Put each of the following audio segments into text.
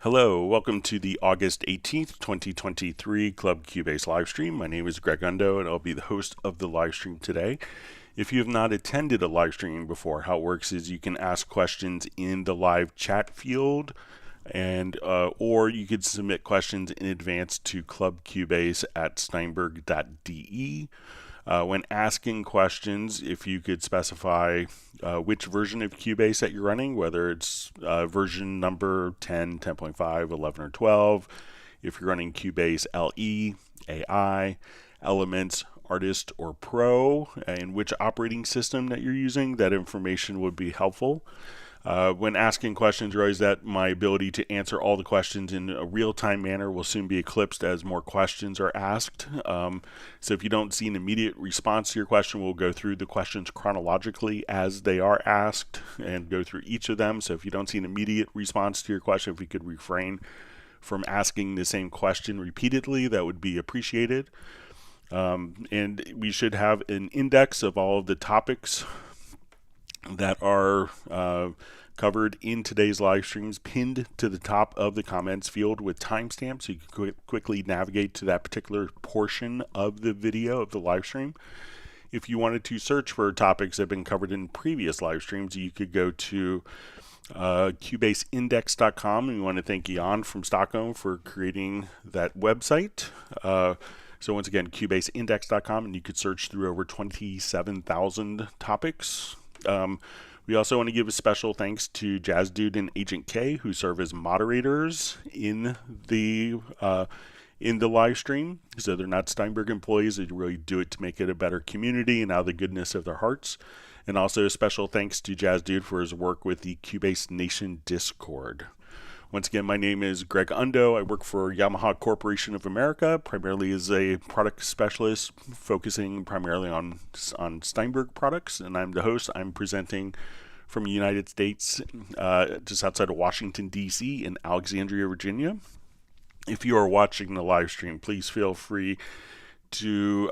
Hello, welcome to the August 18th, 2023 Club Cubase live stream. My name is Greg Undo and I'll be the host of the live stream today. If you have not attended a live stream before, how it works is you can ask questions in the live chat field and or you could submit questions in advance to clubcubase@steinberg.de. When asking questions, if you could specify which version of Cubase that you're running, whether it's version number 10, 10.5, 11, or 12, if you're running Cubase LE, AI, Elements, Artist, or Pro, and which operating system that you're using, that information would be helpful. When asking questions, realize that my ability to answer all the questions in a real-time manner will soon be eclipsed as more questions are asked. So if you don't see an immediate response to your question, we'll go through the questions chronologically as they are asked and go through each of them. So if you don't see an immediate response to your question, if we could refrain from asking the same question repeatedly, that would be appreciated. And we should have an index of all of the topics that are covered in today's live streams pinned to the top of the comments field with timestamps, so you can quickly navigate to that particular portion of the video of the live stream. If you wanted to search for topics that have been covered in previous live streams, you could go to cubaseindex.com, and we want to thank Jan from Stockholm for creating that website. So once again, cubaseindex.com, and you could search through over 27,000 topics. We also want to give a special thanks to Jazz Dude and Agent K, who serve as moderators in the live stream. So they're not Steinberg employees; they really do it to make it a better community and out of the goodness of their hearts. And also a special thanks to Jazz Dude for his work with the Cubase Nation Discord. Once again, my name is Greg Undo. I work for Yamaha Corporation of America, primarily as a product specialist, focusing primarily on Steinberg products, and I'm the host. I'm presenting from the United States, just outside of Washington, D.C. in Alexandria, Virginia. If you are watching the live stream, please feel free to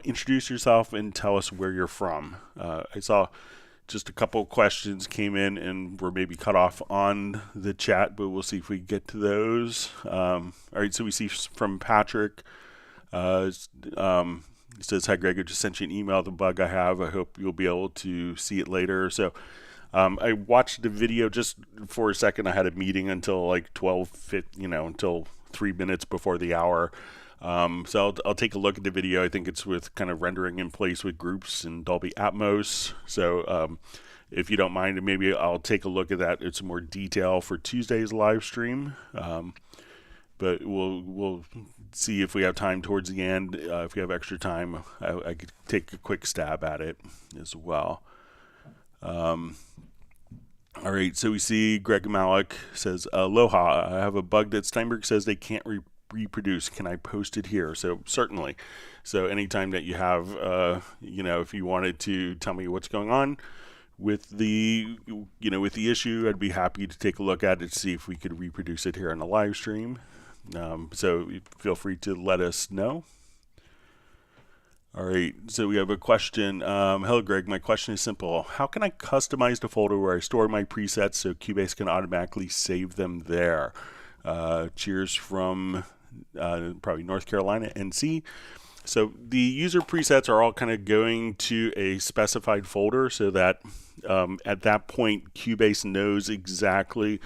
introduce yourself and tell us where you're from. I saw just a couple questions came in and were maybe cut off on the chat, but we'll see if we get to those. All right, so we see from Patrick, it says, "Hi Greg, I just sent you an email, the bug I have. I hope you'll be able to see it later." So I watched the video just for a second. I had a meeting until like 12, until 3 minutes before the hour. So I'll take a look at the video. I think it's with kind of rendering in place with groups and Dolby Atmos. So if you don't mind, maybe I'll take a look at that in some more detail for Tuesday's live stream. But we'll see if we have time towards the end. If we have extra time, I could take a quick stab at it as well. All right, so we see Greg Malik says, "Aloha, I have a bug that Steinberg says they can't reproduce. Can I post it here?" So certainly. So anytime that you have, if you wanted to tell me what's going on with the issue, I'd be happy to take a look at it to see if we could reproduce it here on the live stream. So feel free to let us know. All right, so we have a question. Hello, Greg. My question is simple. How can I customize the folder where I store my presets so Cubase can automatically save them there? Cheers from probably North Carolina, NC. So the user presets are all kind of going to a specified folder so that at that point Cubase knows exactly,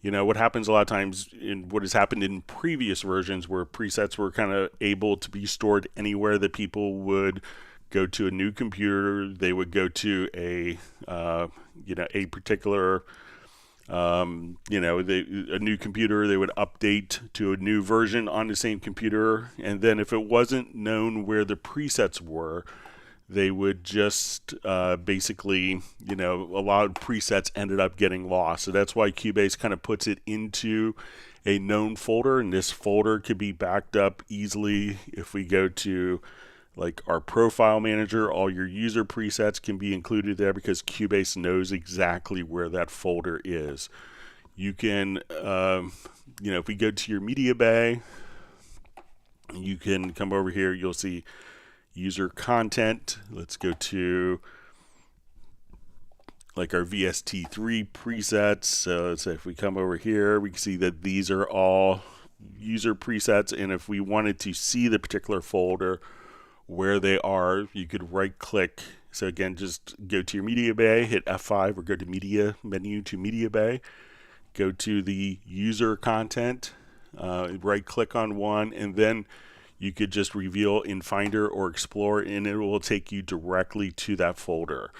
what happens a lot of times in what has happened in previous versions where presets were kind of able to be stored anywhere that people would go to a new computer. They would go to a particular a new computer, they would update to a new version on the same computer, and then if it wasn't known where the presets were, they would just basically, a lot of presets ended up getting lost. So that's why Cubase kind of puts it into a known folder, and this folder could be backed up easily. If we go to like our profile manager, all your user presets can be included there because Cubase knows exactly where that folder is. You can, if we go to your MediaBay, you can come over here, you'll see user content. Let's go to like our VST3 presets. So if we come over here, we can see that these are all user presets, and if we wanted to see the particular folder where they are, you could right click. So again, just go to your MediaBay, hit F5, or go to Media menu to MediaBay, go to the user content, right click on one, and then you could just reveal in Finder or Explore, and it will take you directly to that folder.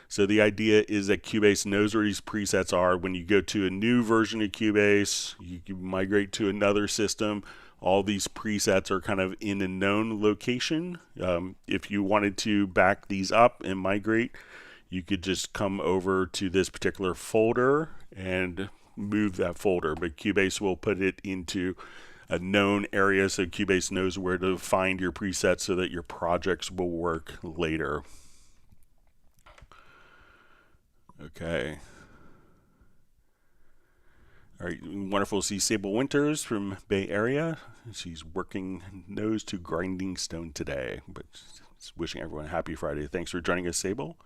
So the idea is that Cubase knows where these presets are. When you go to a new version of Cubase, you migrate to another system, all these presets are kind of in a known location. If you wanted to back these up and migrate, you could just come over to this particular folder and move that folder, but Cubase will put it into a known area, so Cubase knows where to find your presets so that your projects will work later. Okay. All right, wonderful to see Sable Winters from Bay Area. She's working nose to grinding stone today, but wishing everyone a happy Friday. Thanks for joining us, Sable.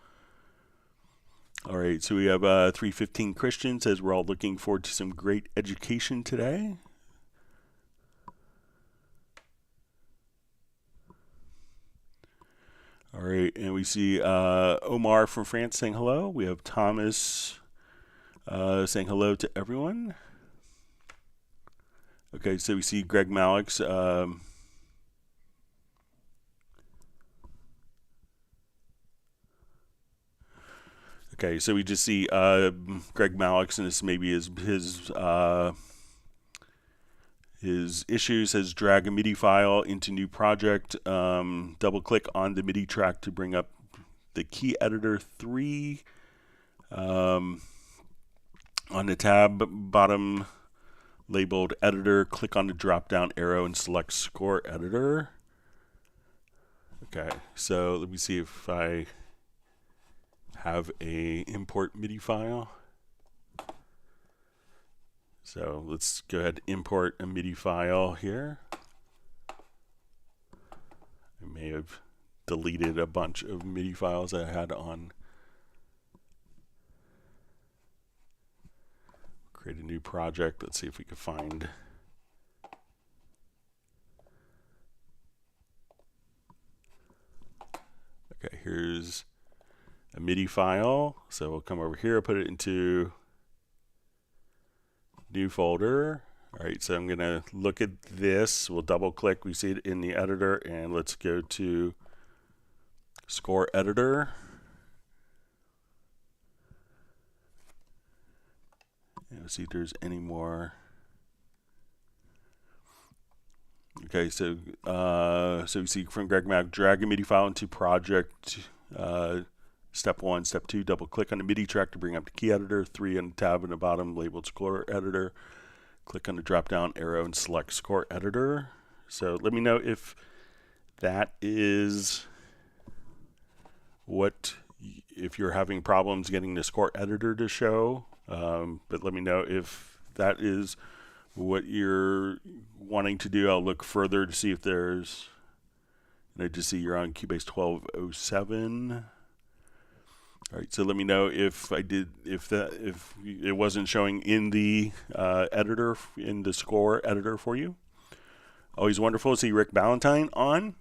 All right, so we have 315 Christian says we're all looking forward to some great education today. All right, and we see Omar from France saying hello. We have Thomas saying hello to everyone. Okay, so we see Greg Malik's. Okay, so we just see Greg Malik's, and this maybe is his issues. Has drag a MIDI file into new project. Double click on the MIDI track to bring up the key editor 3. On the tab bottom labeled editor, click on the drop down arrow and select score editor. Okay, so let me see if I have a import MIDI file. So let's go ahead and import a MIDI file here. I may have deleted a bunch of MIDI files I had on. Create a new project. Let's see if we can find. Okay, here's a MIDI file. So we'll come over here, put it into new folder. All right, so I'm going to look at this. We'll double click. We see it in the editor, and let's go to score editor. And see if there's any more. Okay, so we see from Greg Mack, drag a MIDI file into project. Step 1, step 2, double click on the MIDI track to bring up the key editor. 3 on the tab in the bottom labeled score editor. Click on the drop down arrow and select score editor. So let me know if that is if you're having problems getting the score editor to show. But let me know if that is what you're wanting to do. I'll look further to see if there's, and I just see you're on Cubase 1207. All right, so let me know if if it wasn't showing in the editor, in the score editor for you. Always wonderful to see Rick Ballantyne on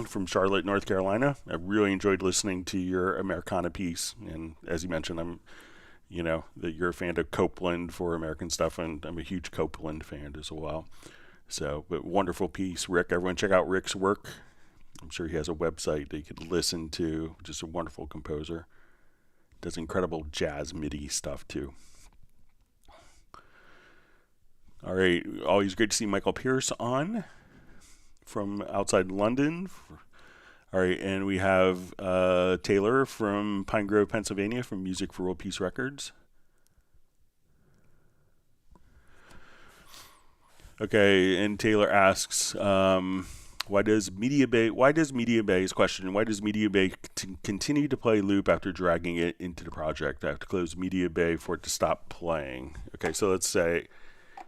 from Charlotte, North Carolina. I really enjoyed listening to your Americana piece, and as you mentioned, that you're a fan of Copeland for American stuff, and I'm a huge Copeland fan as well. So, but wonderful piece, Rick. Everyone check out Rick's work. I'm sure he has a website that you could listen to. Just a wonderful composer. Does incredible jazz MIDI stuff too. All right, always great to see Michael Pierce on from outside London. All right, and we have Taylor from Pine Grove, Pennsylvania, from Music for World Peace Records. Okay, and Taylor asks, why does MediaBay's question, why does MediaBay continue to play loop after dragging it into the project? I have to close MediaBay for it to stop playing. Okay, so let's say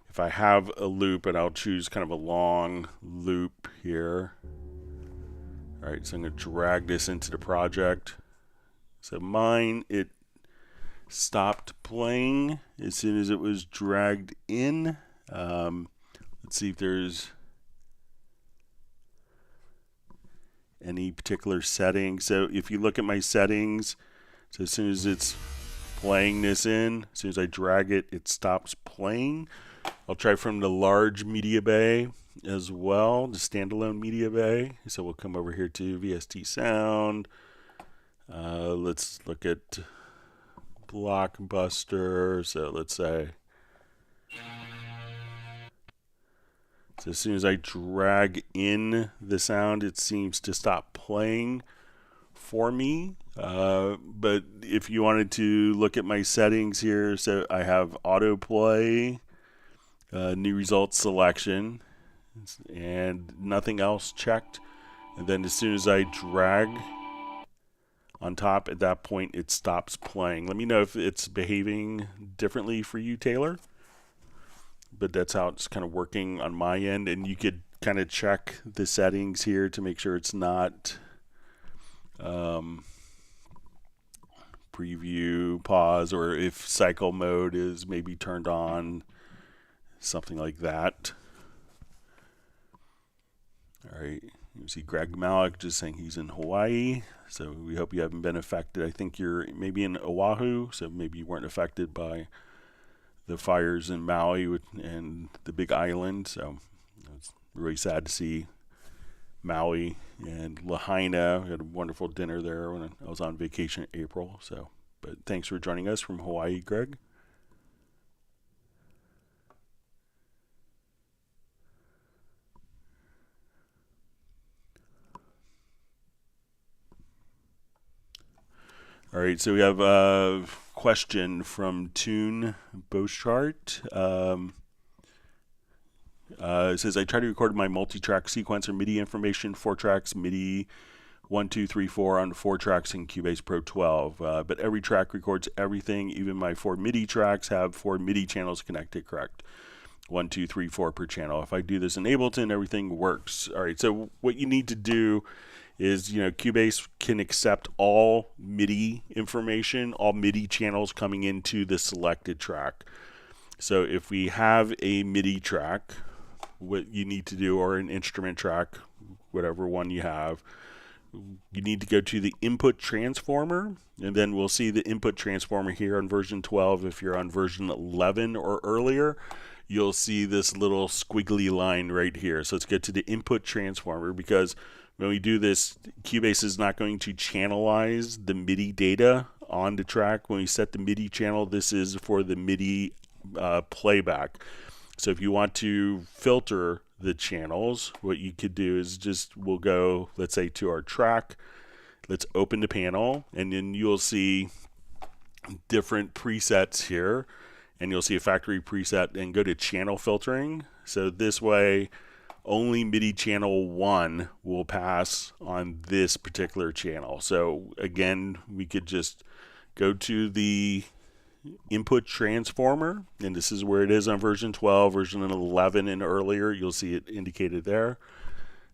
if I have a loop, and I'll choose kind of a long loop here. All right, so I'm going to drag this into the project. So mine, it stopped playing as soon as it was dragged in. Let's see if there's any particular settings. So if you look at my settings, so as soon as it's playing this in, as soon as I drag it, it stops playing. I'll try from the large MediaBay as well, the standalone MediaBay. So we'll come over here to VST Sound. Let's look at Blockbuster. So let's say, so as soon as I drag in the sound, it seems to stop playing for me. But if you wanted to look at my settings here, so I have autoplay, new results selection, and nothing else checked. And then as soon as I drag on top, at that point it stops playing. Let me know if it's behaving differently for you, Taylor. But that's how it's kind of working on my end. And you could kind of check the settings here to make sure it's not preview, pause, or if cycle mode is maybe turned on, something like that. All right, you see Greg Malik just saying he's in Hawaii, so we hope you haven't been affected. I think you're maybe in Oahu, so maybe you weren't affected by the fires in Maui and the Big Island. So it's really sad to see Maui and Lahaina. We had a wonderful dinner there when I was on vacation in April. So, but thanks for joining us from Hawaii, Greg. All right, so we have a question from Tune Boschart. It says, I try to record my multi-track sequencer MIDI information, 4 tracks, MIDI 1, 2, 3, 4 on 4 tracks in Cubase Pro 12. But every track records everything. Even my 4 MIDI tracks have 4 MIDI channels connected correct. 1, 2, 3, 4 per channel. If I do this in Ableton, everything works. All right, so what you need to do is, Cubase can accept all MIDI information, all MIDI channels coming into the selected track. So if we have a MIDI track, what you need to do, or an instrument track, whatever one you have, you need to go to the input transformer, and then we'll see the input transformer here on version 12. If you're on version 11 or earlier, you'll see this little squiggly line right here. So let's get to the input transformer, because when we do this, Cubase is not going to channelize the MIDI data on the track. When we set the MIDI channel, this is for the MIDI playback. So if you want to filter the channels, what you could do is we'll go, let's say, to our track. Let's open the panel, and then you'll see different presets here. And you'll see a factory preset, and go to channel filtering. So this way, only MIDI channel 1 will pass on this particular channel. So again, we could just go to the input transformer, and this is where it is on version 12, version 11 and earlier. You'll see it indicated there.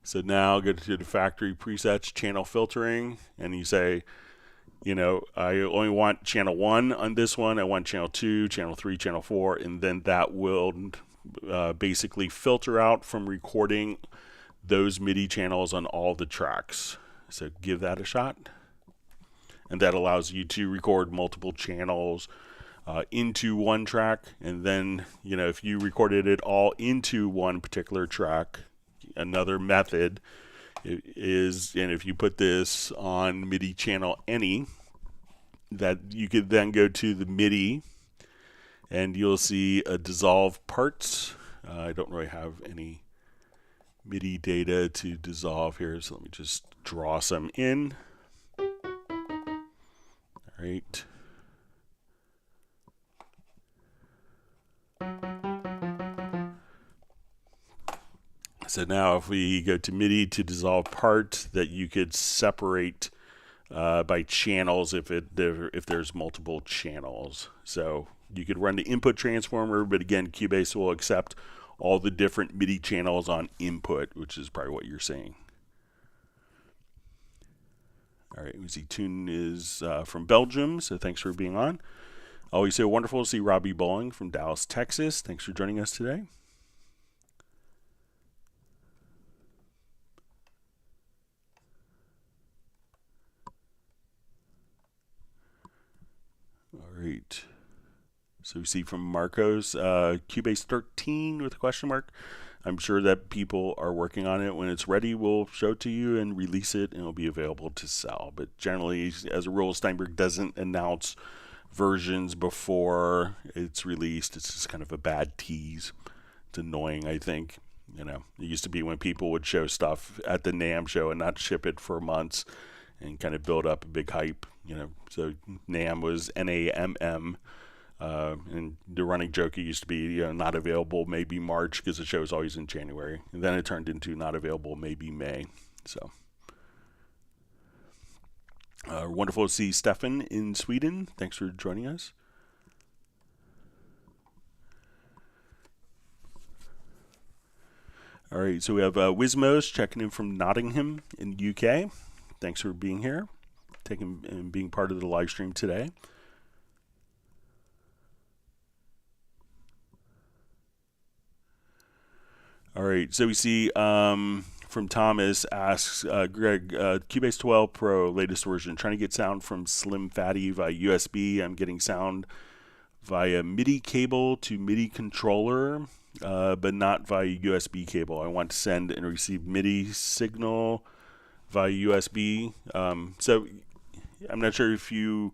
So now go to the factory presets, channel filtering, and you say, I only want channel 1 on this one. I want channel 2, channel 3, channel 4, and then that will basically filter out from recording those MIDI channels on all the tracks. So give that a shot. And that allows you to record multiple channels into one track. And then, if you recorded it all into one particular track, another method is, and if you put this on MIDI channel any, that you could then go to the MIDI, and you'll see a dissolve parts. I don't really have any MIDI data to dissolve here, so let me just draw some in. All right. So now if we go to MIDI to dissolve part, that you could separate by channels if there's multiple channels. So you could run the input transformer, but again, Cubase will accept all the different MIDI channels on input, which is probably what you're saying. All right, we see Tune is from Belgium, so thanks for being on. Always so wonderful to see Robbie Bowling from Dallas, Texas. Thanks for joining us today. All right. So we see from Marcos, Cubase 13 with a question mark. I'm sure that people are working on it. When it's ready, we'll show it to you and release it, and it'll be available to sell. But generally, as a rule, Steinberg doesn't announce versions before it's released. It's just kind of a bad tease. It's annoying, I think. You know, it used to be when people would show stuff at the NAMM show and not ship it for months and kind of build up a big hype. You know, so NAMM was NAMM. And the running joke it used to be, you know, not available maybe March because the show is always in January. And then it turned into not available maybe May. So wonderful to see Stefan in Sweden. Thanks for joining us. All right, so we have Wismos checking in from Nottingham in the UK. Thanks for being here, taking and being part of the live stream today. All right, so we see from Thomas asks, Greg, Cubase 12 Pro latest version, trying to get sound from Slim Fatty via USB. I'm getting sound via MIDI cable to MIDI controller, but not via USB cable. I want to send and receive MIDI signal via USB. So I'm not sure if you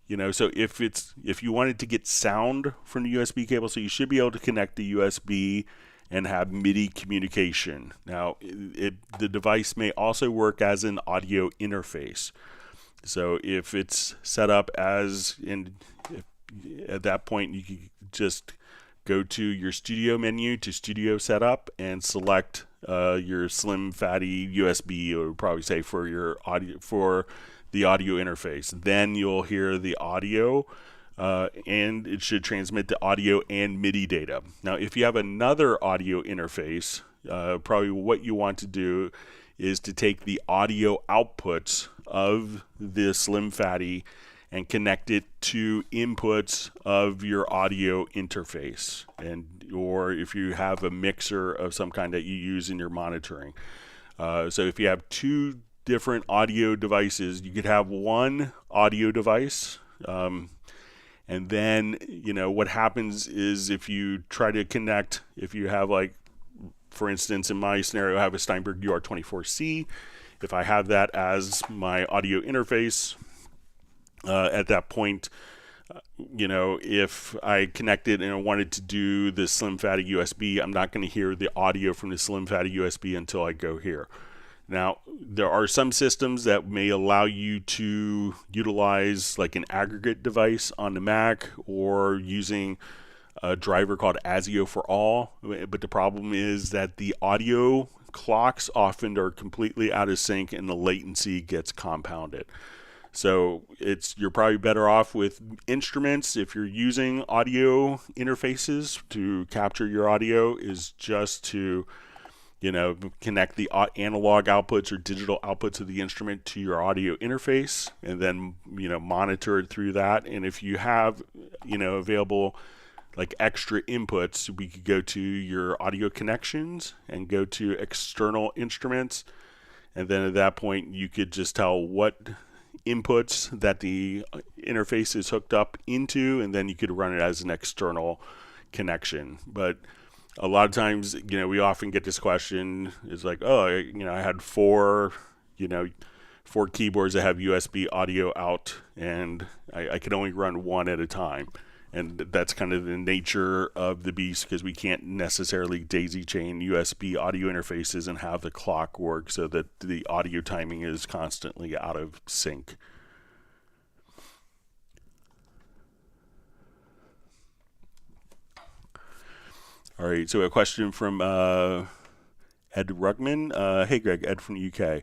know, so if you wanted to get sound from the USB cable, so you should be able to connect the USB and have MIDI communication. Now, the device may also work as an audio interface. So if it's set up as at that point, you can just go to your studio menu to studio setup and select your Slim Fatty USB, or probably say for your audio, for the audio interface. Then you'll hear the audio. And it should transmit the audio and MIDI data. Now, if you have another audio interface, probably what you want to do is to take the audio outputs of the Slim Fatty and connect it to inputs of your audio interface, or if you have a mixer of some kind that you use in your monitoring. So if you have two different audio devices, you could have one audio device. And then, you know, what happens is if you try to connect, if you have, like, for instance, in my scenario, I have a Steinberg UR24C. If I have that as my audio interface, at that point, you know, if I connected and I wanted to do the Slim Fatty USB, I'm not going to hear the audio from the Slim Fatty USB until I go here. Now, there are some systems that may allow you to utilize like an aggregate device on the Mac, or using a driver called ASIO for all. But the problem is that the audio clocks often are completely out of sync and the latency gets compounded. So you're probably better off with instruments. If you're using audio interfaces to capture your audio, is just to, you know, connect the analog outputs or digital outputs of the instrument to your audio interface, and then, you know, monitor it through that. And if you have, you know, available like extra inputs, we could go to your audio connections and go to external instruments. And then at that point, you could just tell what inputs that the interface is hooked up into, and then you could run it as an external connection. But a lot of times, you know, we often get this question, is like, oh, you know, I had four keyboards that have USB audio out, and I could only run one at a time. And that's kind of the nature of the beast, because we can't necessarily daisy chain USB audio interfaces and have the clock work so that the audio timing is constantly out of sync. All right, so a question from Ed Rugman. Hey, Greg, Ed from the UK.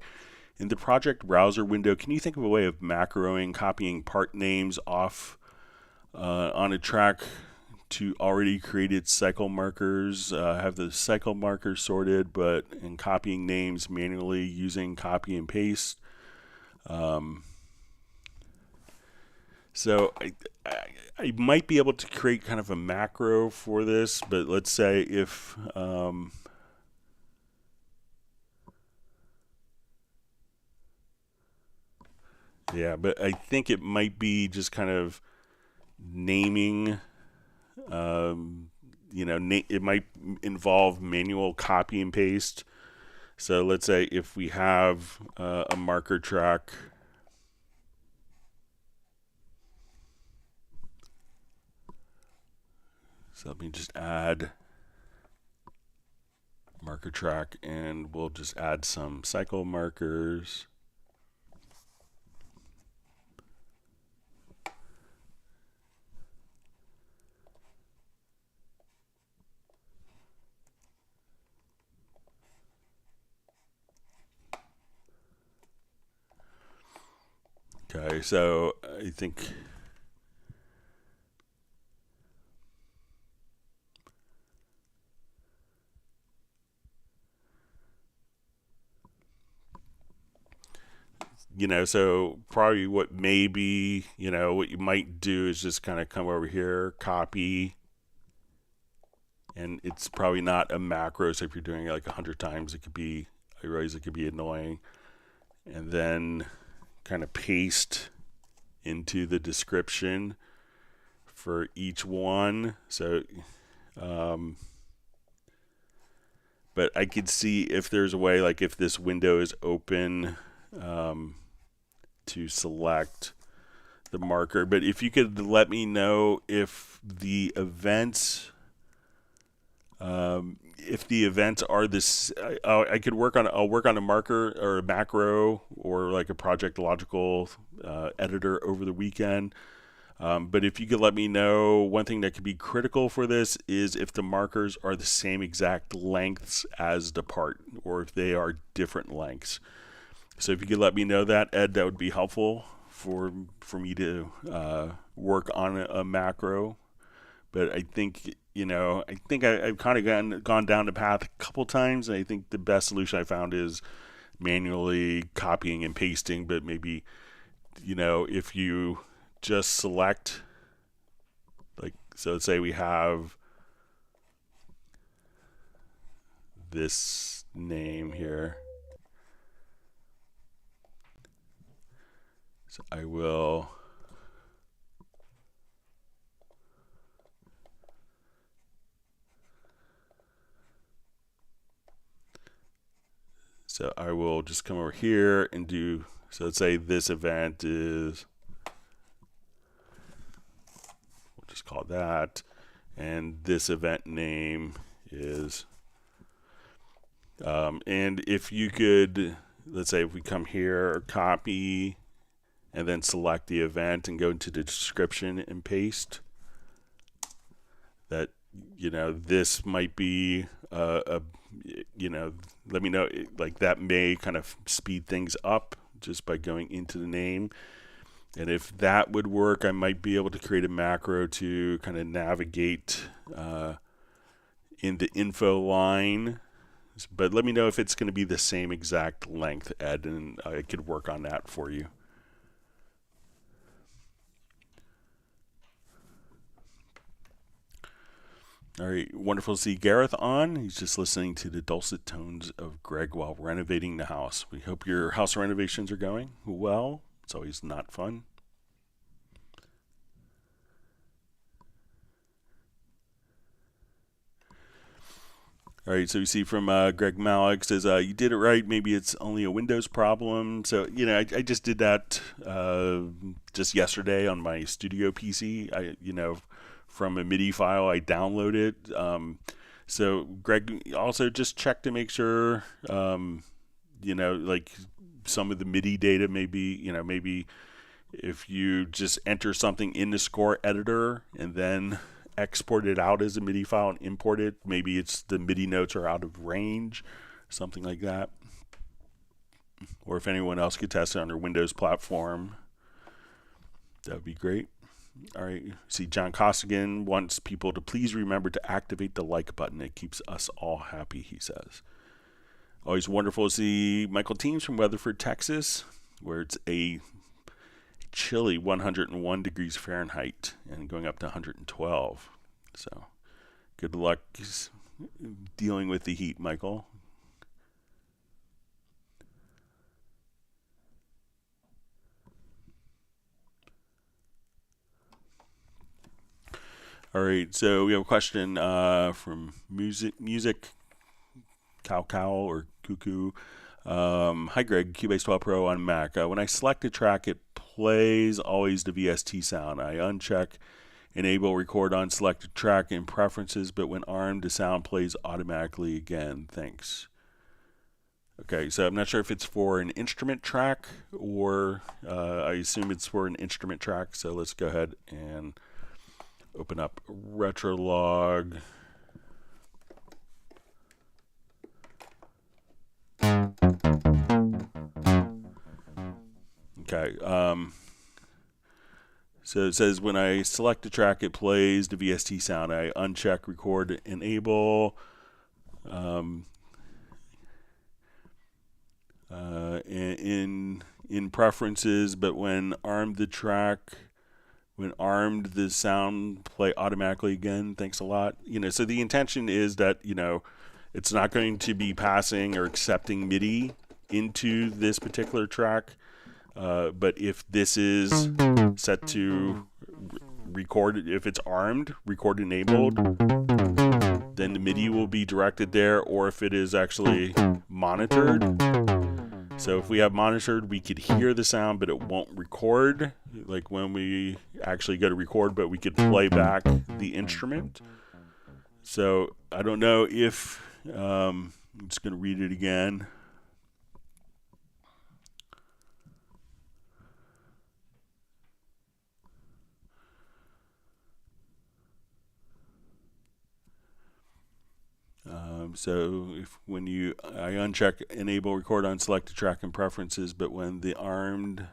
In the project browser window, can you think of a way of macroing, copying part names off on a track to already created cycle markers? Have the cycle markers sorted, but in copying names manually using copy and paste. So I might be able to create kind of a macro for this, but let's say if yeah, but I think it might be just kind of naming, it might involve manual copy and paste. So let's say if we have a marker track, so let me just add marker track, and we'll just add some cycle markers. Okay, so I think so probably what what you might do is just kind of come over here, copy, and it's probably not a macro, so if you're doing it like 100 times, I realize it could be annoying, and then kind of paste into the description for each one. So but I could see if there's a way, like if this window is open, to select the marker. But if you could let me know if the events are this, I could I'll work on a marker or a macro or like a project logical editor over the weekend. But if you could let me know, one thing that could be critical for this is if the markers are the same exact lengths as the part, or if they are different lengths. So if you could let me know that, Ed, that would be helpful for me to work on a macro. But I think I've kind of gone down the path a couple times, and I think the best solution I found is manually copying and pasting. But maybe if you just select, like, so let's say we have this name here. So I will just come over here and do, so let's say this event is, we'll just call that, and this event name is, and if you could, let's say if we come here, copy, and then select the event and go into the description and paste, that this might be let me know, like that may kind of speed things up just by going into the name. And if that would work, I might be able to create a macro to kind of navigate in the info line. But let me know if it's going to be the same exact length, Ed, and I could work on that for you. All right, wonderful to see Gareth on. He's just listening to the dulcet tones of Greg while renovating the house. We hope your house renovations are going well. It's always not fun. All right, so you see from Greg Malik says, you did it right. Maybe it's only a Windows problem. So, I just did that just yesterday on my studio PC. From a MIDI file I downloaded. So Greg, also just check to make sure, like some of the MIDI data maybe if you just enter something in the score editor and then export it out as a MIDI file and import it, maybe it's the MIDI notes are out of range, something like that. Or if anyone else could test it on their Windows platform, that would be great. All right, see John Costigan wants people to please remember to activate the like button. It keeps us all happy, he says. Always wonderful to see Michael Teams from Weatherford, Texas, where it's a chilly 101 degrees Fahrenheit and going up to 112. So good luck dealing with the heat, Michael. All right, so we have a question from music cow or cuckoo. Hi Greg, Cubase 12 Pro on Mac. When I select a track, it plays always the VST sound. I uncheck enable record on selected track in preferences, but when armed, the sound plays automatically again. Thanks. Okay, so I'm not sure if it's for an instrument track or I assume it's for an instrument track. So let's go ahead and open up Retrolog. Okay, so it says when I select a track, it plays the VST sound. I uncheck record enable. In preferences, but when armed the sound play automatically again. Thanks a lot. So the intention is that it's not going to be passing or accepting MIDI into this particular track. But if this is set to record, if it's armed, record enabled, then the MIDI will be directed there, or if it is actually monitored. So if we have monitored, we could hear the sound, but it won't record, like when we actually go to record, but we could play back the instrument. So I don't know if, I'm just going to read it again. So if I uncheck enable record on selected track and preferences, but when armed,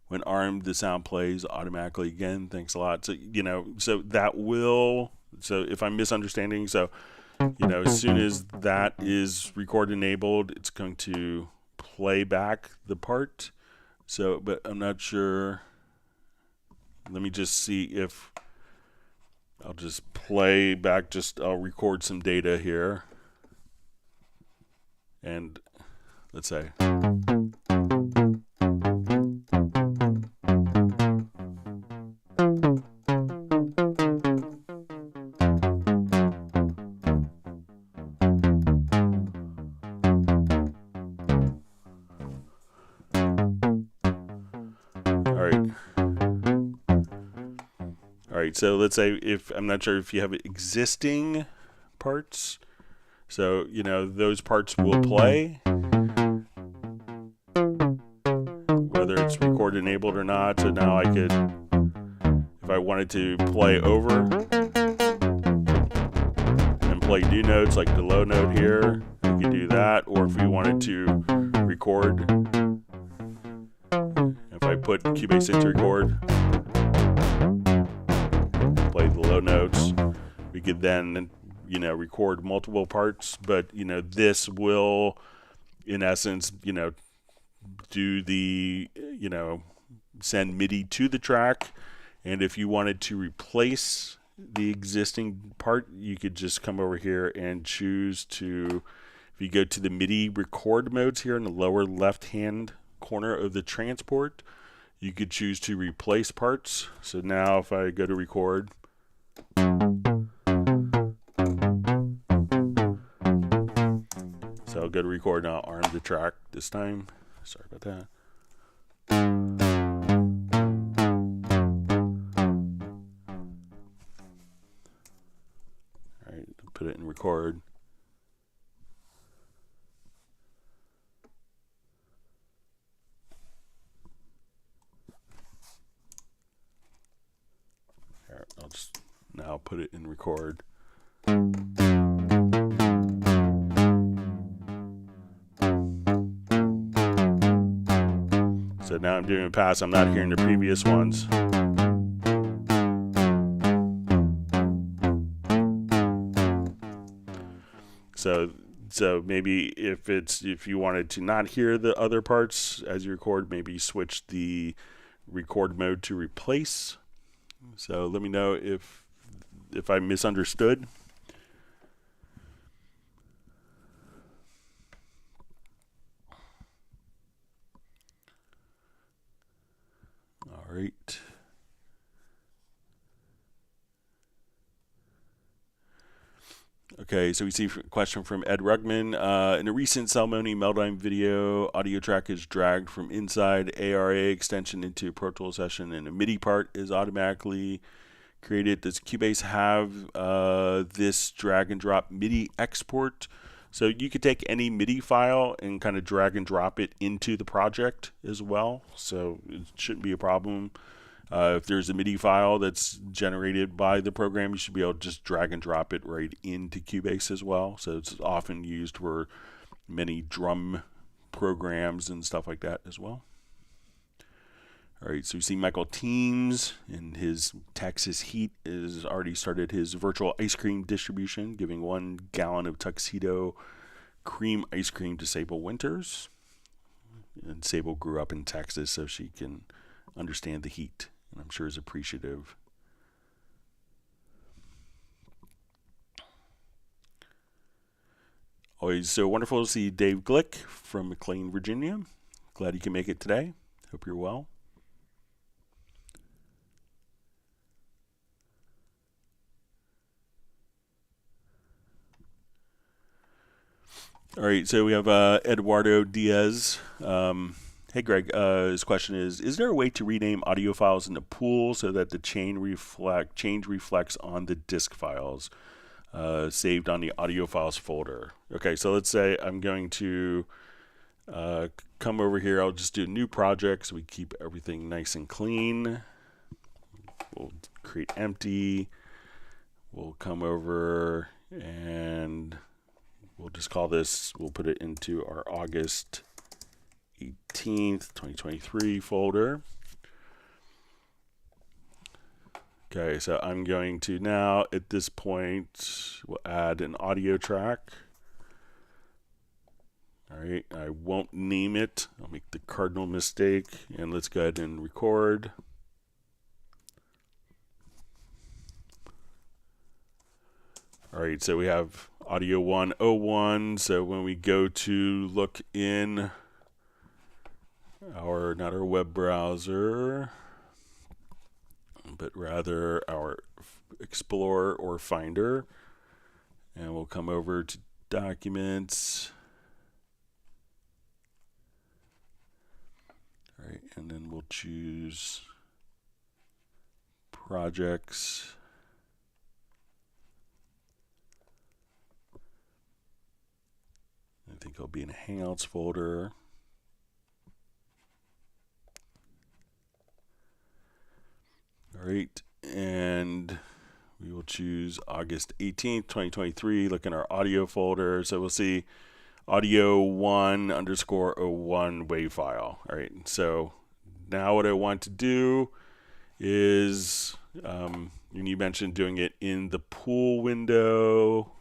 the sound plays automatically again. Thanks a lot. So so that will. So if I'm misunderstanding, so as soon as that is record enabled, it's going to play back the part. So, but I'm not sure. Let me just see if. I'll just play back, I'll record some data here. And let's say. So let's say I'm not sure if you have existing parts, so those parts will play whether it's record enabled or not. So now I could, if I wanted to play over and play new notes like the low note here, we could do that. Or if we wanted to record, if I put Cubase into record, play the low notes, we could then record multiple parts. But this will in essence do the send MIDI to the track. And if you wanted to replace the existing part, you could just come over here and choose to, if you go to the MIDI record modes here in the lower left hand corner of the transport, you could choose to replace parts. So now if I go to record, so I'll go to record now, arm the track this time. Sorry about that. All right, put it in record. Here, I'll just now put it in record. So now I'm doing a pass. I'm not hearing the previous ones. So maybe if you wanted to not hear the other parts as you record, maybe switch the record mode to replace. So let me know if I misunderstood. All right. Okay, so we see a question from Ed Rugman. In a recent Salmoni Meldime video, audio track is dragged from inside ARA extension into a Pro Tools session, and a MIDI part is automatically created. Does Cubase have this drag and drop MIDI export? So you could take any MIDI file and kind of drag and drop it into the project as well. So it shouldn't be a problem. If there's a MIDI file that's generated by the program, you should be able to just drag and drop it right into Cubase as well. So it's often used for many drum programs and stuff like that as well. All right, so we see Michael Teams in his Texas Heat has already started his virtual ice cream distribution, giving 1 gallon of tuxedo cream ice cream to Sable Winters. And Sable grew up in Texas, so she can understand the heat, and I'm sure is appreciative. Always so wonderful to see Dave Glick from McLean, Virginia. Glad you can make it today. Hope you're well. All right, so we have Eduardo Diaz. Hey, Greg, his question is there a way to rename audio files in the pool so that the change reflects on the disk files saved on the audio files folder? Okay, so let's say I'm going to come over here. I'll just do a new project so we keep everything nice and clean. We'll create empty. We'll come over and we'll just call this, we'll put it into our August 18th, 2023 folder. Okay, so I'm going to now, at this point, we'll add an audio track. All right, I won't name it. I'll make the cardinal mistake, and let's go ahead and record. All right, so we have audio 101. So when we go to look in our, not our web browser, but rather our Explorer or Finder, and we'll come over to Documents. All right, and then we'll choose Projects. I think it'll be in a Hangouts folder. All right, and we will choose August 18th, 2023. Look in our audio folder. So we'll see audio 1_01 WAV file. All right, so now what I want to do is, you mentioned doing it in the pool window.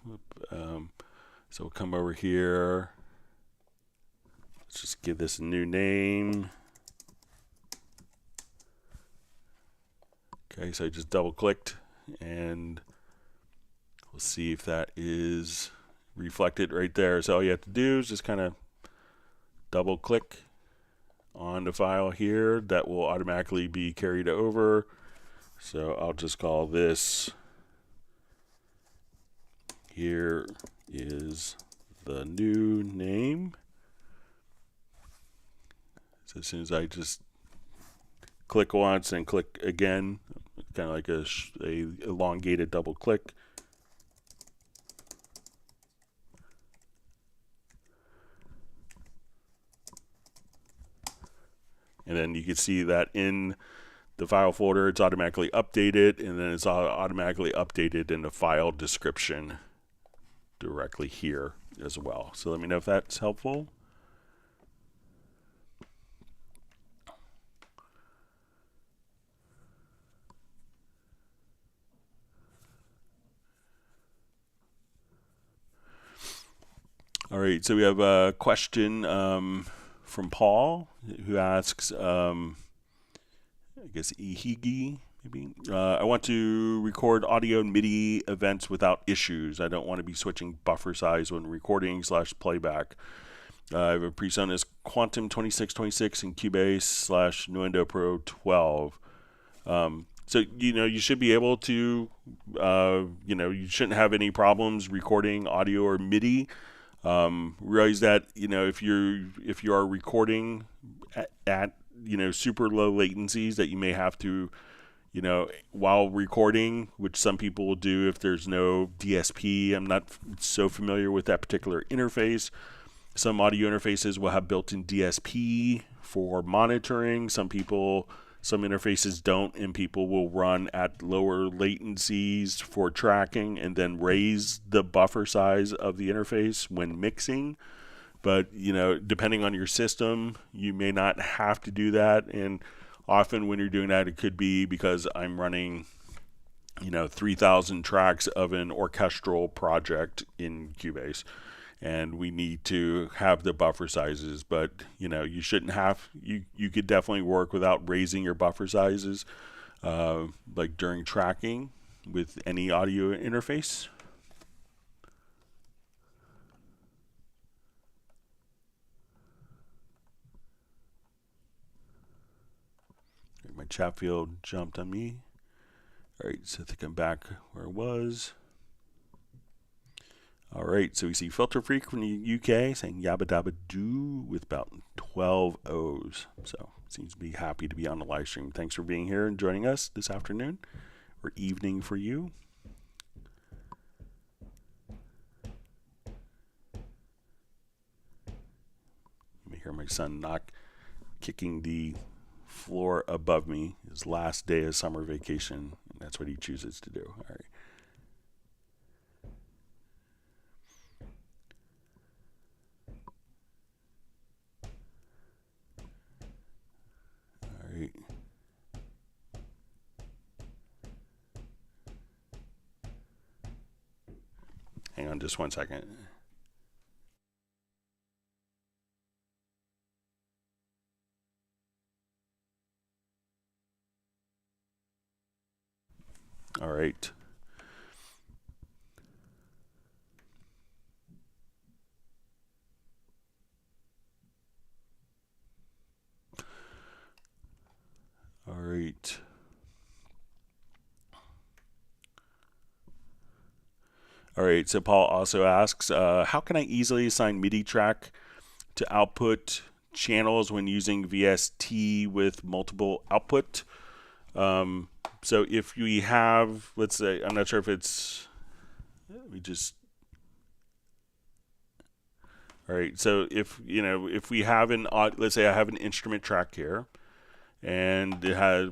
So we'll come over here. Let's just give this a new name. Okay, so I just double clicked and we'll see if that is reflected right there. So all you have to do is just kind of double click on the file here. That will automatically be carried over. So I'll just call this, here is the new name. So as soon as I just click once and click again, kind of like a elongated double click. And then you can see that in the file folder, it's automatically updated, and then it's automatically updated in the file description directly here as well. So let me know if that's helpful. All right, so we have a question from Paul who asks, I guess Ihigi, maybe. I want to record audio and MIDI events without issues. I don't want to be switching buffer size when recording / playback. I have a preset as Quantum 2626 and Cubase / Nuendo Pro 12. So, you should be able to, you shouldn't have any problems recording audio or MIDI. Realize that, if you are recording at super low latencies, that you may have to, while recording, which some people will do if there's no DSP. I'm not so familiar with that particular interface. Some audio interfaces will have built-in DSP for monitoring. Some interfaces don't, and people will run at lower latencies for tracking and then raise the buffer size of the interface when mixing. But, depending on your system, you may not have to do that. And often when you're doing that, it could be because I'm running, 3,000 tracks of an orchestral project in Cubase, and we need to have the buffer sizes. But you shouldn't have, you could definitely work without raising your buffer sizes, like during tracking with any audio interface. My chat field jumped on me. All right, so I think I'm back where I was. All right, so we see Filter Freak from the UK saying yabba dabba doo with about 12 O's. So seems to be happy to be on the live stream. Thanks for being here and joining us this afternoon or evening for you. You may hear my son kicking the floor above me. His last day of summer vacation. That's what he chooses to do. All right. Hang on just 1 second. All right. All right. All right, so Paul also asks, how can I easily assign MIDI track to output channels when using VST with multiple output? So if we have, let's say, I'm not sure if it's, all right, so if we have let's say I have an instrument track here, and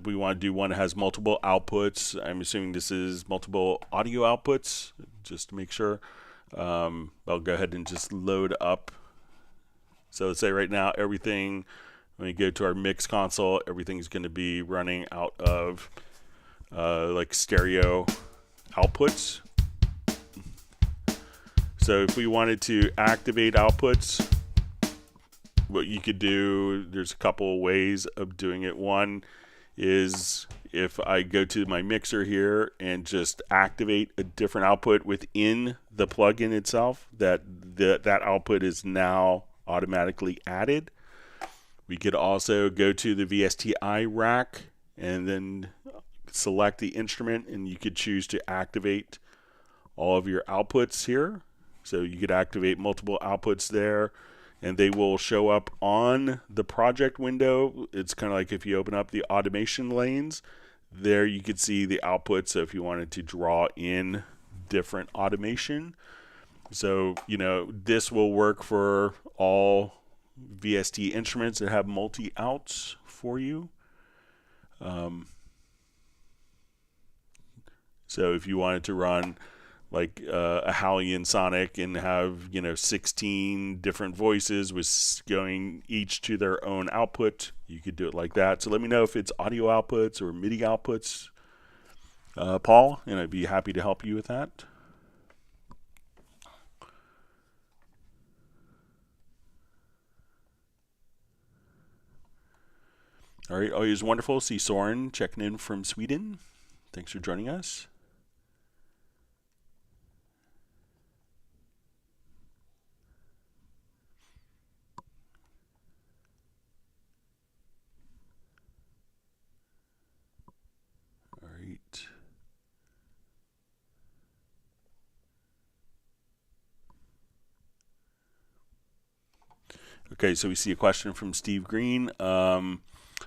we want to do one that has multiple outputs. I'm assuming this is multiple audio outputs, just to make sure. I'll go ahead and just load up. So let's say right now everything, when we go to our mix console, everything's going to be running out of like stereo outputs. So if we wanted to activate outputs, what you could do, there's a couple of ways of doing it. One is if I go to my mixer here and just activate a different output within the plugin itself, that output is now automatically added. We could also go to the VSTi rack and then select the instrument, and you could choose to activate all of your outputs here. So you could activate multiple outputs there, and they will show up on the project window. It's kind of like if you open up the automation lanes, there you could see the outputs. So if you wanted to draw in different automation. So, this will work for all VST instruments that have multi-outs for you. So if you wanted to run like a Hallian Sonic and have 16 different voices with going each to their own output, you could do it like that. So let me know if it's audio outputs or MIDI outputs, Paul, and I'd be happy to help you with that. All right, always wonderful. See Soren checking in from Sweden. Thanks for joining us. All right. Okay, so we see a question from Steve Green.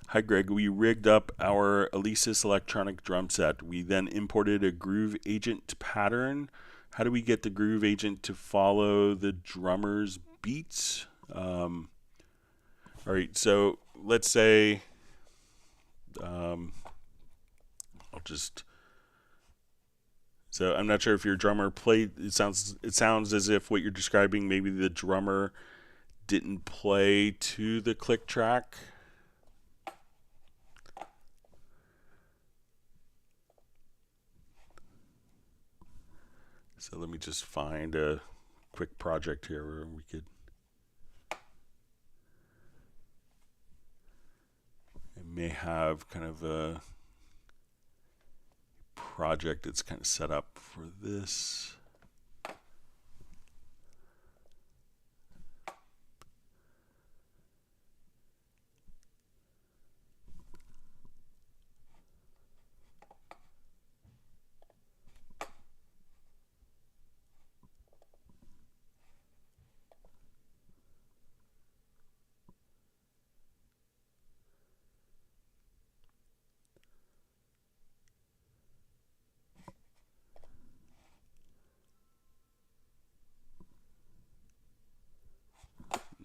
Hi, Greg. We rigged up our Alesis electronic drum set. We then imported a groove agent pattern. How do we get the groove agent to follow the drummer's beats? All right, so let's say so I'm not sure if your drummer played. It sounds as if what you're describing, maybe the drummer didn't play to the click track. So let me just find a quick project here where we could. I may have kind of a project that's kind of set up for this.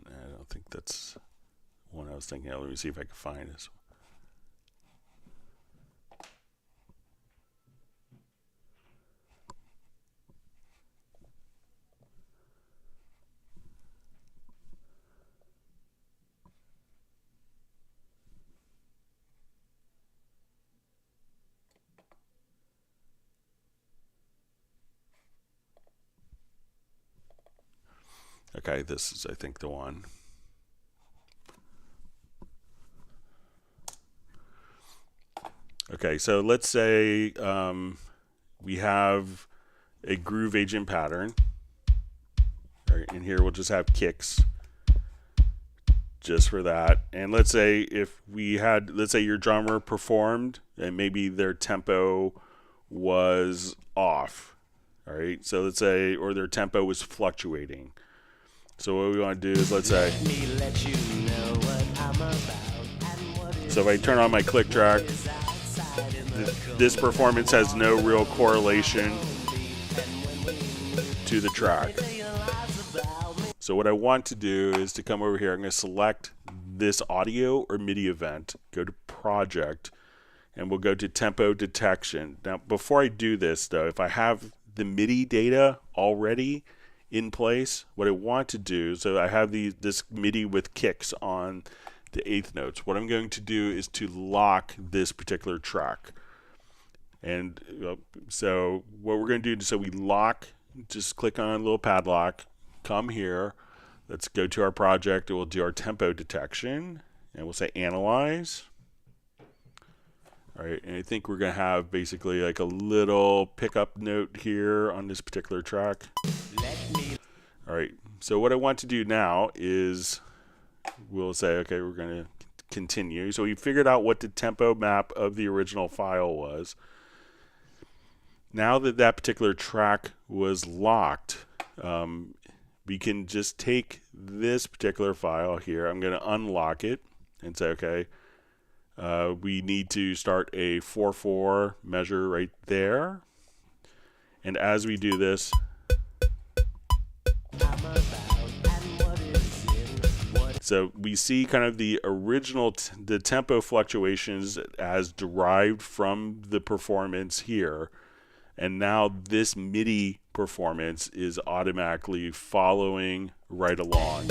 I don't think that's one I was thinking of. Let me see if I can find this. Okay, this is, I think, the one. Okay, so let's say we have a groove agent pattern. All right, and here we'll just have kicks just for that. And let's say if we had, let's say your drummer performed and maybe their tempo was off. All right, so let's say, or their tempo was fluctuating. So what we want to do is, let's say, so if I turn on my click track, this performance has no real correlation to the track. So what I want to do is to come over here. I'm going to select this audio or MIDI event, go to project, and we'll go to tempo detection. Now, before I do this, though, if I have the MIDI data already in place, what I want to do, so I have this MIDI with kicks on the eighth notes. What I'm going to do is to lock this particular track. And so what we're going to do, so we lock, just click on a little padlock, come here, let's go to our project, and we'll do our tempo detection, and we'll say analyze. All right, and I think we're going to have basically like a little pickup note here on this particular track. All right, so what I want to do now is we'll say, okay, we're going to continue. So we figured out what the tempo map of the original file was. Now that that particular track was locked, we can just take this particular file here. I'm going to unlock it and say, okay, we need to start a 4/4 measure right there. And as we do this, so we see kind of the original, the tempo fluctuations as derived from the performance here. And now this MIDI performance is automatically following right along.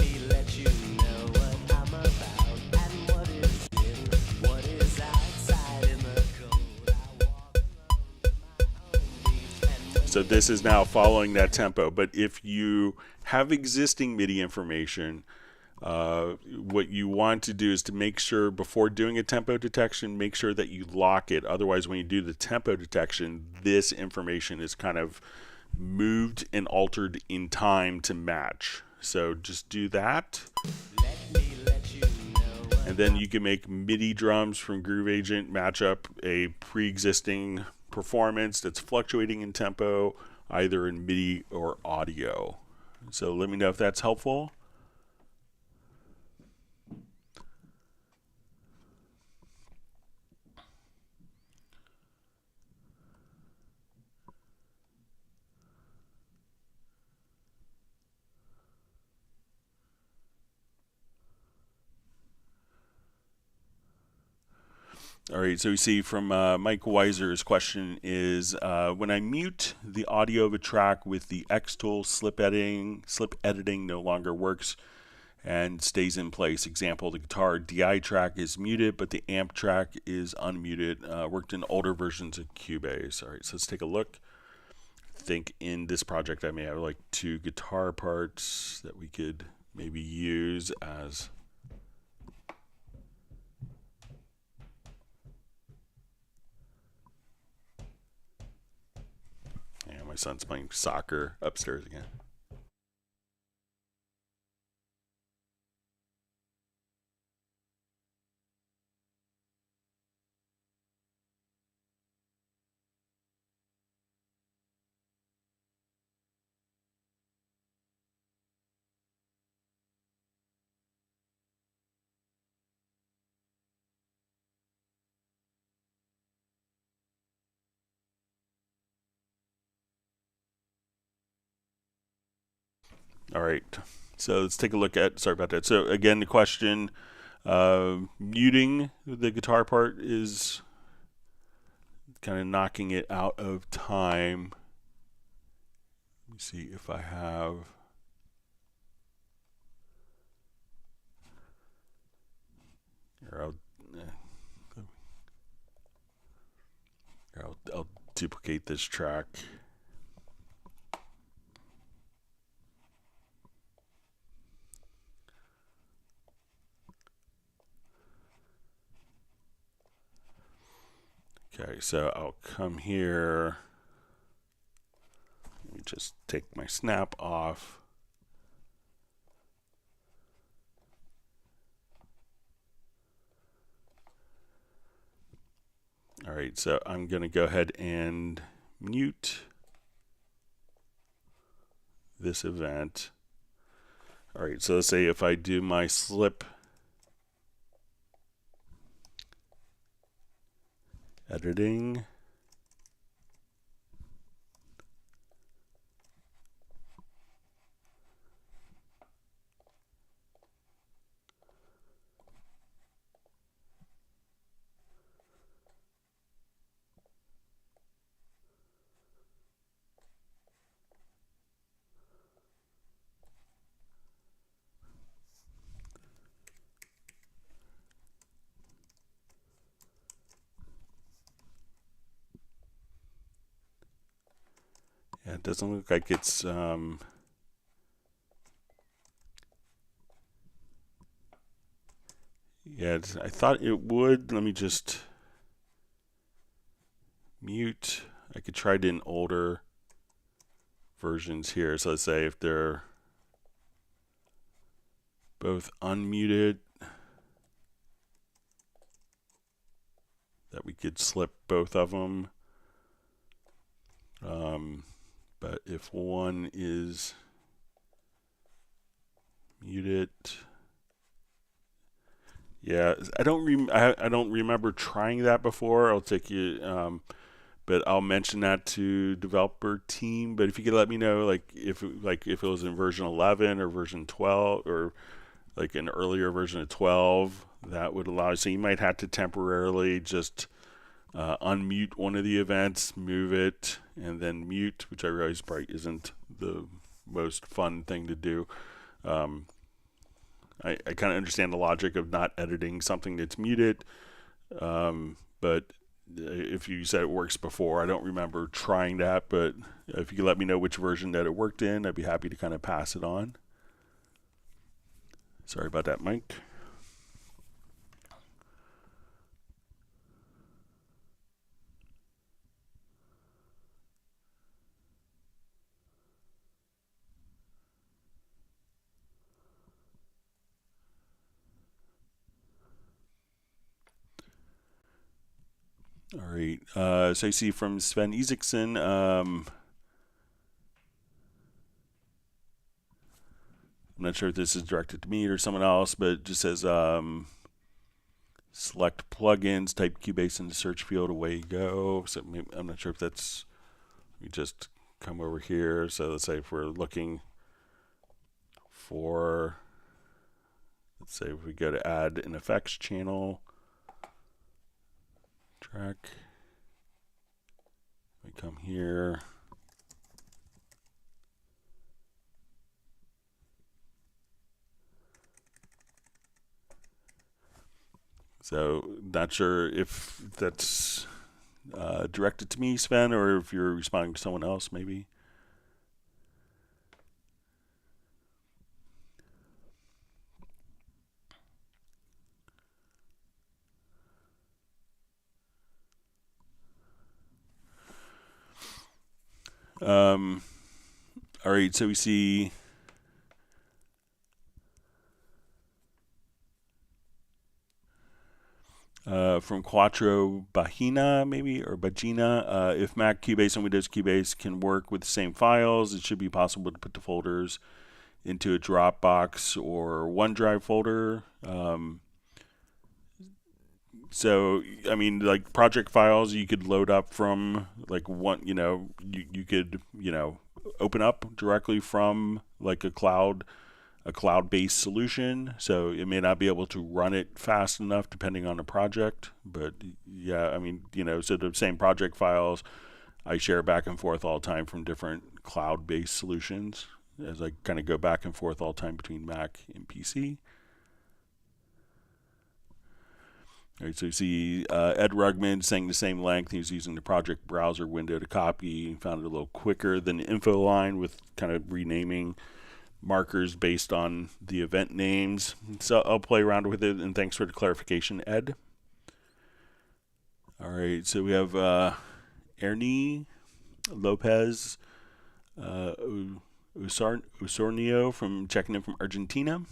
So this is now following that tempo. But if you have existing MIDI information, What you want to do is to make sure before doing a tempo detection, make sure that you lock it. Otherwise, when you do the tempo detection, this information is kind of moved and altered in time to match. So just do that. And then you can make MIDI drums from Groove Agent match up a pre-existing performance that's fluctuating in tempo, either in MIDI or audio. So let me know if that's helpful. All right, so we see from Mike Weiser's question is, when I mute the audio of a track with the X tool, slip editing no longer works and stays in place. Example, the guitar DI track is muted, but the amp track is unmuted. Worked in older versions of Cubase. All right, so let's take a look. I think in this project I may have like 2 guitar parts that we could maybe use as... My son's playing soccer upstairs again. All right, so let's take a look at, sorry about that. So again, the question, muting the guitar part is kind of knocking it out of time. Let me see if I have... I'll duplicate this track. Okay, so I'll come here. Let me just take my snap off. All right, so I'm going to go ahead and mute this event. All right, so let's say if I do my slip editing, yeah, it doesn't look like it's yeah, I thought it would. Let me just mute. I could try it in older versions here. So let's say if they're both unmuted, that we could slip both of them. But if one is muted, yeah, I don't remember trying that before. I'll take you, but I'll mention that to developer team. But if you could let me know, like if it was in version 11 or version 12 or like an earlier version of 12, that would allow. So you might have to temporarily just unmute one of the events, move it, and then mute, which I realize probably isn't the most fun thing to do. I kind of understand the logic of not editing something that's muted, but if you said it works before, I don't remember trying that, but if you could let me know which version that it worked in, I'd be happy to kind of pass it on. Sorry about that, Mike. All right. So I see from Sven Isaacson. I'm not sure if this is directed to me or someone else, but it just says select plugins, type Cubase in the search field, away you go. So maybe, I'm not sure if that's, we just come over here. So let's say if we're looking for, let's say if we go to add an effects channel, track, we come here. So not sure if that's directed to me, Sven, or if you're responding to someone else, maybe. All right, so we see from Quattro Bahina, maybe, or Bagina, if Mac Cubase and Windows Cubase can work with the same files, it should be possible to put the folders into a Dropbox or OneDrive folder. So, I mean, like project files you could load up from like one, you could, open up directly from like a cloud-based solution. So it may not be able to run it fast enough depending on the project, but yeah, I mean, so the same project files I share back and forth all the time from different cloud-based solutions as I kind of go back and forth all the time between Mac and PC. All right, so you see Ed Rugman saying the same length. He's using the project browser window to copy. He found it a little quicker than the info line with kind of renaming markers based on the event names. So I'll play around with it, and thanks for the clarification, Ed. All right, so we have Ernie Lopez Usornio from checking in from Argentina.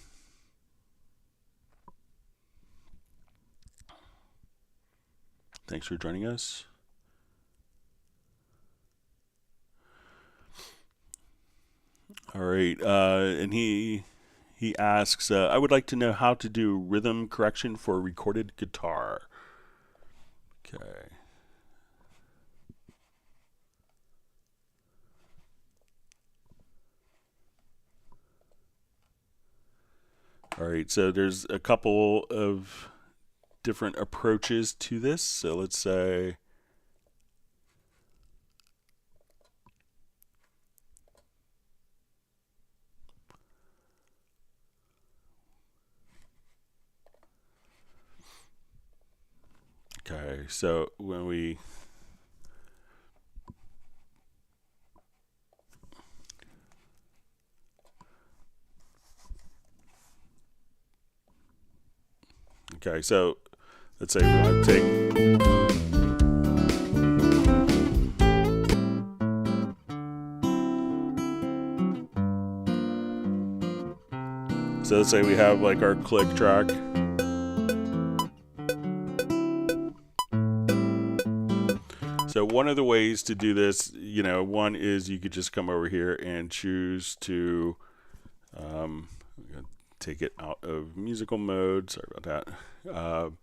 Thanks for joining us. All right, and he asks, I would like to know how to do rhythm correction for recorded guitar. Okay. All right, so there's a couple of different approaches to this. So let's say okay, so when we okay, so let's say we want to take so let's say we have like our click track. So one of the ways to do this, one is you could just come over here and choose to take it out of musical mode. Sorry about that.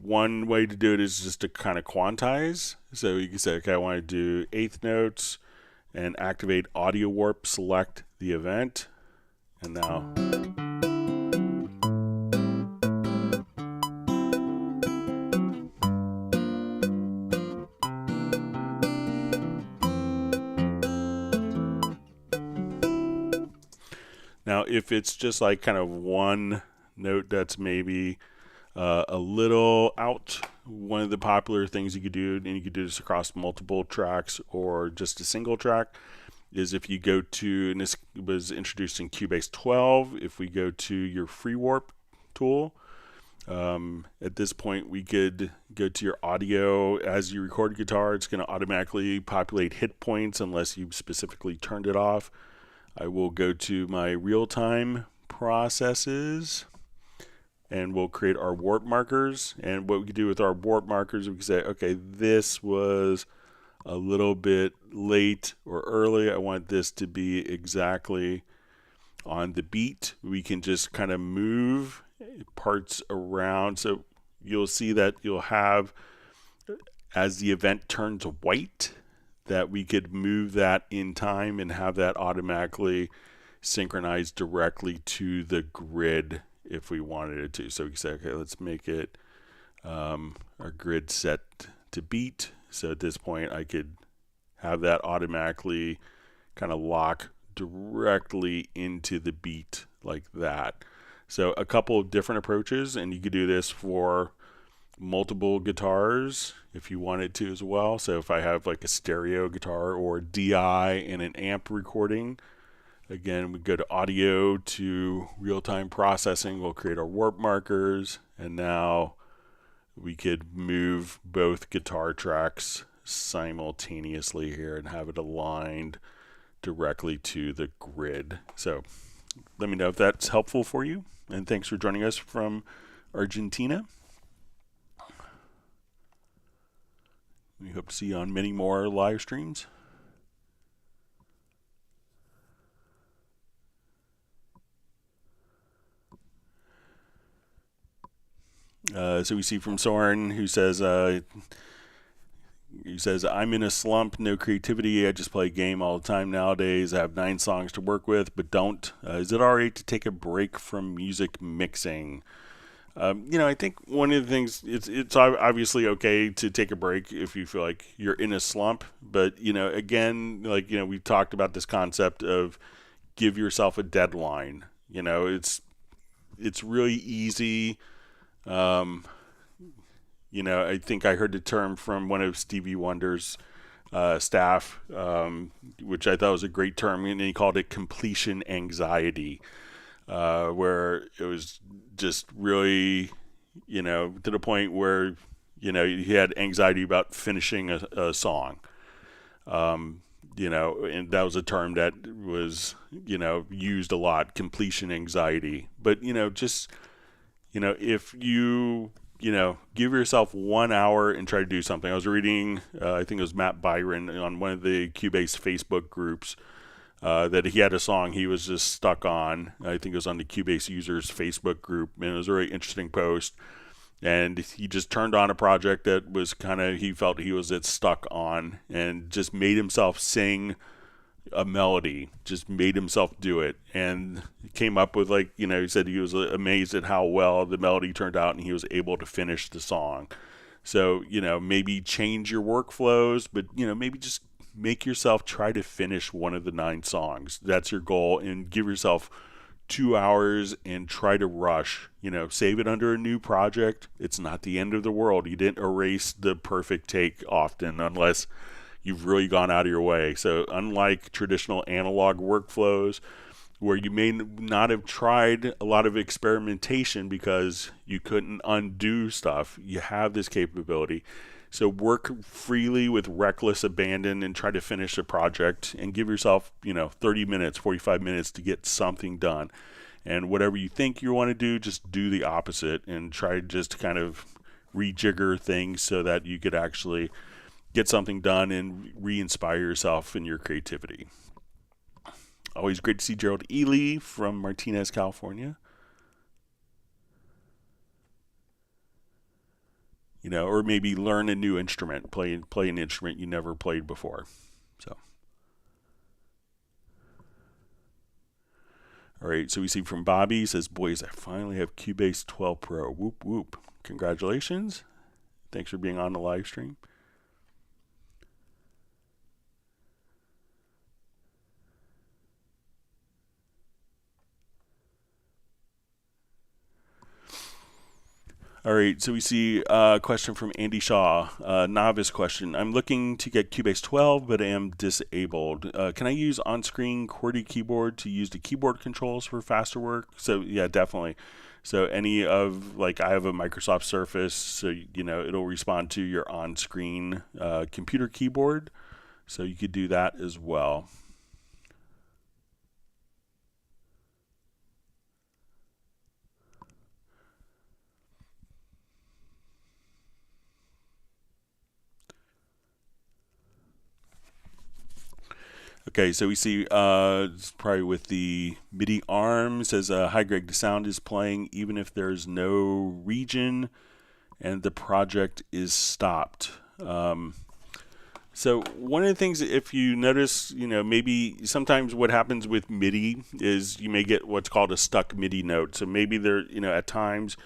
One way to do it is just to kind of quantize. So you can say, okay, I want to do eighth notes and activate audio warp, select the event, and now. Now, if it's just like kind of one note that's maybe a little out, one of the popular things you could do, and you could do this across multiple tracks or just a single track, is if you go to, and this was introduced in Cubase 12, if we go to your free warp tool, at this point we could go to your audio. As you record guitar, it's going to automatically populate hit points unless you specifically turned it off. I will go to my real-time processes, and we'll create our warp markers. And what we can do with our warp markers, we can say, okay, this was a little bit late or early. I want this to be exactly on the beat. We can just kind of move parts around. So you'll see that you'll have, as the event turns white, that we could move that in time and have that automatically synchronize directly to the grid if we wanted it to. So we can say, okay, let's make it our grid set to beat. So at this point I could have that automatically kind of lock directly into the beat like that. So a couple of different approaches, and you could do this for multiple guitars if you wanted to as well. So if I have like a stereo guitar or a DI and an amp recording, again, we go to audio to real-time processing. We'll create our warp markers, and now we could move both guitar tracks simultaneously here and have it aligned directly to the grid. So let me know if that's helpful for you, and thanks for joining us from Argentina. We hope to see you on many more live streams. So we see from Soren, who says, I'm in a slump, no creativity. I just play a game all the time nowadays. I have 9 songs to work with, but don't. Is it all right to take a break from music mixing? I think one of the things, it's obviously okay to take a break if you feel like you're in a slump. But, again, we've talked about this concept of give yourself a deadline. It's really easy. I think I heard the term from one of Stevie Wonder's staff, which I thought was a great term, and he called it completion anxiety, where it was just really, to the point where, he had anxiety about finishing a song. And that was a term that was, used a lot, completion anxiety. But, if you, give yourself 1 hour and try to do something. I was reading, I think it was Matt Byron on one of the Cubase Facebook groups, that he had a song he was just stuck on. I think it was on the Cubase users Facebook group, and it was a really interesting post. And he just turned on a project that was he felt he was stuck on, and just made himself sing a melody, just made himself do it, and came up with he said he was amazed at how well the melody turned out, and he was able to finish the song. So, maybe change your workflows, but, maybe just make yourself try to finish one of the 9 songs. That's your goal, and give yourself 2 hours and try to rush, save it under a new project. It's not the end of the world. You didn't erase the perfect take often unless you've really gone out of your way. So unlike traditional analog workflows where you may not have tried a lot of experimentation because you couldn't undo stuff, you have this capability. So work freely with reckless abandon and try to finish a project, and give yourself, 30 minutes, 45 minutes to get something done. And whatever you think you want to do, just do the opposite and try just to kind of rejigger things so that you could actually get something done and re-inspire yourself in your creativity. Always great to see Gerald Ely from Martinez, California. Or maybe learn a new instrument, play an instrument you never played before. So, all right. So we see from Bobby, he says, "Boys, I finally have Cubase 12 Pro. Whoop whoop! Congratulations! Thanks for being on the live stream." All right, so we see a question from Andy Shaw, novice question. I'm looking to get Cubase 12, but I am disabled. Can I use on-screen QWERTY keyboard to use the keyboard controls for faster work? So yeah, definitely. So any of, like, I have a Microsoft Surface, so it'll respond to your on-screen computer keyboard. So you could do that as well. Okay, so we see it's probably with the MIDI arm, says, hi Greg, the sound is playing even if there's no region and the project is stopped. So one of the things, if you notice, maybe sometimes what happens with MIDI is you may get what's called a stuck MIDI note. So maybe there, at times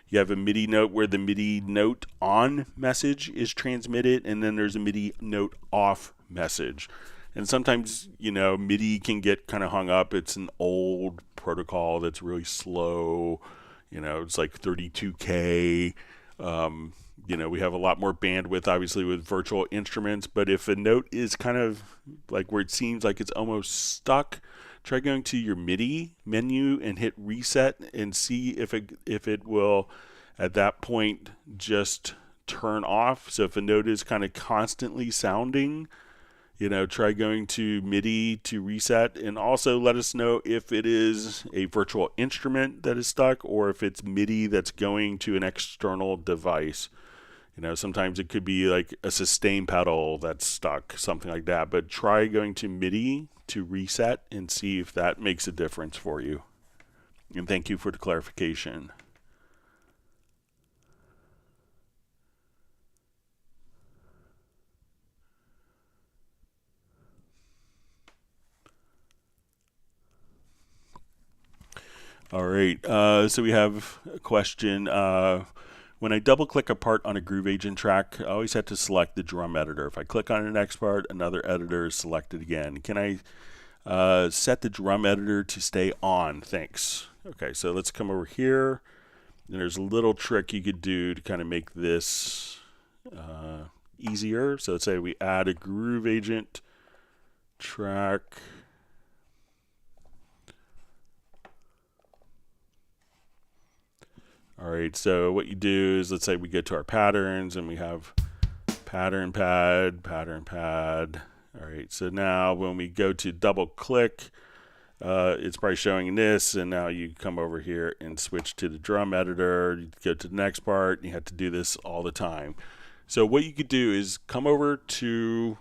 you have a MIDI note where the MIDI note on message is transmitted, and then there's a MIDI note off message. And sometimes, MIDI can get kind of hung up. It's an old protocol that's really slow. It's like 32K. We have a lot more bandwidth, obviously, with virtual instruments. But if a note is kind of like where it seems like it's almost stuck, try going to your MIDI menu and hit reset and see if it will, at that point, just turn off. So if a note is kind of constantly sounding, try going to MIDI to reset, and also let us know if it is a virtual instrument that is stuck or if it's MIDI that's going to an external device. Sometimes it could be like a sustain pedal that's stuck, something like that. But try going to MIDI to reset and see if that makes a difference for you. And thank you for the clarification. All right, so we have a question. When I double click a part on a Groove Agent track, I always have to select the drum editor. If I click on the next part, another editor is selected again. Can I set the drum editor to stay on? Thanks. Okay, so let's come over here. And there's a little trick you could do to kind of make this easier. So let's say we add a Groove Agent track. All right, so what you do is, let's say we get to our patterns and we have pattern pad, pattern pad. All right, so now when we go to double click, it's probably showing this, and now you come over here and switch to the drum editor, you go to the next part, and you have to do this all the time. So what you could do is come over to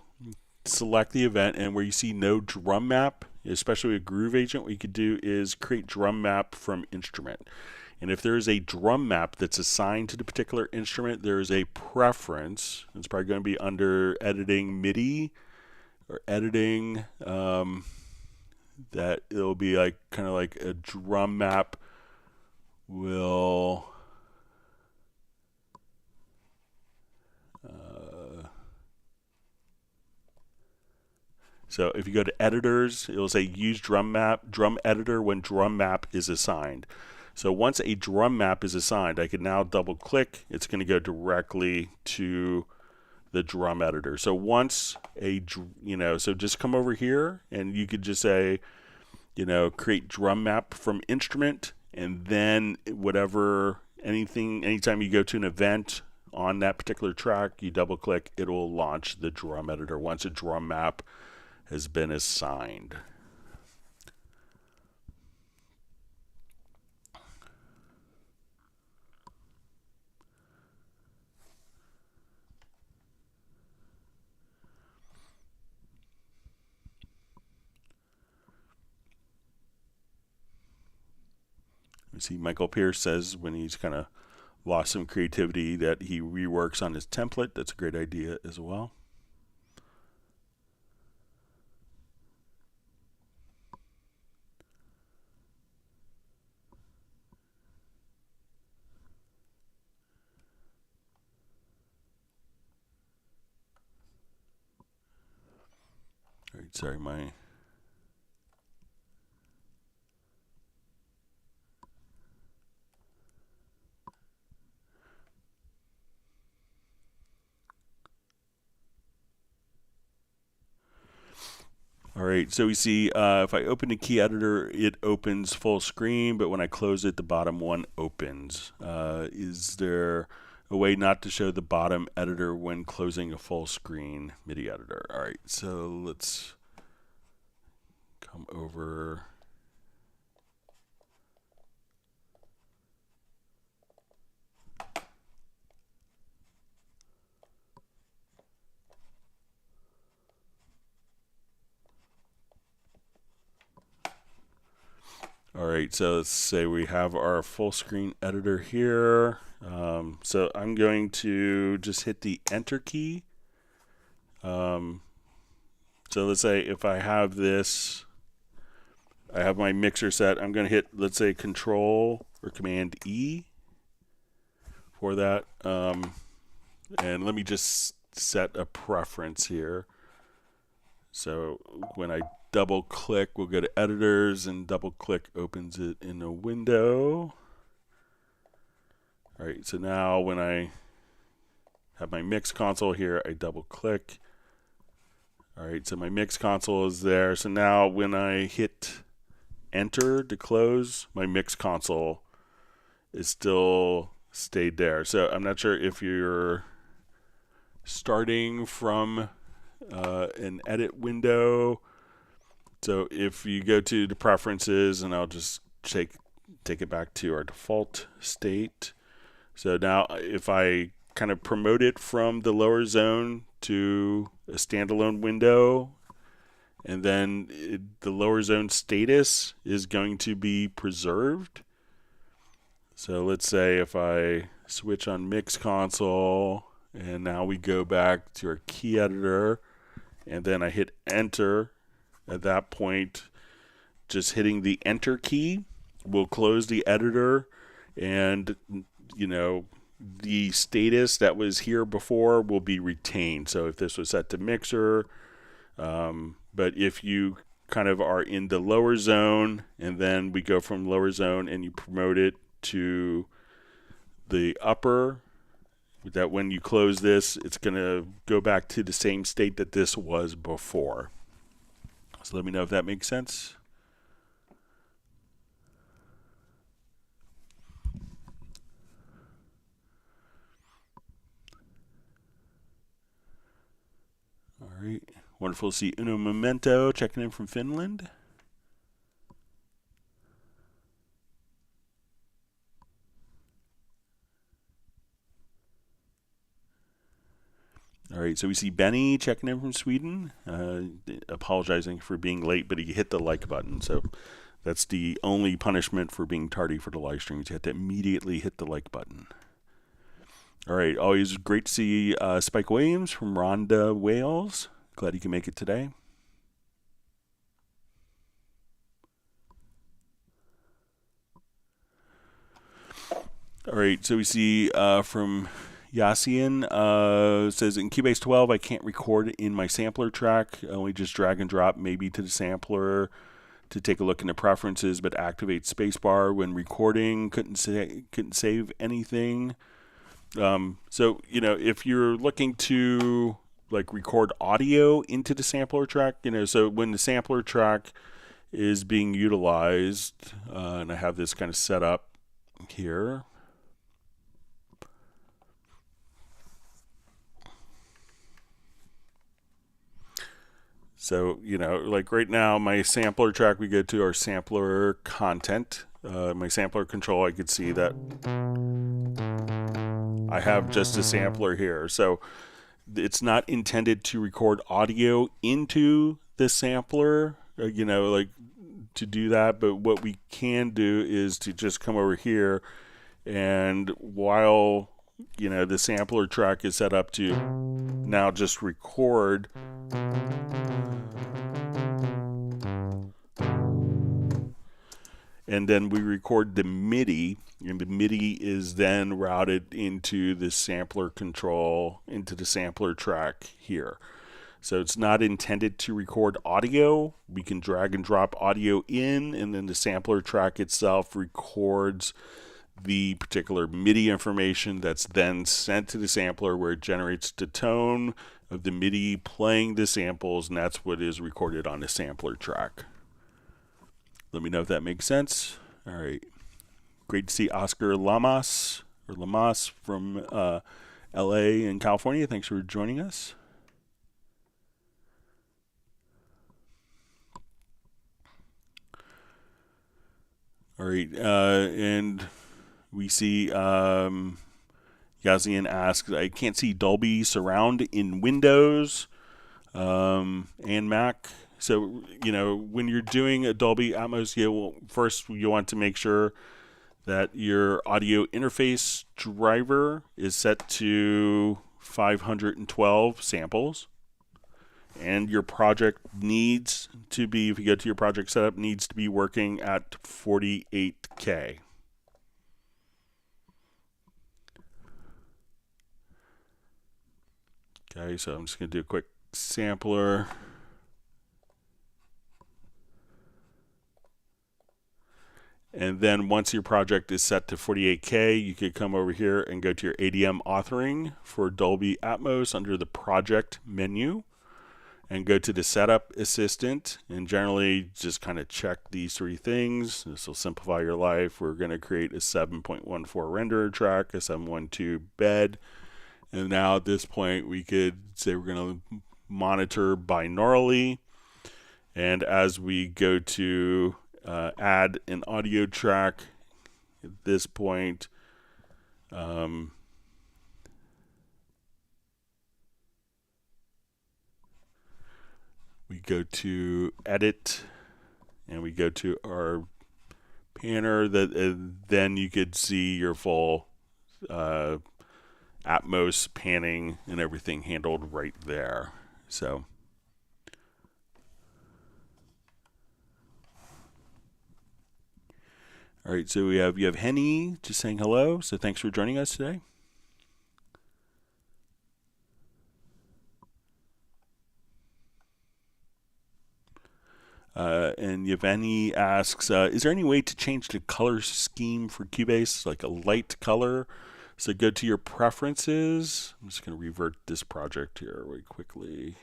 select the event, and where you see no drum map, especially with Groove Agent, what you could do is create drum map from instrument. And if there is a drum map that's assigned to the particular instrument, there is a preference. It's probably going to be under editing MIDI or editing, that it'll be like kind of like a drum map will so if you go to editors, it'll say use drum editor when drum map is assigned. So once a drum map is assigned, I can now double click. It's going to go directly to the drum editor. So once so just come over here and you could just say, create drum map from instrument, and then anytime you go to an event on that particular track, you double click, it will launch the drum editor once a drum map has been assigned. We see Michael Pierce says when he's kind of lost some creativity that he reworks on his template. That's a great idea as well. All right, sorry, All right, so we see if I open the key editor, it opens full screen, but when I close it, the bottom one opens. Is there a way not to show the bottom editor when closing a full screen MIDI editor? All right, so let's come over. All right, so let's say we have our full screen editor here. So I'm going to just hit the enter key. So let's say if I have this, I have my mixer set, I'm going to hit, let's say, Control or Command E for that. And let me just set a preference here. So when I double click, we'll go to editors, and double click opens it in a window. All right, so now when I have my mix console here, I double click. All right, so my mix console is there. So now when I hit enter to close, my mix console is still stayed there. So I'm not sure if you're starting from an edit window. So if you go to the preferences, and I'll just take it back to our default state. So now if I kind of promote it from the lower zone to a standalone window, and then the lower zone status is going to be preserved. So let's say if I switch on mix console, and now we go back to our key editor, and then I hit enter. At that point, just hitting the enter key will close the editor, and the status that was here before will be retained. So if this was set to mixer, but if you kind of are in the lower zone, and then we go from lower zone and you promote it to the upper, that when you close this, it's going to go back to the same state that this was before. So let me know if that makes sense. All right, wonderful to see Uno Memento checking in from Finland. All right, so we see Benny checking in from Sweden, apologizing for being late, but he hit the like button. So that's the only punishment for being tardy for the live streams. You have to immediately hit the like button. All right, always great to see Spike Williams from Rhondda, Wales. Glad you can make it today. All right, so we see from Yassian says, in Cubase 12, I can't record in my sampler track. I only just drag and drop maybe to the sampler to take a look in the preferences, but activate spacebar when recording. Couldn't save anything. So, if you're looking to like record audio into the sampler track, so when the sampler track is being utilized, and I have this kind of set up here. So, like right now, my sampler track, we go to our sampler content. My sampler control, I could see that I have just a sampler here. So it's not intended to record audio into the sampler, like to do that. But what we can do is to just come over here, and while, the sampler track is set up to now just record, and then we record the MIDI, and the MIDI is then routed into the sampler control, into the sampler track here. So it's not intended to record audio. We can drag and drop audio in, and then the sampler track itself records the particular MIDI information that's then sent to the sampler, where it generates the tone, of the MIDI playing the samples, and that's what is recorded on the sampler track. Let me know if that makes sense. All right. Great to see Oscar Lamas from LA in California. Thanks for joining us. All right, and we see Yazian asks, I can't see Dolby Surround in Windows and Mac. So, when you're doing a Dolby Atmos, first you want to make sure that your audio interface driver is set to 512 samples. And your project needs to be, if you go to your project setup, needs to be working at 48K. Okay, so I'm just going to do a quick sampler. And then once your project is set to 48K, you could come over here and go to your ADM authoring for Dolby Atmos under the project menu and go to the setup assistant and generally just kind of check these three things. This will simplify your life. We're going to create a 7.14 renderer track, a 712 bed. And now at this point, we could say we're going to monitor binaurally. And as we go to add an audio track at this point, we go to edit and we go to our panner, then you could see your full Atmos panning and everything handled right there. So all right, so you have Henny just saying hello. So thanks for joining us today. And Yevgeny asks, is there any way to change the color scheme for Cubase, like a light color? So go to your preferences. I'm just going to revert this project here really quickly.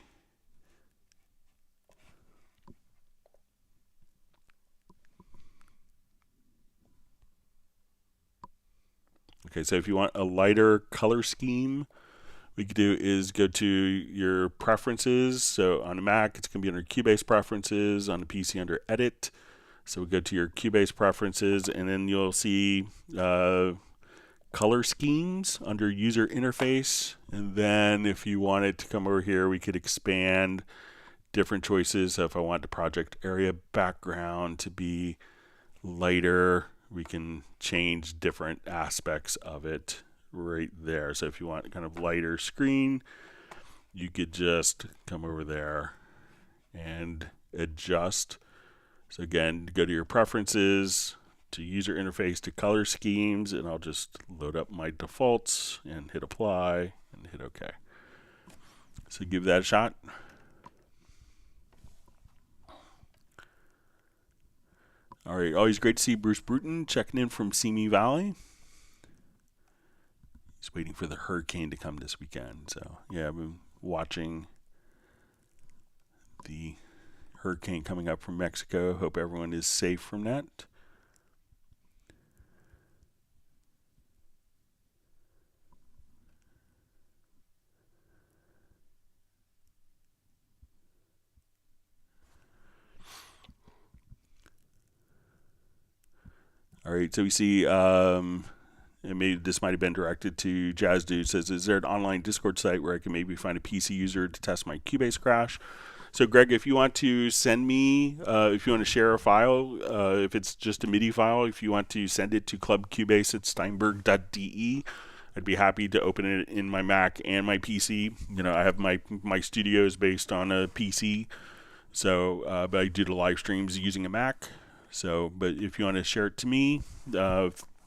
Okay, so if you want a lighter color scheme, what you could do is go to your preferences. So on a Mac, it's going to be under Cubase preferences. On a PC, under Edit. So we go to your Cubase preferences, and then you'll see color schemes under User Interface. And then if you wanted to come over here, we could expand different choices. So if I want the project area background to be lighter, we can change different aspects of it right there. So if you want kind of lighter screen, you could just come over there and adjust. So again, go to your preferences, to user interface, to color schemes, and I'll just load up my defaults and hit apply and hit OK. So give that a shot. All right, always great to see Bruce Bruton checking in from Simi Valley. He's waiting for the hurricane to come this weekend. So yeah, I've been watching the hurricane coming up from Mexico. Hope everyone is safe from that. All right, so we see, and maybe this might have been directed to Jazz Dude. Says, is there an online Discord site where I can maybe find a PC user to test my Cubase crash? So Greg, if you want to send me, if you want to share a file, if it's just a MIDI file, if you want to send it to clubcubase@steinberg.de, I'd be happy to open it in my Mac and my PC. I have my studio is based on a PC, so but I do the live streams using a Mac. So, but if you want to share it to me,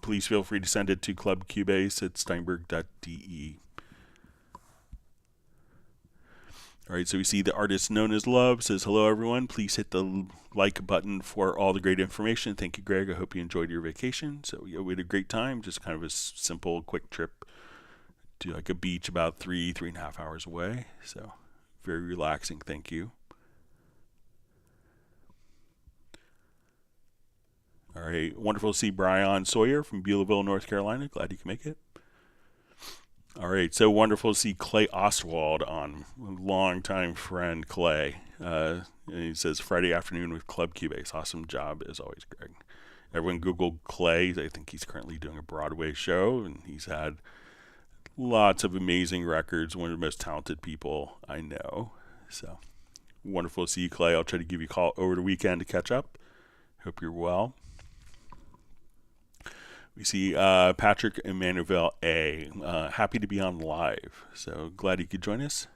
please feel free to send it to clubcubase@steinberg.de. All right, so we see the artist known as Love says, hello, everyone. Please hit the like button for all the great information. Thank you, Greg. I hope you enjoyed your vacation. So we had a great time, just kind of a simple, quick trip to like a beach about 3.5 hours away. So very relaxing. Thank you. All right, wonderful to see Brian Sawyer from Beulahville, North Carolina. Glad you can make it. All right, so wonderful to see Clay Ostwald on, longtime friend Clay. And he says, Friday afternoon with Club Cubase. Awesome job as always, Greg. Everyone Googled Clay. I think he's currently doing a Broadway show, and he's had lots of amazing records. One of the most talented people I know. So wonderful to see you, Clay. I'll try to give you a call over the weekend to catch up. Hope you're well. We see Patrick Emmanuel A. Happy to be on live. So glad you could join us.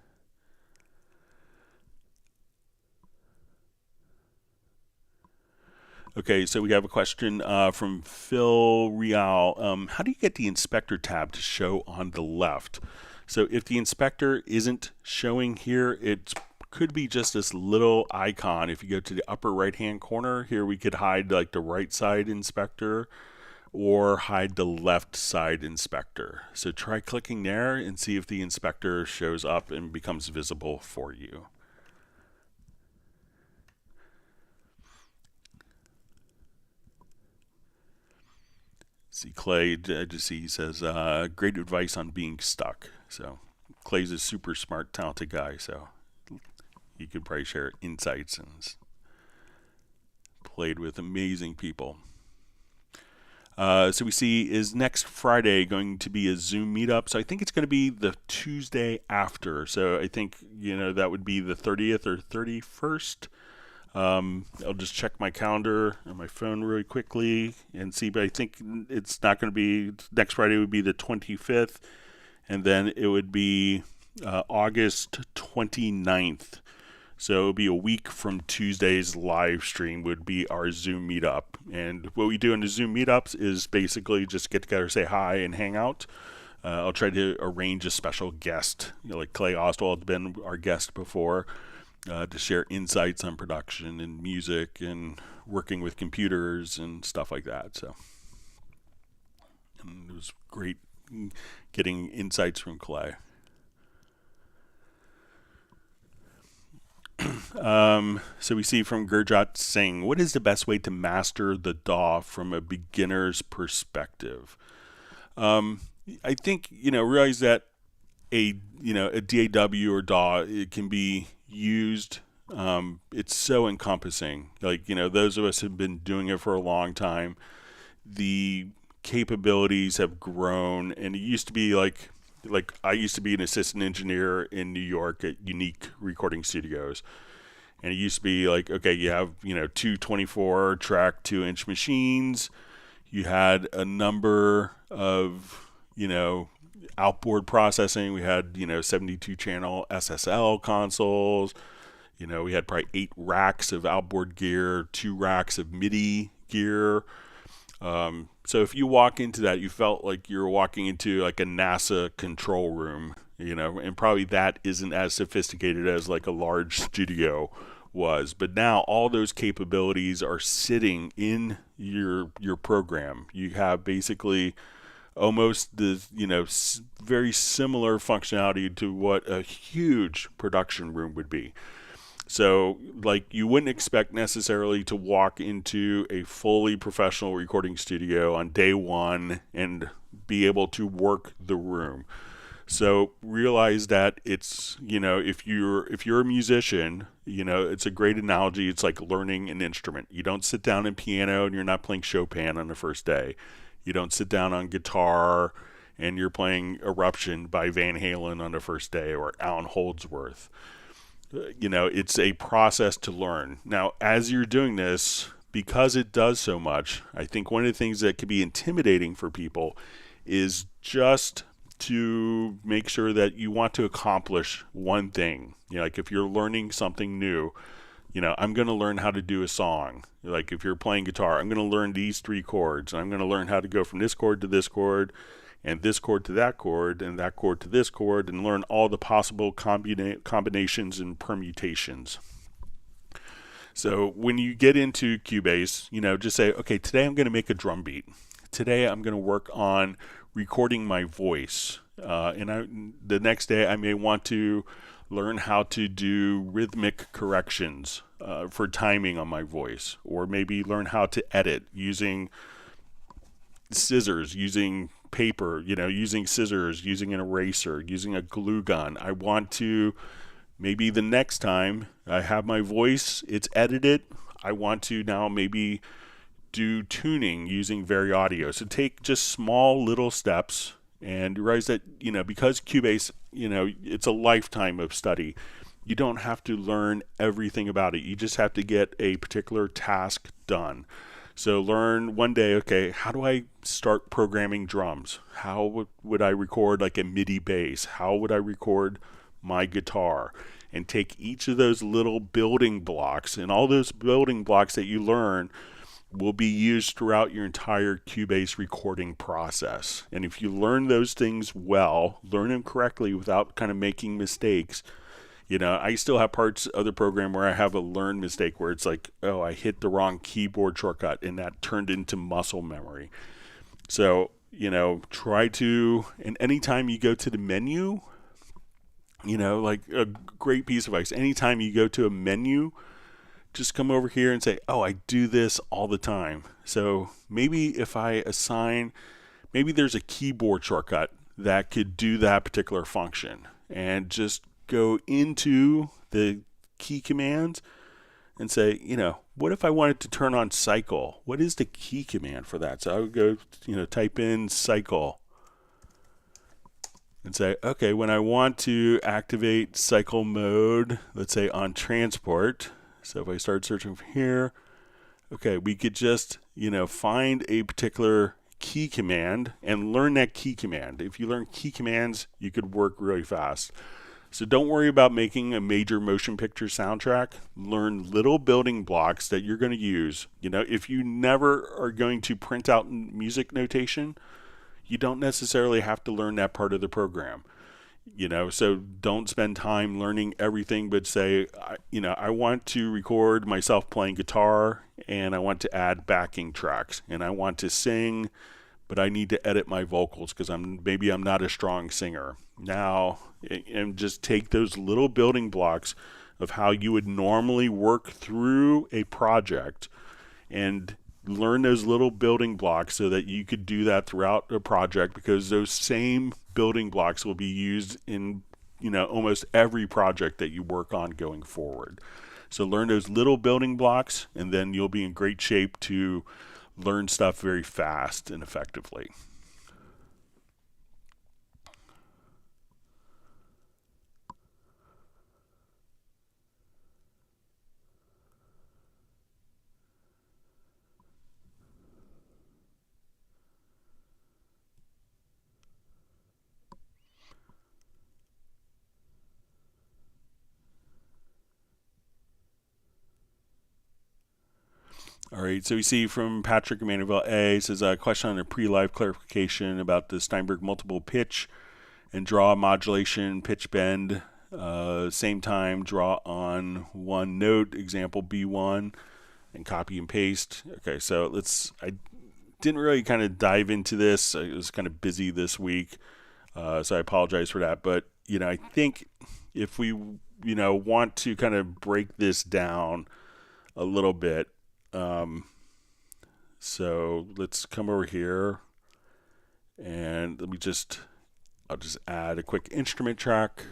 Okay, so we have a question from Phil Real. How do you get the inspector tab to show on the left? So if the inspector isn't showing here, it could be just this little icon. If you go to the upper right hand corner here, we could hide like the right side inspector or hide the left side inspector. So try clicking there and see if the inspector shows up and becomes visible for you. See Clay, I just see he says, great advice on being stuck. So Clay's a super smart, talented guy, so he could probably share insights and played with amazing people. So we see, is next Friday going to be a Zoom meetup? So I think it's going to be the Tuesday after. So I think, that would be the 30th or 31st. I'll just check my calendar on my phone really quickly and see, but I think it's not going to be, next Friday would be the 25th, and then it would be August 29th. So it would be a week from Tuesday's live stream would be our Zoom meetup. And what we do in the Zoom meetups is basically just get together, say hi, and hang out. I'll try to arrange a special guest, like Clay Ostwald has been our guest before, to share insights on production and music and working with computers and stuff like that. So and it was great getting insights from Clay. So we see from Gurjot Singh, what is the best way to master the DAW from a beginner's perspective? I think, realize that a DAW or DAW, it can be used. It's so encompassing. Like, those of us who have been doing it for a long time, the capabilities have grown, and it used to be like I used to be an assistant engineer in New York at Unique Recording Studios. And it used to be like, okay, you have, two 24-track 2-inch machines. You had a number of, outboard processing. We had, 72-channel SSL consoles. We had probably 8 racks of outboard gear, 2 racks of MIDI gear. So if you walk into that, you felt like you're walking into like a NASA control room, and probably that isn't as sophisticated as like a large studio was. But now all those capabilities are sitting in your program. You have basically almost the, very similar functionality to what a huge production room would be. So, like, you wouldn't expect necessarily to walk into a fully professional recording studio on day one and be able to work the room. So realize that it's, if you're a musician, it's a great analogy. It's like learning an instrument. You don't sit down in piano and you're not playing Chopin on the first day. You don't sit down on guitar and you're playing Eruption by Van Halen on the first day, or Alan Holdsworth. It's a process to learn. Now, as you're doing this, because it does so much, I think one of the things that can be intimidating for people is just to make sure that you want to accomplish one thing. Like if you're learning something new, I'm going to learn how to do a song. Like if you're playing guitar, I'm going to learn these 3 chords, and I'm going to learn how to go from this chord to this chord, and this chord to that chord, and that chord to this chord, and learn all the possible combinations and permutations. So when you get into Cubase, just say, okay, today I'm going to make a drum beat. today I'm going to work on recording my voice. The next day I may want to learn how to do rhythmic corrections for timing on my voice, or maybe learn how to edit using scissors, using paper, using scissors, using an eraser, using a glue gun. I want to, maybe the next time I have my voice, it's edited, I want to now maybe do tuning using Vari Audio. So take just small little steps and realize that, because Cubase, it's a lifetime of study. You don't have to learn everything about it. You just have to get a particular task done. So learn one day, okay, how do I start programming drums? How would I record like a MIDI bass? How would I record my guitar? And take each of those little building blocks, and all those building blocks that you learn will be used throughout your entire Cubase recording process. And if you learn those things well, learn them correctly without kind of making mistakes. I still have parts of the program where I have a learn mistake where it's like, oh, I hit the wrong keyboard shortcut, and that turned into muscle memory. So, try to, and anytime you go to the menu, like a great piece of advice, anytime you go to a menu, just come over here and say, oh, I do this all the time. So maybe if I assign, maybe there's a keyboard shortcut that could do that particular function, and just go into the key commands and say, what if I wanted to turn on cycle? What is the key command for that? So I would go, type in cycle and say, okay, when I want to activate cycle mode, let's say on transport. So if I start searching from here, okay, we could just, find a particular key command and learn that key command. If you learn key commands, you could work really fast. So don't worry about making a major motion picture soundtrack. Learn little building blocks that you're going to use. If you never are going to print out music notation, you don't necessarily have to learn that part of the program. So don't spend time learning everything, but say, I want to record myself playing guitar, and I want to add backing tracks, and I want to sing, but I need to edit my vocals because maybe I'm not a strong singer. Now, and just take those little building blocks of how you would normally work through a project and learn those little building blocks so that you could do that throughout a project, because those same building blocks will be used in almost every project that you work on going forward. So learn those little building blocks, and then you'll be in great shape to learn stuff very fast and effectively. All right, so we see from Patrick Emanuel A. says a question on a pre-live clarification about the Steinberg multiple pitch and draw modulation, pitch bend, same time draw on one note, example B1, and copy and paste. Okay, so I didn't really kind of dive into this. I was kind of busy this week, so I apologize for that. But, I think if we, want to kind of break this down a little bit, so let's come over here, and I'll just add a quick instrument track.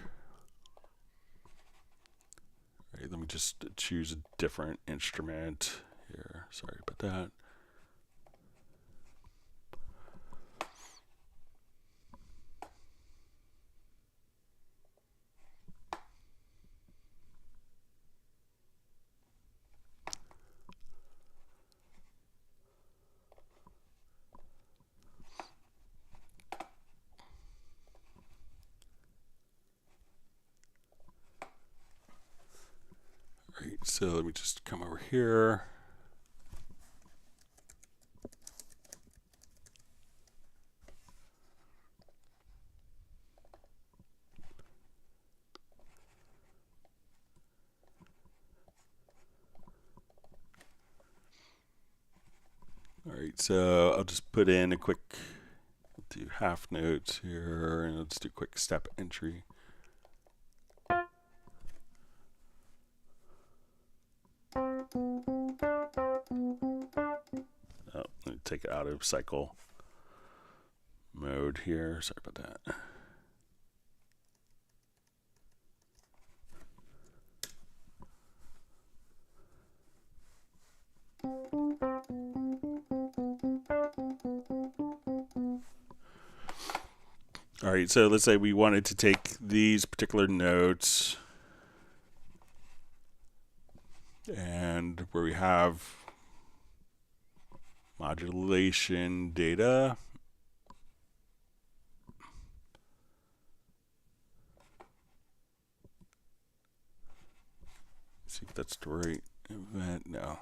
All right, let me just choose a different instrument here. Sorry about that. Right, so let me just come over here. All right, so I'll just put in a quick, do half notes here, and let's do a quick step entry. Oh, let me take it out of cycle mode here. Sorry about that. All right, so let's say we wanted to take these particular notes and where we have modulation data. See if that's the right event. No.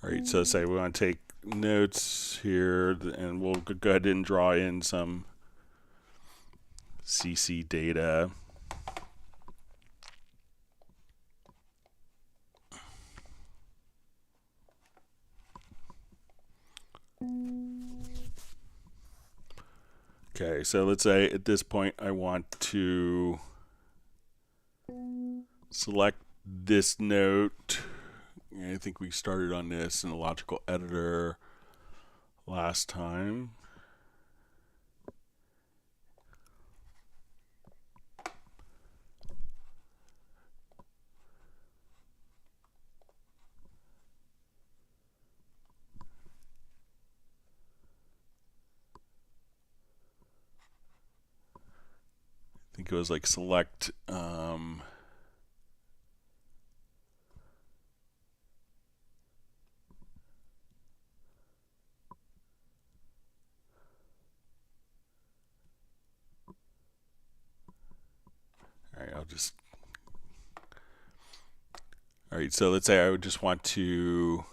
All right, so say we want to take notes here, and we'll go ahead and draw in some CC data. Okay, so let's say at this point I want to select this note. I think we started on this in the logical editor last time. I think it was like select all right, so let's say I would just want to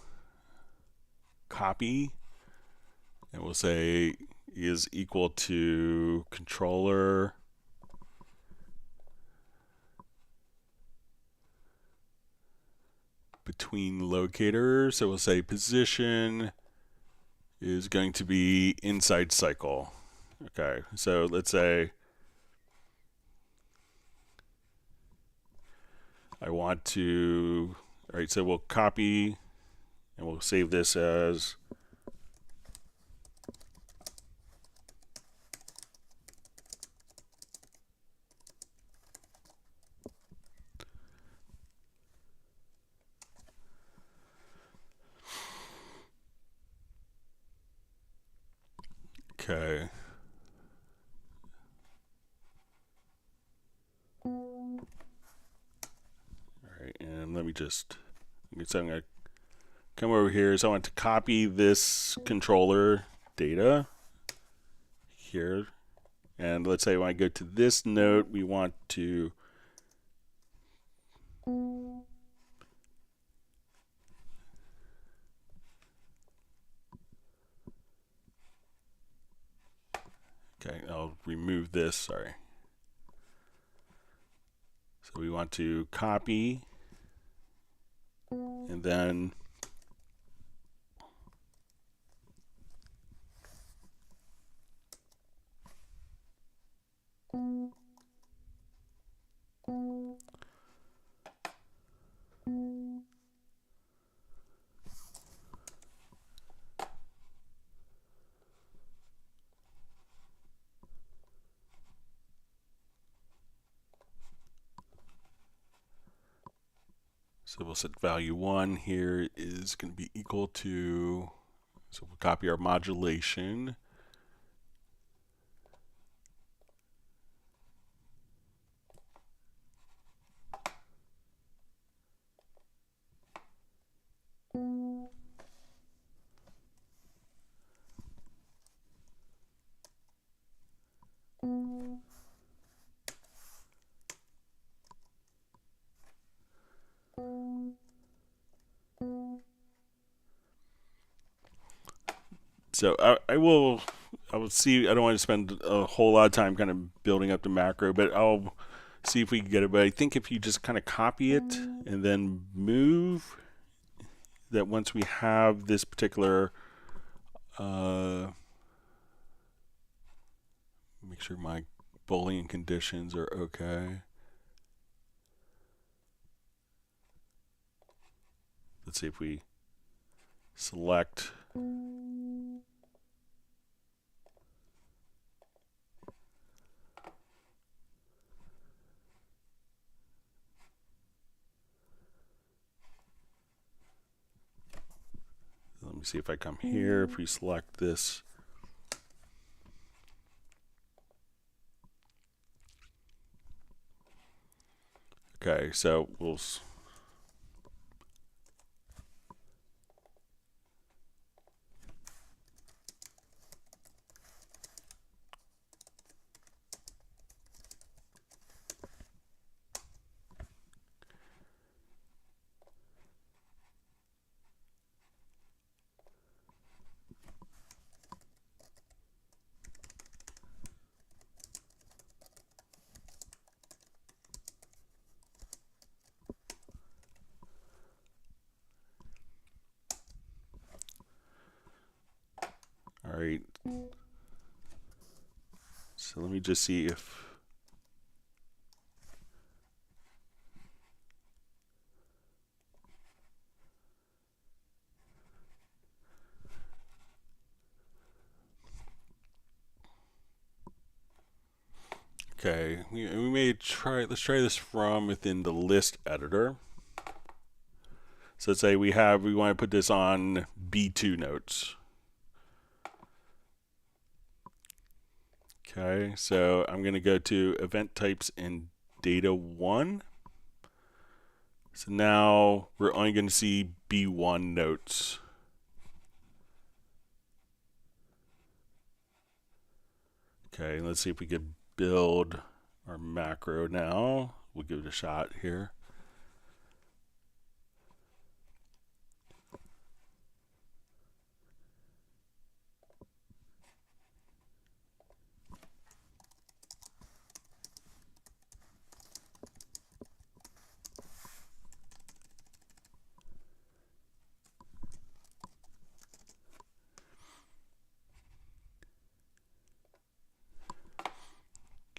copy, and we'll say is equal to controller between locators. So we'll say position is going to be inside cycle. Okay, so let's say I want to, all right, so we'll copy and we'll save this as okay. And let me just, so I'm going to come over here. So I want to copy this controller data here. And let's say when I go to this note, we want to okay, I'll remove this, sorry. So we want to copy and then so we'll set value 1 here is going to be equal to, so we'll copy our modulation. So I will see. I don't want to spend a whole lot of time kind of building up the macro, but I'll see if we can get it. But I think if you just kind of copy it and then move, that once we have this particular, make sure my Boolean conditions are okay. Let's see if we select. Let me see if I come here, if we select this. Okay, so we'll all right. So let me just see if okay, we may try, let's try this from within the list editor. So let's say we want to put this on B2 notes. Okay, so I'm going to go to event types in data 1. So now we're only going to see B1 notes. Okay, let's see if we could build our macro now. We'll give it a shot here.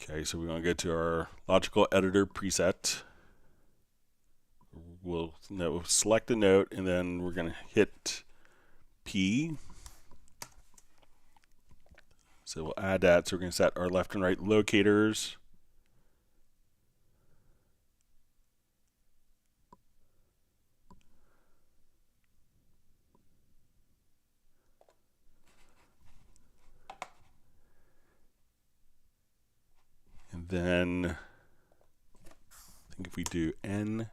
Okay, so we want to go to our logical editor preset. We'll select a note, and then we're going to hit P. So we'll add that. So we're going to set our left and right locators. And then I think if we do N,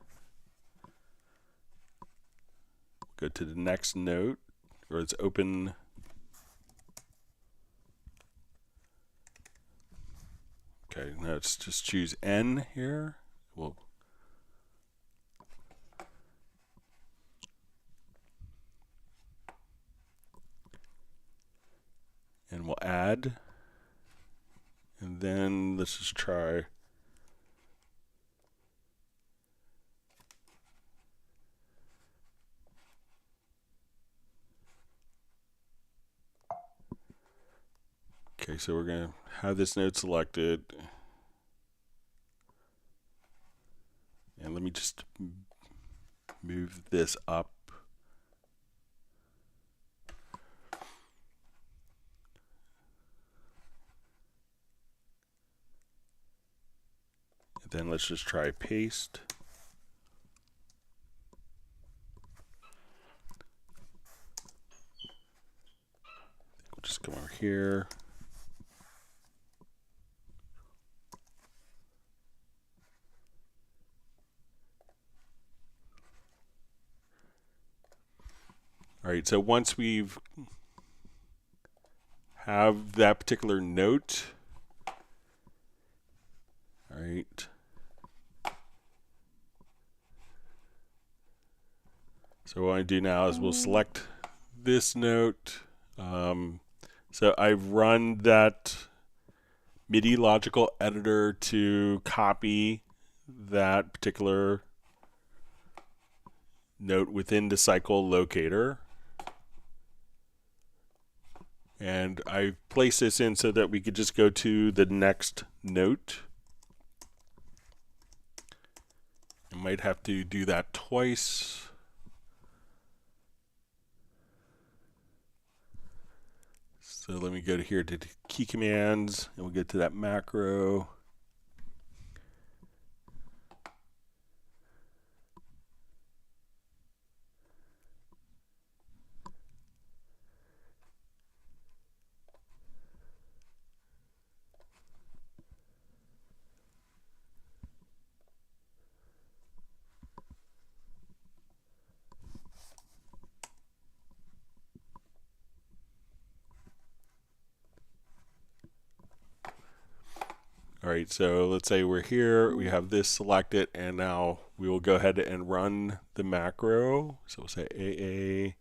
go to the next note, or it's open. Okay, now let's just choose N here. And we'll add. And then let's just try. Okay, so we're going to have this node selected. And let me just move this up. And then let's just try paste. We'll just come over here. All right, so once we've have that particular note, all right. So what I do now is we'll select this note, So I've run that MIDI logical editor to copy that particular note within the cycle locator. And I placed this in so that we could just go to the next note. I might have to do that twice. So let me go to here to key commands, and we'll get to that macro. All right, so let's say we're here, we have this selected, and now we will go ahead and run the macro. So we'll say AA.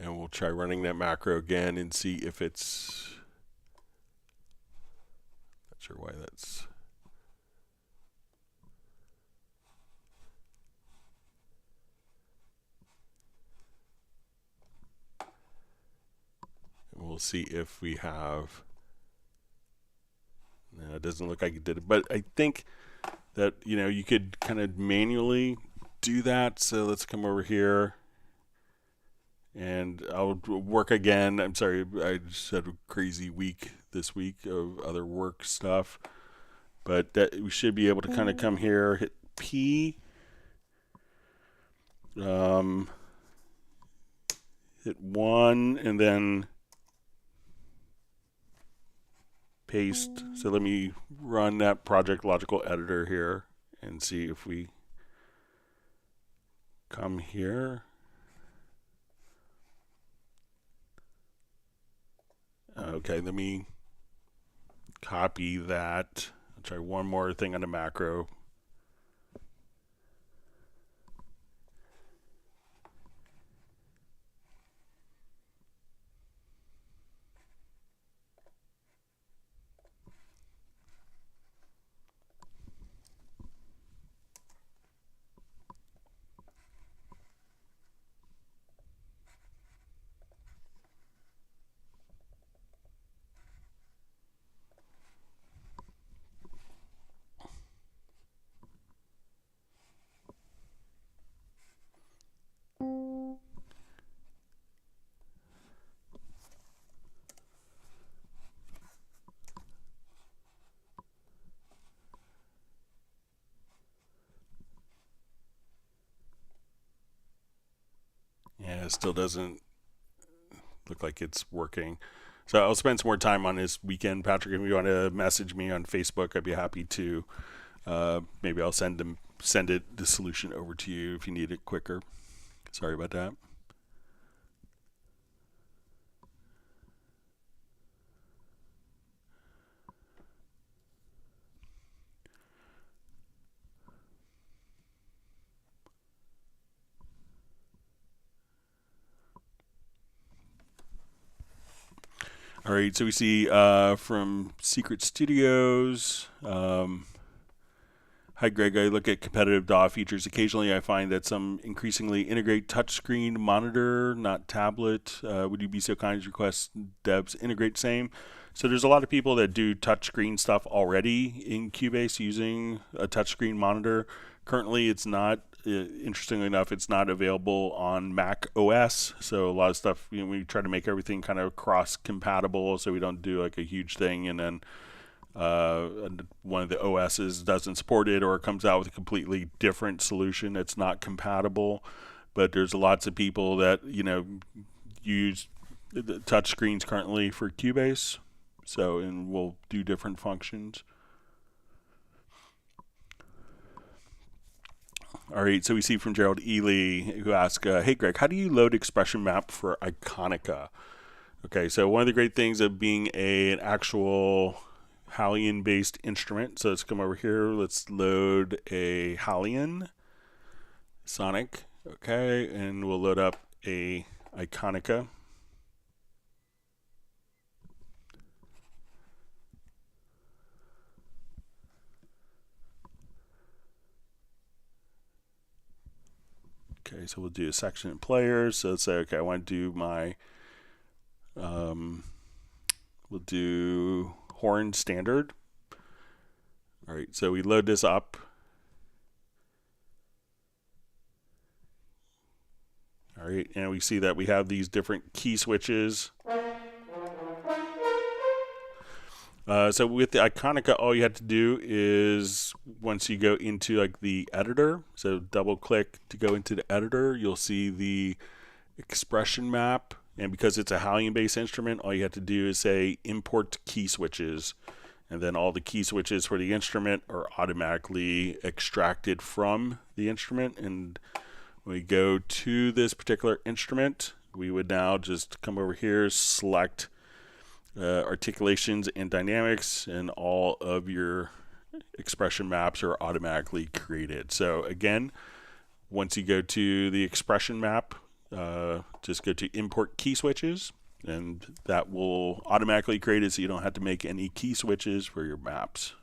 And we'll try running that macro again and see if it's, not sure why that's, and we'll see if we have, no, it doesn't look like it did it, but I think that, you know, you could kind of manually do that. So let's come over here and I'll work again. I'm sorry, I just had a crazy week this week of other work stuff, but that we should be able to kind of come here, hit P, hit 1, and then paste. So let me run that project logical editor here and see if we come here. Okay, let me copy that. I'll try one more thing on the macro. Yeah, it still doesn't look like it's working. So I'll spend some more time on this weekend. Patrick, if you want to message me on Facebook, I'd be happy to. Maybe I'll send it the solution over to you if you need it quicker. Sorry about that. All right, so we see from Secret Studios. Hi, Greg. I look at competitive DAW features. Occasionally, I find that some increasingly integrate touchscreen monitor, not tablet. Would you be so kind as request devs integrate same? So there's a lot of people that do touchscreen stuff already in Cubase using a touchscreen monitor. Currently, it's not. Interestingly enough, it's not available on Mac OS. So a lot of stuff, you know, we try to make everything kind of cross-compatible, so we don't do like a huge thing and then one of the OSs doesn't support it, or it comes out with a completely different solution that's not compatible. But there's lots of people that, you know, use the touch screens currently for Cubase, so and will do different functions. All right, so we see from Gerald Ely who asks, hey Greg, how do you load expression map for Iconica? Okay, so one of the great things of being an actual Hallian based instrument, so let's come over here, let's load a Hallian. Sonic. Okay, and we'll load up a Iconica. Okay, so we'll do a section in players. So let's say, okay, I want to do my, we'll do horn standard. All right, so we load this up. All right, and we see that we have these different key switches. So with the Iconica, all you have to do is once you go into like the editor, so double click to go into the editor, you'll see the expression map. And because it's a Hallian-based instrument, all you have to do is say import key switches. And then all the key switches for the instrument are automatically extracted from the instrument. And when we go to this particular instrument, we would now just come over here, select articulations and dynamics, and all of your expression maps are automatically created. So again, once you go to the expression map, just go to import key switches, and that will automatically create it so you don't have to make any key switches for your maps.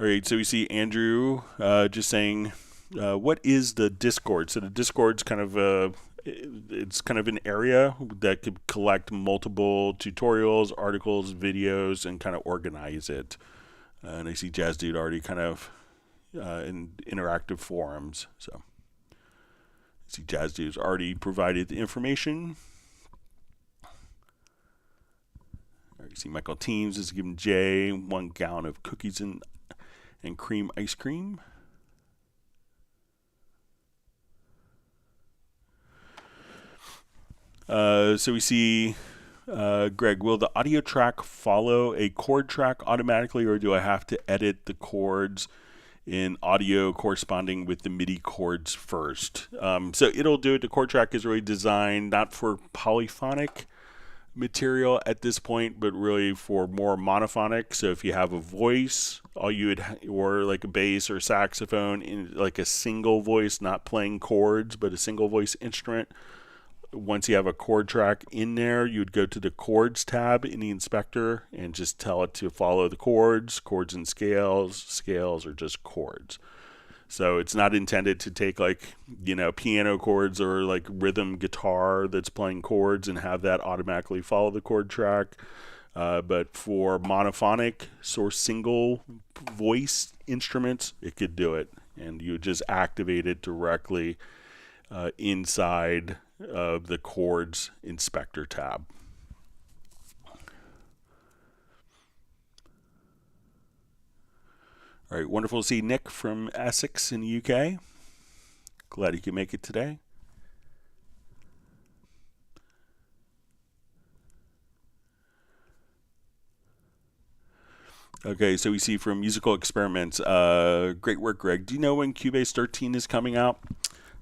All right, so we see Andrew just saying, what is the Discord? So the Discord's kind of it's kind of an area that could collect multiple tutorials, articles, videos, and kind of organize it. And I see Jazz Dude already kind of in interactive forums. So I see Jazz Dude's already provided the information. You see Michael Teams is giving Jay 1 gallon of cookies and cream ice cream. So we see Greg, will the audio track follow a chord track automatically, or do I have to edit the chords in audio corresponding with the MIDI chords first? So it'll do it. The chord track is really designed not for polyphonic material at this point, but really for more monophonic. So if you have a voice, all you would or like a bass or saxophone in like a single voice, not playing chords, but a single voice instrument. Once you have a chord track in there, you'd go to the chords tab in the inspector and just tell it to follow the chords and scales or just chords. So it's not intended to take like, piano chords or like rhythm guitar that's playing chords and have that automatically follow the chord track. But for monophonic or single voice instruments, it could do it. And you would just activate it directly inside of the chords inspector tab. All right, wonderful to see Nick from Essex in the UK. Glad you could make it today. Okay, so we see from Musical Experiments, great work, Greg. Do you know when Cubase 13 is coming out?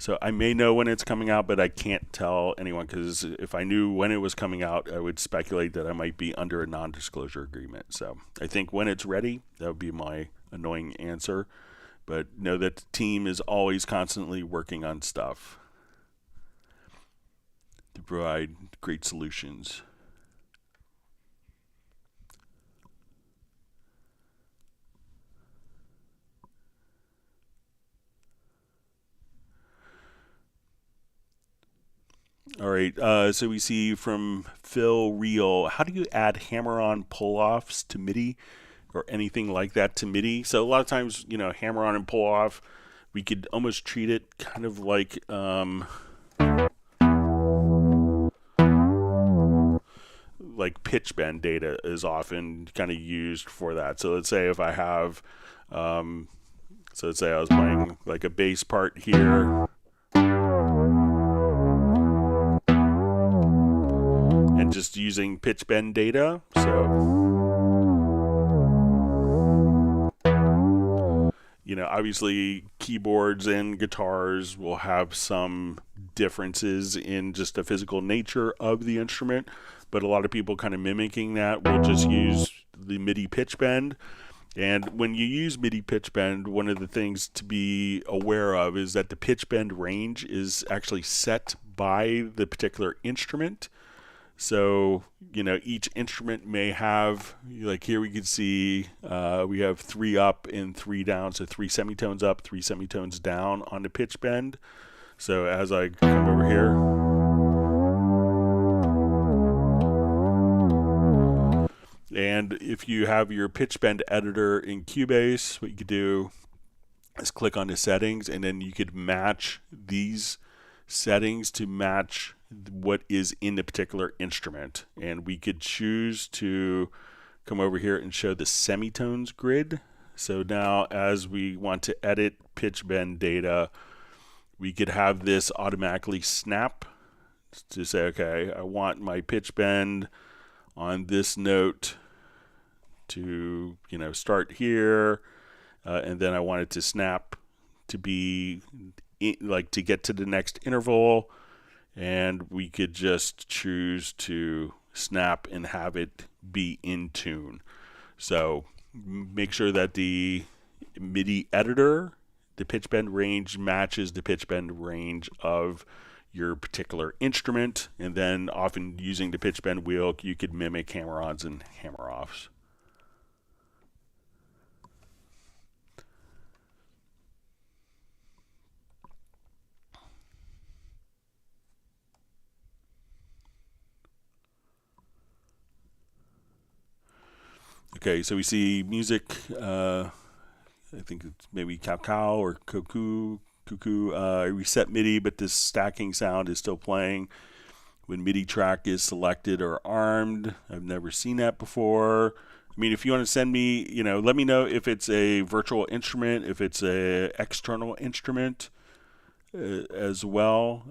So I may know when it's coming out, but I can't tell anyone, because if I knew when it was coming out, I would speculate that I might be under a non-disclosure agreement. So I think when it's ready, that would be my annoying answer. But know that the team is always constantly working on stuff to provide great solutions. All right, so we see from Phil Real, how do you add hammer-on pull-offs to MIDI or anything like that to MIDI? So a lot of times, hammer-on and pull-off, we could almost treat it kind of like pitch bend data is often kind of used for that. So let's say if I have, so let's say I was playing like a bass part here, and just using pitch bend data. So, obviously keyboards and guitars will have some differences in just the physical nature of the instrument, but a lot of people kind of mimicking that will just use the MIDI pitch bend. And when you use MIDI pitch bend, one of the things to be aware of is that the pitch bend range is actually set by the particular instrument. So, each instrument may have, like here we can see we have 3 up and 3 down, so 3 semitones up, 3 semitones down on the pitch bend. So as I come over here, and if you have your pitch bend editor in Cubase, what you could do is click on the settings, and then you could match these settings to match what is in the particular instrument. And we could choose to come over here and show the semitones grid. So now as we want to edit pitch bend data, we could have this automatically snap to say, okay, I want my pitch bend on this note to start here, and then I want it to snap to be to get to the next interval, and we could just choose to snap and have it be in tune. So make sure that the MIDI editor, the pitch bend range matches the pitch bend range of your particular instrument, and then often using the pitch bend wheel you could mimic hammer-ons and hammer-offs. Okay, so we see music, I think it's maybe cow or cuckoo, reset MIDI, but this stacking sound is still playing when MIDI track is selected or armed. I've never seen that before. I mean, if you want to send me, let me know if it's a virtual instrument, if it's a external instrument as well.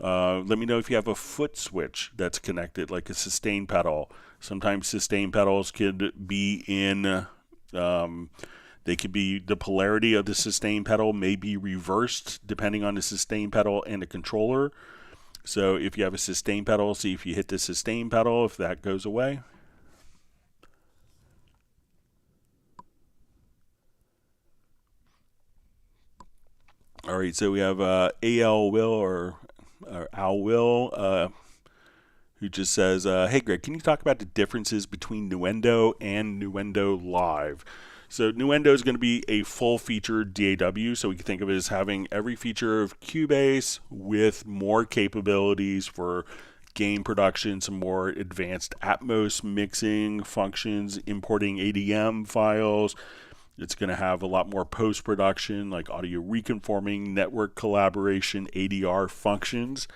Let me know if you have a foot switch that's connected, like a sustain pedal. Sometimes sustain pedals could be in, they could be, the polarity of the sustain pedal may be reversed depending on the sustain pedal and the controller. So if you have a sustain pedal, see if you hit the sustain pedal, if that goes away. All right, so we have AL Will or Al Will, who just says, hey Greg, can you talk about the differences between Nuendo and Nuendo Live? So Nuendo is going to be a full-featured DAW, so we can think of it as having every feature of Cubase with more capabilities for game production, some more advanced Atmos mixing functions, importing ADM files. It's going to have a lot more post-production, like audio reconforming, network collaboration, ADR functions.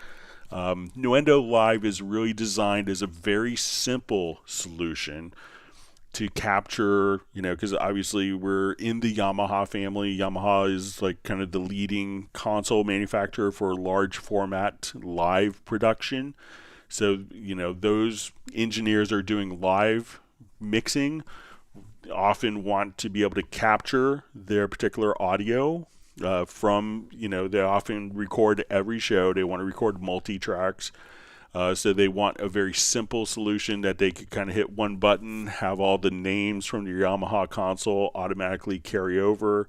Nuendo Live is really designed as a very simple solution to capture, because obviously we're in the Yamaha family. Yamaha is like kind of the leading console manufacturer for large format live production. So, those engineers are doing live mixing, often want to be able to capture their particular audio from, they often record every show. They want to record multi-tracks. So they want a very simple solution that they could kind of hit one button, have all the names from your Yamaha console automatically carry over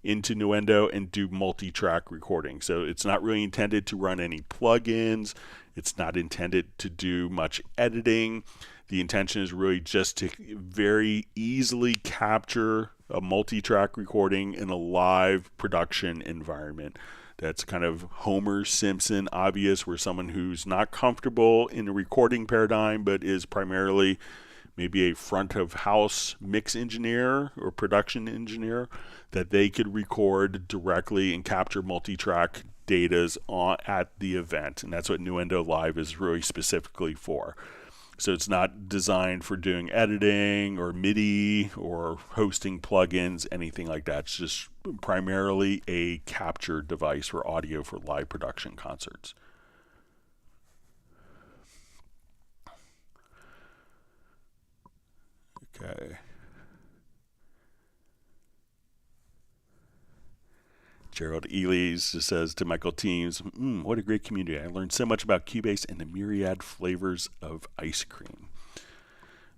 into Nuendo and do multi-track recording. So it's not really intended to run any plugins. It's not intended to do much editing. The intention is really just to very easily capture a multi-track recording in a live production environment. That's kind of Homer Simpson obvious, where someone who's not comfortable in a recording paradigm but is primarily maybe a front of house mix engineer or production engineer, that they could record directly and capture multi-track datas at the event. And that's what Nuendo Live is really specifically for. So it's not designed for doing editing or MIDI or hosting plugins, anything like that. It's just primarily a capture device for audio for live production concerts. Okay. Gerald Ely's just says to Michael Teams, what a great community. I learned so much about Cubase and the myriad flavors of ice cream.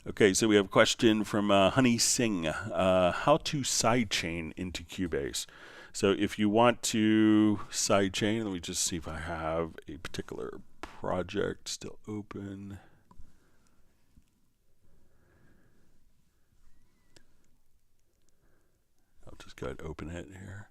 Okay, so we have a question from Honey Singh. How to sidechain into Cubase? So if you want to sidechain, let me just see if I have a particular project still open. I'll just go ahead and open it here.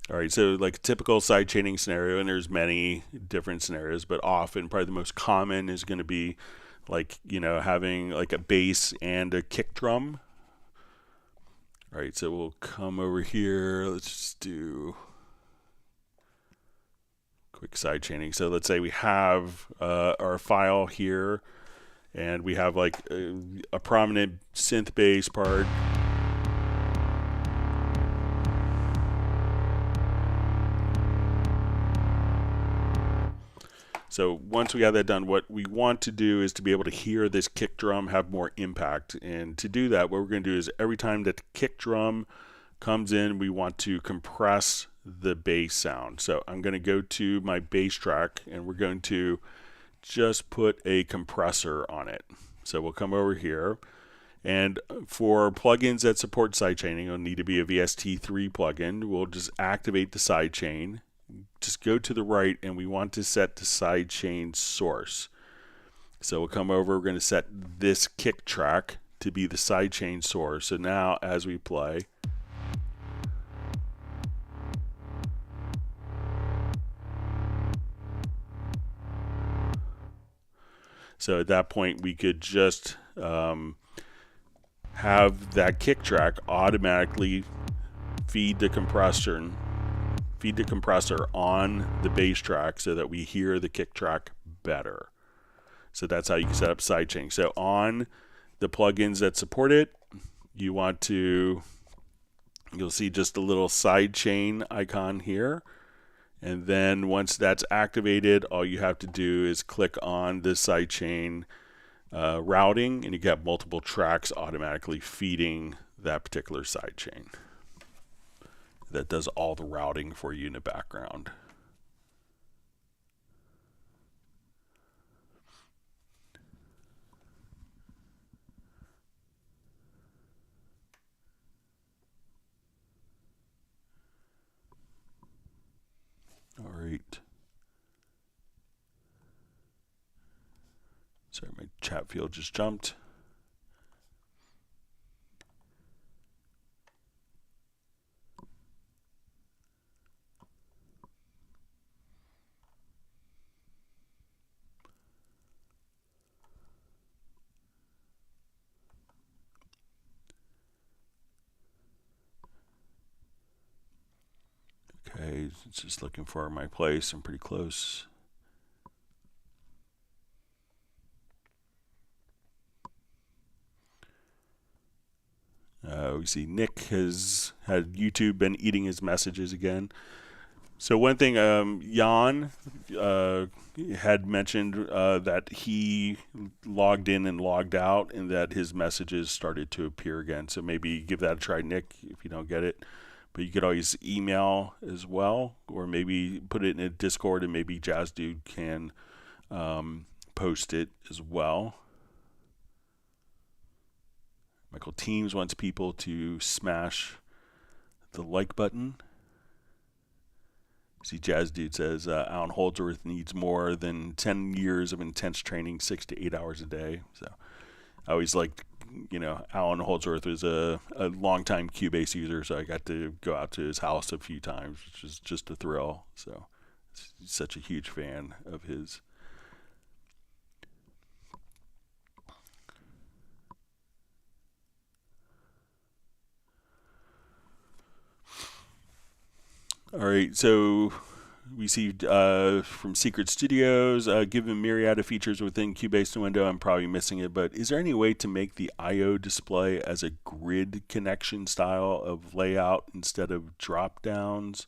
All right, so like a typical sidechaining scenario, and there's many different scenarios, but often probably the most common is going to be like, having like a bass and a kick drum. All right, so we'll come over here. Let's just do quick sidechaining. So let's say we have our file here, and we have like a prominent synth bass part. So once we have that done, what we want to do is to be able to hear this kick drum have more impact. And to do that, what we're going to do is every time that the kick drum comes in, we want to compress the bass sound. So I'm going to go to my bass track, and we're going to just put a compressor on it. So we'll come over here. And for plugins that support sidechaining, it'll need to be a VST3 plugin. We'll just activate the sidechain. Just go to the right, and we want to set the sidechain source. So we'll come over, we're going to set this kick track to be the sidechain source. So now as we play, so at that point we could just have that kick track automatically feed the compressor on the bass track so that we hear the kick track better. So that's how you can set up sidechaining. So on the plugins that support it, you'll see just a little sidechain icon here. And then once that's activated, all you have to do is click on the sidechain routing, and you get multiple tracks automatically feeding that particular sidechain. That does all the routing for you in the background. All right. Sorry, my chat field just jumped. Okay, it's just looking for my place. I'm pretty close. We see Nick has had YouTube been eating his messages again. So one thing, Jan had mentioned that he logged in and logged out, and that his messages started to appear again. So maybe give that a try, Nick, if you don't get it. But you could always email as well, or maybe put it in a Discord, and maybe Jazz Dude can post it as well. Michael Teams wants people to smash the like button. See, Jazz Dude says Alan Holdsworth needs more than 10 years of intense training, 6 to 8 hours a day. So I always liked, Alan Holdsworth was a longtime Cubase user, so I got to go out to his house a few times, which is just a thrill. So he's such a huge fan of his. All right, so we see from Secret Studios, given myriad of features within Cubase Nuendo, I'm probably missing it, but is there any way to make the I/O display as a grid connection style of layout instead of drop downs?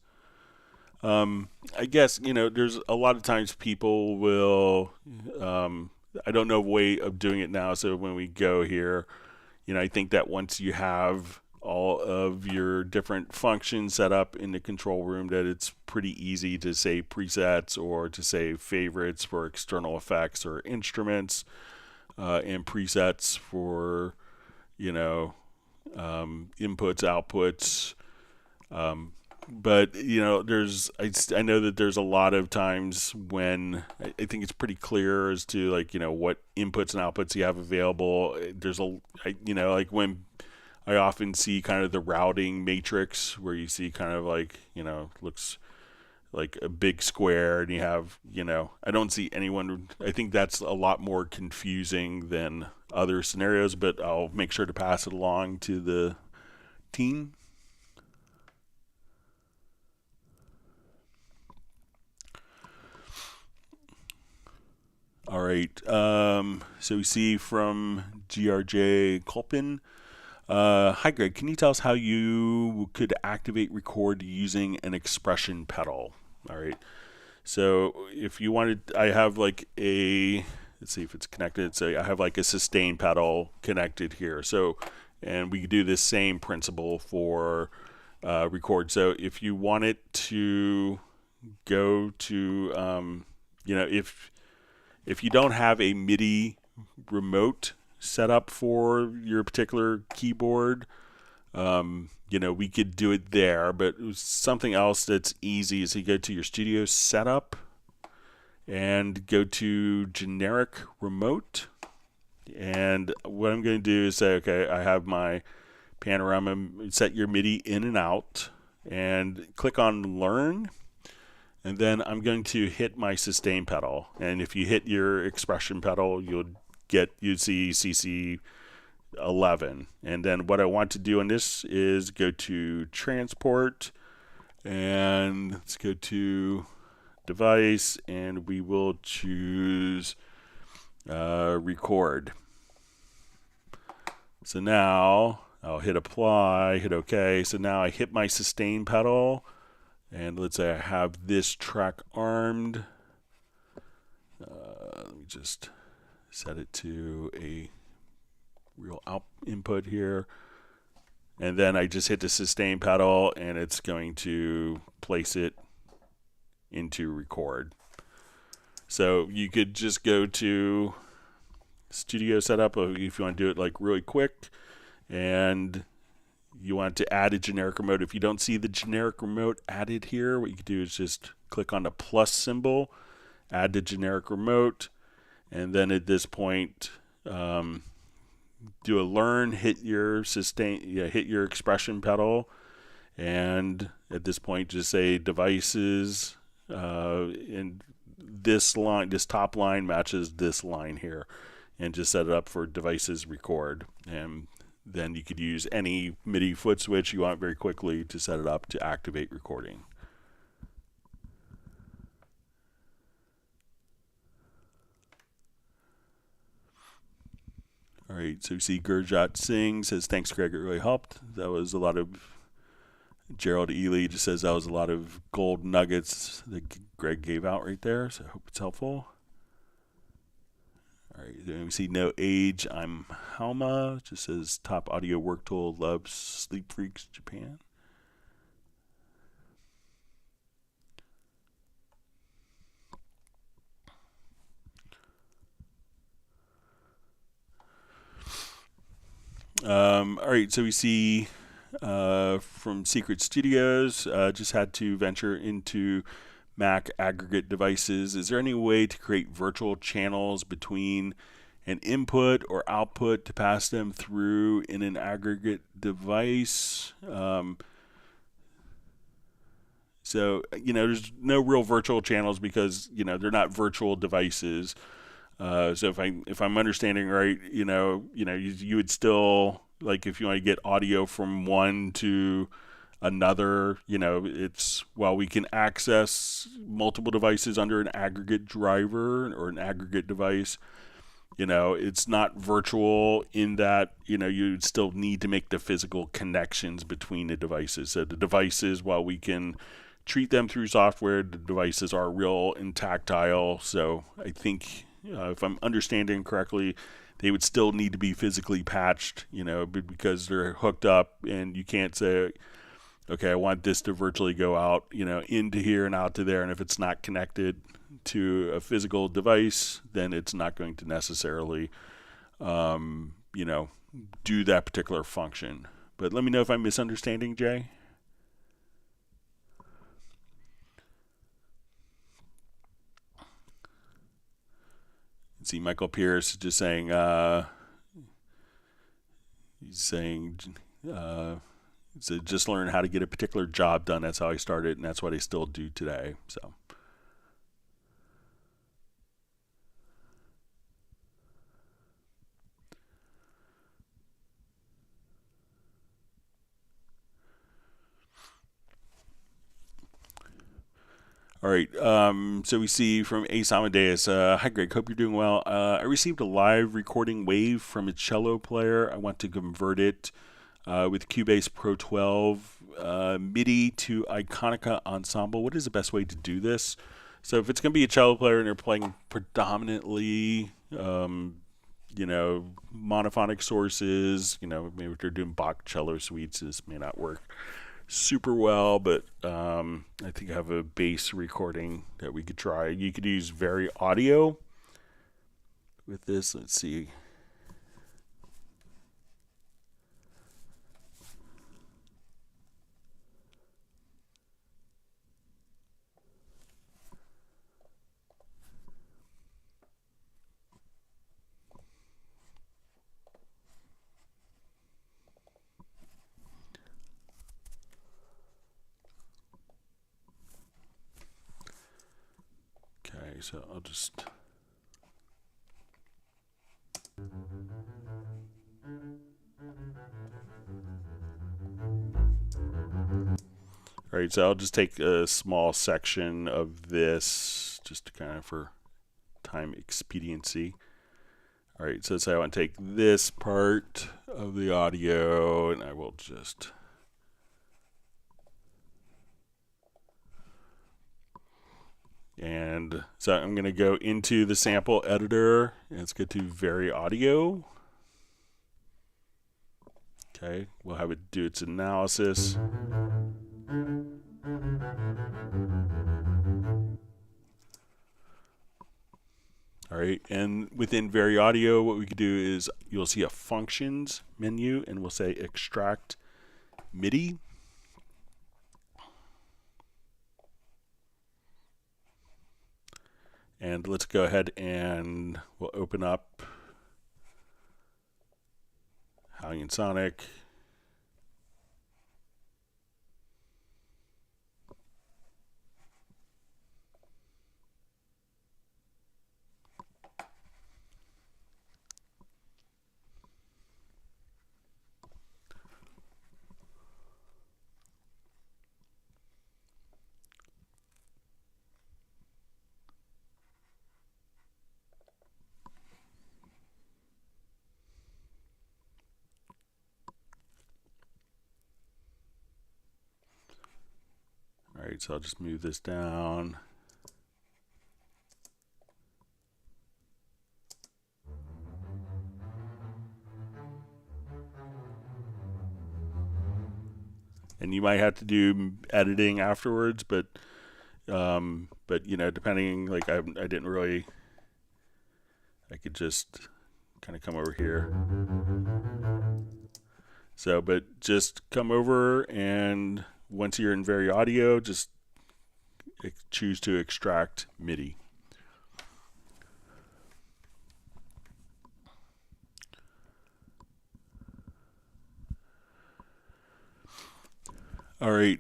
I guess, there's a lot of times people will, I don't know a way of doing it now, so when we go here, I think that once you have all of your different functions set up in the control room, that it's pretty easy to say presets or to say favorites for external effects or instruments, and presets for, inputs, outputs. But I know that there's a lot of times when I think it's pretty clear as to what inputs and outputs you have available. There's like when I often see kind of the routing matrix where you see kind of looks like a big square, and you have I don't see anyone. I think that's a lot more confusing than other scenarios, but I'll make sure to pass it along to the team. All right, so we see from GRJ Kolpin, hi Greg, can you tell us how you could activate record using an expression pedal? All right, so if you wanted, I have let's see if it's connected, so I have a sustain pedal connected here, so, and we do this same principle for record. So if you want it to go to, if you don't have a MIDI remote set up for your particular keyboard, we could do it there, but something else that's easy is you go to your studio setup and go to generic remote. And what I'm going to do is say, okay, I have my panorama, set your MIDI in and out, and click on learn. And then I'm going to hit my sustain pedal. And if you hit your expression pedal, you'd see CC 11. And then what I want to do on this is go to transport, and let's go to device, and we will choose record. So now I'll hit apply, hit OK. So now I hit my sustain pedal. And let's say I have this track armed. Let me just set it to a real input here. And then I just hit the sustain pedal, and it's going to place it into record. So you could just go to studio setup if you want to do it really quick, and you want to add a generic remote. If you don't see the generic remote added here, what you can do is just click on the plus symbol, add the generic remote, and then at this point, do a learn, hit your sustain, hit your expression pedal, and at this point, just say devices, and this line, this top line matches this line here, and just set it up for devices record. And then you could use any MIDI foot switch you want very quickly to set it up to activate recording. All right, so you see Gurjot Singh says, thanks Greg, it really helped. That was a lot of, Gerald Ely just says that was a lot of gold nuggets that Greg gave out right there, so I hope it's helpful. All right, then we see No Age, I'm Halma, just says top audio work tool, loves Sleep Freaks Japan. All right, so we see from Secret Studios, just had to venture into Mac aggregate devices. Is there any way to create virtual channels between an input or output to pass them through in an aggregate device? So, there's no real virtual channels because, they're not virtual devices. So if I'm understanding right, you would still, like if you want to get audio from one to another, it's, while we can access multiple devices under an aggregate driver or an aggregate device, it's not virtual in that, you still need to make the physical connections between the devices. So the devices, while we can treat them through software, the devices are real and tactile. So I think, if I'm understanding correctly, they would still need to be physically patched, because they're hooked up, and you can't say, okay, I want this to virtually go out, into here and out to there. And if it's not connected to a physical device, then it's not going to necessarily, do that particular function. But let me know if I'm misunderstanding, Jay. See, Michael Pierce just saying, so just learn how to get a particular job done. That's how I started, and that's what I still do today. So. All right, so we see from Ace Amadeus, hi Greg, hope you're doing well. I received a live recording wave from a cello player. I want to convert it with Cubase Pro 12 MIDI to Iconica Ensemble. What is the best way to do this? So if it's going to be a cello player and they're playing predominantly, monophonic sources, maybe if they're doing Bach cello suites, this may not work super well, but I think I have a bass recording that we could try. You could use Very Audio with this. Let's see. So I'll just I'll just take a small section of this just to kind of for time expediency. All right, so say I want to take this part of the audio, and I will just and so I'm going to go into the sample editor, and let's go to Very Audio. Okay, we'll have it do its analysis. All right, and within Very Audio, what we could do is you'll see a functions menu, and we'll say extract MIDI. And let's go ahead and we'll open up Halion Sonic. All right, so I'll just move this down. And you might have to do editing afterwards, but depending, like I didn't really, I could just kind of come over here. So, but just come over, and once you're in Very Audio, just choose to extract MIDI. All right,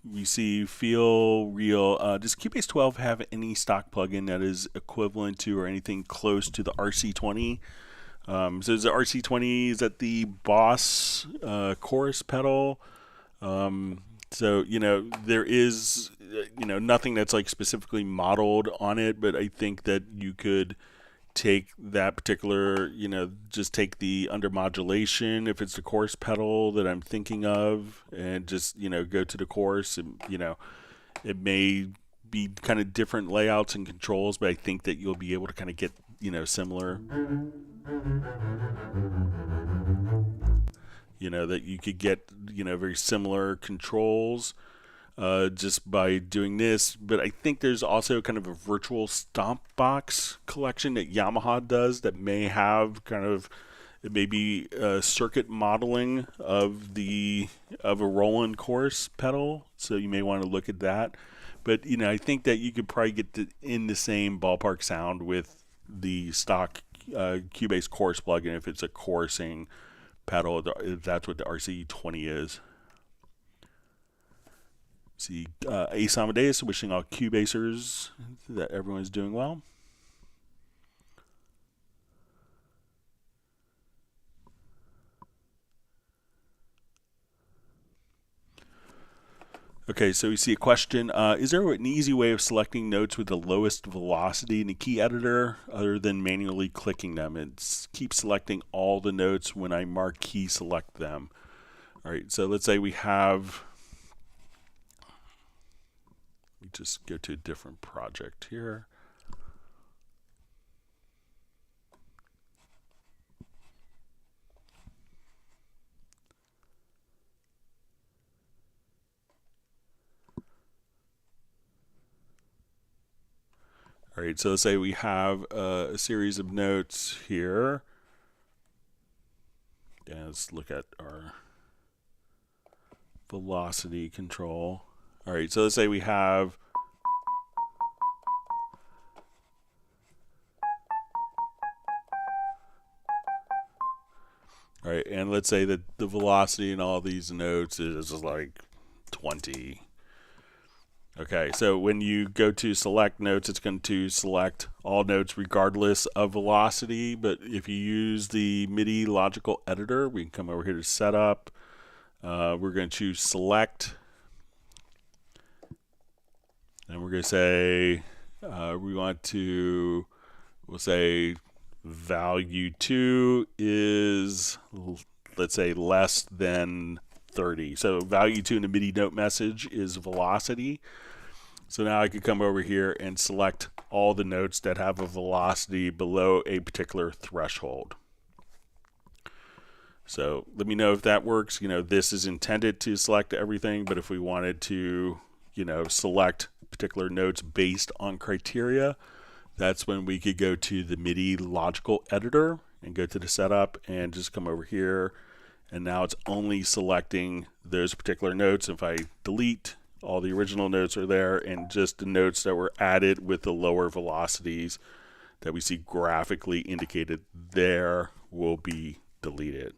we see Feel Real. Does Cubase 12 have any stock plugin that is equivalent to or anything close to the RC20? So is the RC20, is that the Boss chorus pedal? So, there is, nothing that's like specifically modeled on it, but I think that you could take that particular, just take the undermodulation, if it's the chorus pedal that I'm thinking of, and just, go to the chorus, and, it may be kind of different layouts and controls, but I think that you'll be able to kind of get, similar, that you could get, very similar controls just by doing this. But I think there's also kind of a virtual stomp box collection that Yamaha does that may have kind of maybe circuit modeling of a Roland chorus pedal. So you may want to look at that. But I think that you could probably get in the same ballpark sound with the stock Cubase chorus plugin if it's a chorusing pedal. If that's what the RC20 is. See, Ace Amadeus wishing all Cubasers that everyone's doing well. Okay, so we see a question. Is there an easy way of selecting notes with the lowest velocity in the key editor other than manually clicking them? It keeps selecting all the notes when I marquee select them. All right, so let's say we have, let me just go to a different project here. All right, so let's say we have a series of notes here. Yeah, let's look at our velocity control. All right, so let's say we have all right, and let's say that the velocity in all these notes is like 20. Okay, so when you go to select notes, it's going to select all notes regardless of velocity. But if you use the MIDI logical editor, we can come over here to setup. We're going to choose select. And we're going to say we want to, we'll say value 2 is, let's say, less than 30. So value 2 in the MIDI note message is velocity. So now I could come over here and select all the notes that have a velocity below a particular threshold. So let me know if that works. This is intended to select everything, but if we wanted to, select particular notes based on criteria, that's when we could go to the MIDI logical editor and go to the setup and just come over here. And now it's only selecting those particular notes. If I delete, all the original notes are there, and just the notes that were added with the lower velocities that we see graphically indicated there will be deleted.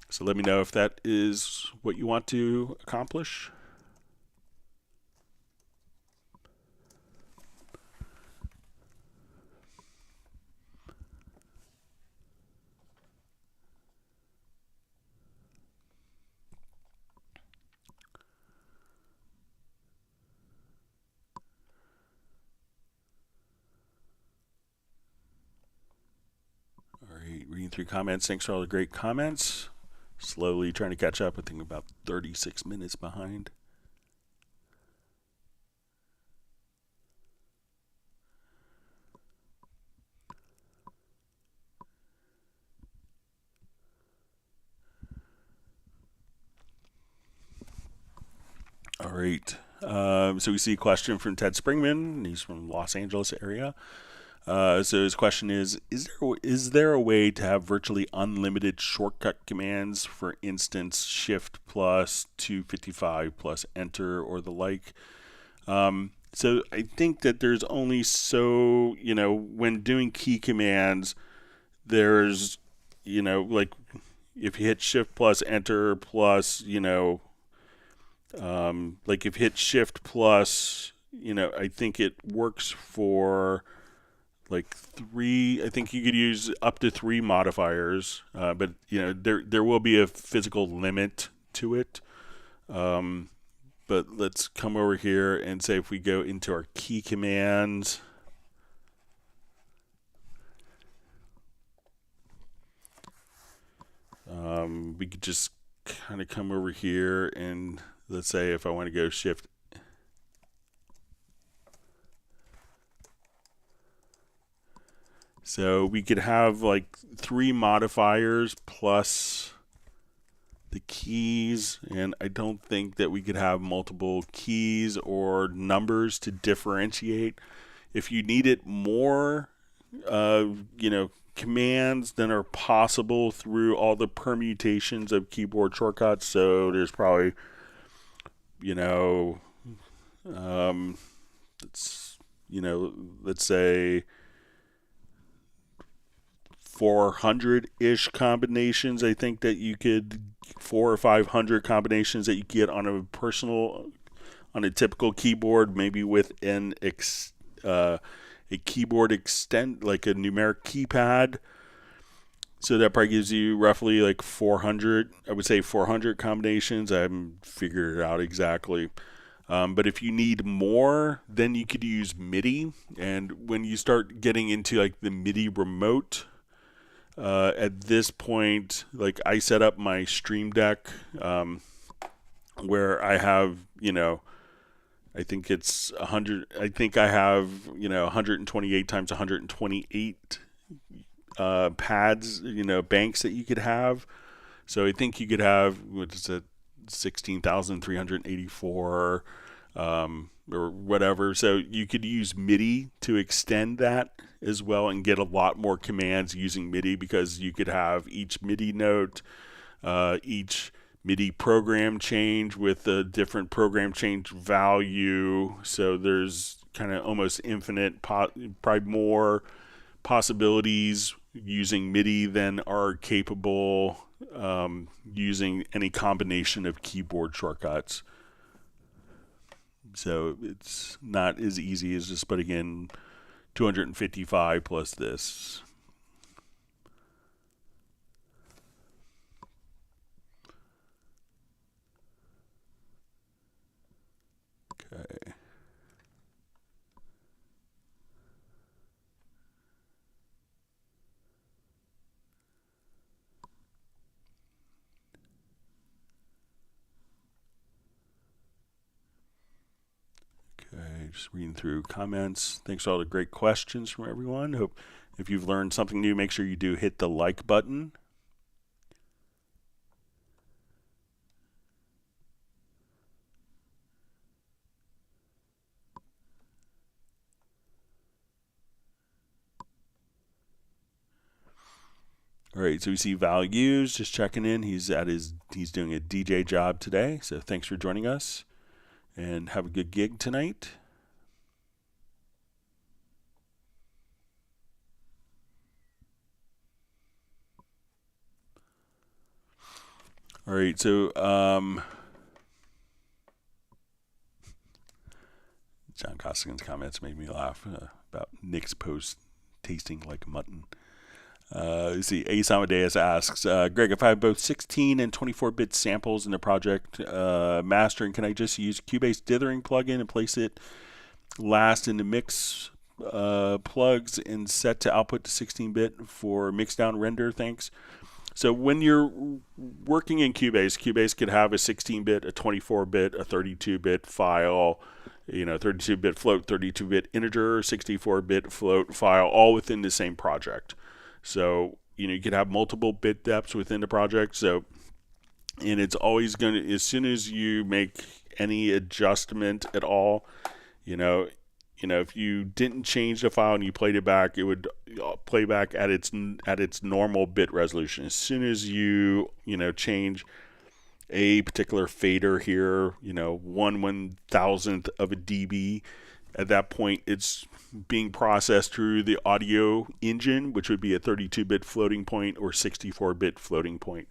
So let me know if that is what you want to accomplish. Reading through comments. Thanks for all the great comments. Slowly trying to catch up. I think about 36 minutes behind. All right. So we see a question from Ted Springman. He's from Los Angeles area. So his question is there a way to have virtually unlimited shortcut commands, for instance, Shift plus 255 plus Enter or the like? So I think that there's only so, when doing key commands, there's, like if you hit Shift plus Enter plus, like if you hit Shift plus, I think it works for like 3. I think you could use up to 3 modifiers, but there will be a physical limit to it. But let's come over here and say if we go into our key commands, we could just kind of come over here and let's say if I want to go shift. So we could have like 3 modifiers plus the keys, and I don't think that we could have multiple keys or numbers to differentiate. If you needed more, commands than are possible through all the permutations of keyboard shortcuts, so there's probably, let's say 400-ish combinations. I think that you could 400 or 500 combinations that you get on a typical keyboard, maybe with a keyboard extent like a numeric keypad. So that probably gives you roughly like 400. I would say 400 combinations. I haven't figured it out exactly. But if you need more, then you could use MIDI. And when you start getting into like the MIDI remote, at this point, like I set up my Stream Deck where I have, I think it's 100. I think I have, 128 times 128 pads, banks that you could have. So I think you could have, what is it, 16,384 or whatever. So you could use MIDI to extend that as well and get a lot more commands using MIDI, because you could have each MIDI note, each MIDI program change with a different program change value. So there's kind of almost infinite, probably more possibilities using MIDI than are capable using any combination of keyboard shortcuts. So it's not as easy as just putting in 255 plus this. Okay. Okay, just reading through comments. Thanks for all the great questions from everyone. Hope if you've learned something new, make sure you do hit the like button. All right, so we see Values just checking in. He's doing a DJ job today. So thanks for joining us, and have a good gig tonight. All right, so John Costigan's comments made me laugh about Nick's post tasting like mutton. You see, Ace Amadeus asks, Greg, if I have both 16 and 24-bit samples in the project mastering, can I just use Cubase dithering plugin and place it last in the mix plugs and set to output to 16-bit for mixdown render? Thanks. So when you're working in Cubase could have a 16-bit, a 24-bit, a 32-bit file, 32-bit float, 32-bit integer, 64-bit float file, all within the same project. So, you could have multiple bit depths within the project. So, and it's always going to, as soon as you make any adjustment at all, if you didn't change the file and you played it back, it would play back at its normal bit resolution. As soon as you change a particular fader here, 1/1000th of a dB, at that point it's being processed through the audio engine, which would be a 32-bit floating point or 64-bit floating point,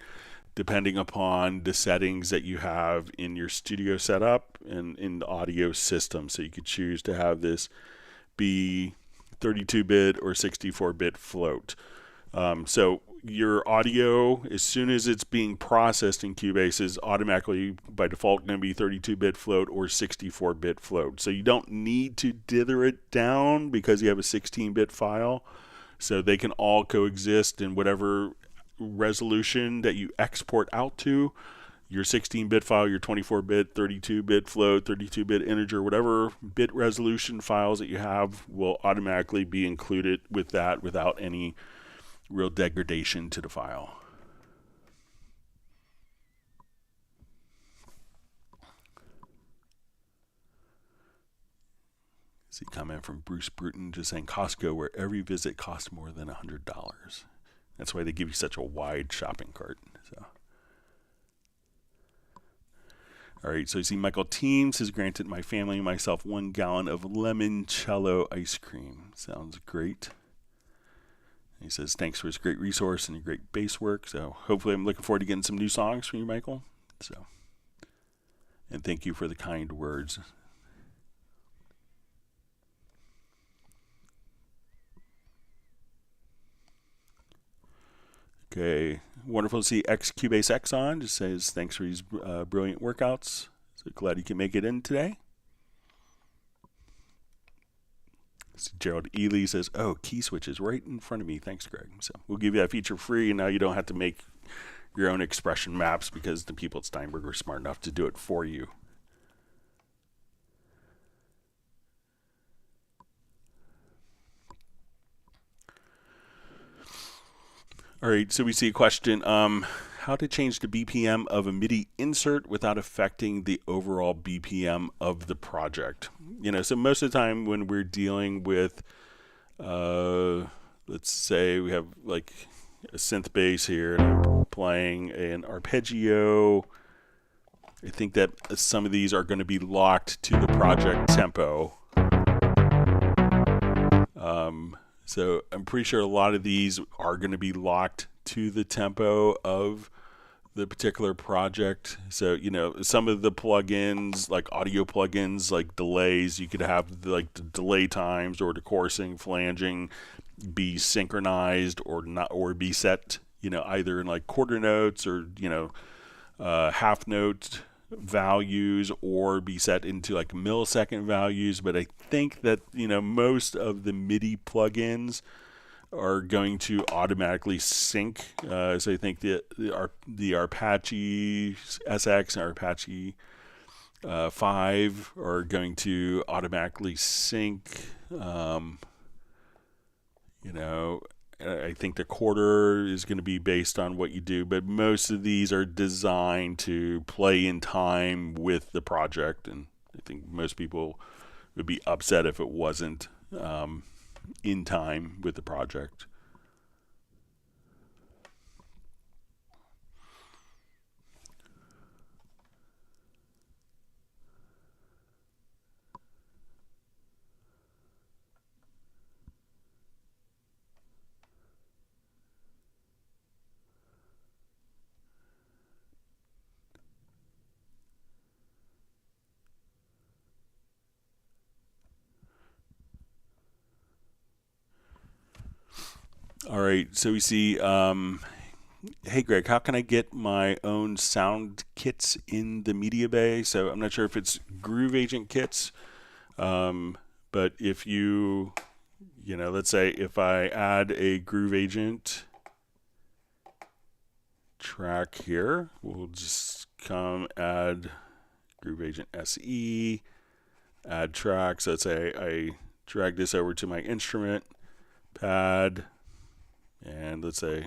depending upon the settings that you have in your studio setup and in the audio system. So you could choose to have this be 32-bit or 64-bit float. So your audio, as soon as it's being processed in Cubase, is automatically by default going to be 32-bit float or 64-bit float. So you don't need to dither it down because you have a 16-bit file. So they can all coexist in whatever resolution that you export out to. Your 16-bit file, your 24-bit, 32-bit float, 32-bit integer, whatever bit resolution files that you have will automatically be included with that without any real degradation to the file. See a comment from Bruce Bruton just saying Costco, where every visit costs more than $100. That's why they give you such a wide shopping cart. So. All right, so you see Michael Teams has granted my family and myself 1 gallon of limoncello ice cream. Sounds great. He says thanks for his great resource and your great bass work. So hopefully I'm looking forward to getting some new songs from you, Michael. So, and thank you for the kind words. Okay, wonderful to see Cubase X on. Just says thanks for these brilliant workouts. So glad you can make it in today. So Gerald Ely says, oh, key switch is right in front of me. Thanks, Greg. So we'll give you that feature free, and now you don't have to make your own expression maps because the people at Steinberg were smart enough to do it for you. All right, so we see a question, how to change the BPM of a MIDI insert without affecting the overall BPM of the project. You know, so most of the time when we're dealing with, let's say we have like a synth bass here and I'm playing an arpeggio. I think that some of these are going to be locked to the project tempo. So I'm pretty sure a lot of these are going to be locked to the tempo of the particular project. So, you know, some of the plugins, like audio plugins, like delays, you could have like the delay times or the chorusing, flanging be synchronized or not, or be set, you know, either in like quarter notes or, you know, half note values or be set into like millisecond values. But I think that, you know, most of the MIDI plugins are going to automatically sync. So I think the Apache SX and Apache 5 are going to automatically sync. You know, I think the quarter is going to be based on what you do, but most of these are designed to play in time with the project, and I think most people would be upset if it wasn't in time with the project. All right, so we see, hey Greg, how can I get my own sound kits in the MediaBay? So I'm not sure if it's Groove Agent kits, but if you know, let's say if I add a Groove Agent track here, we'll just come add Groove Agent SE, add track. So let's say I drag this over to my instrument pad, and let's say,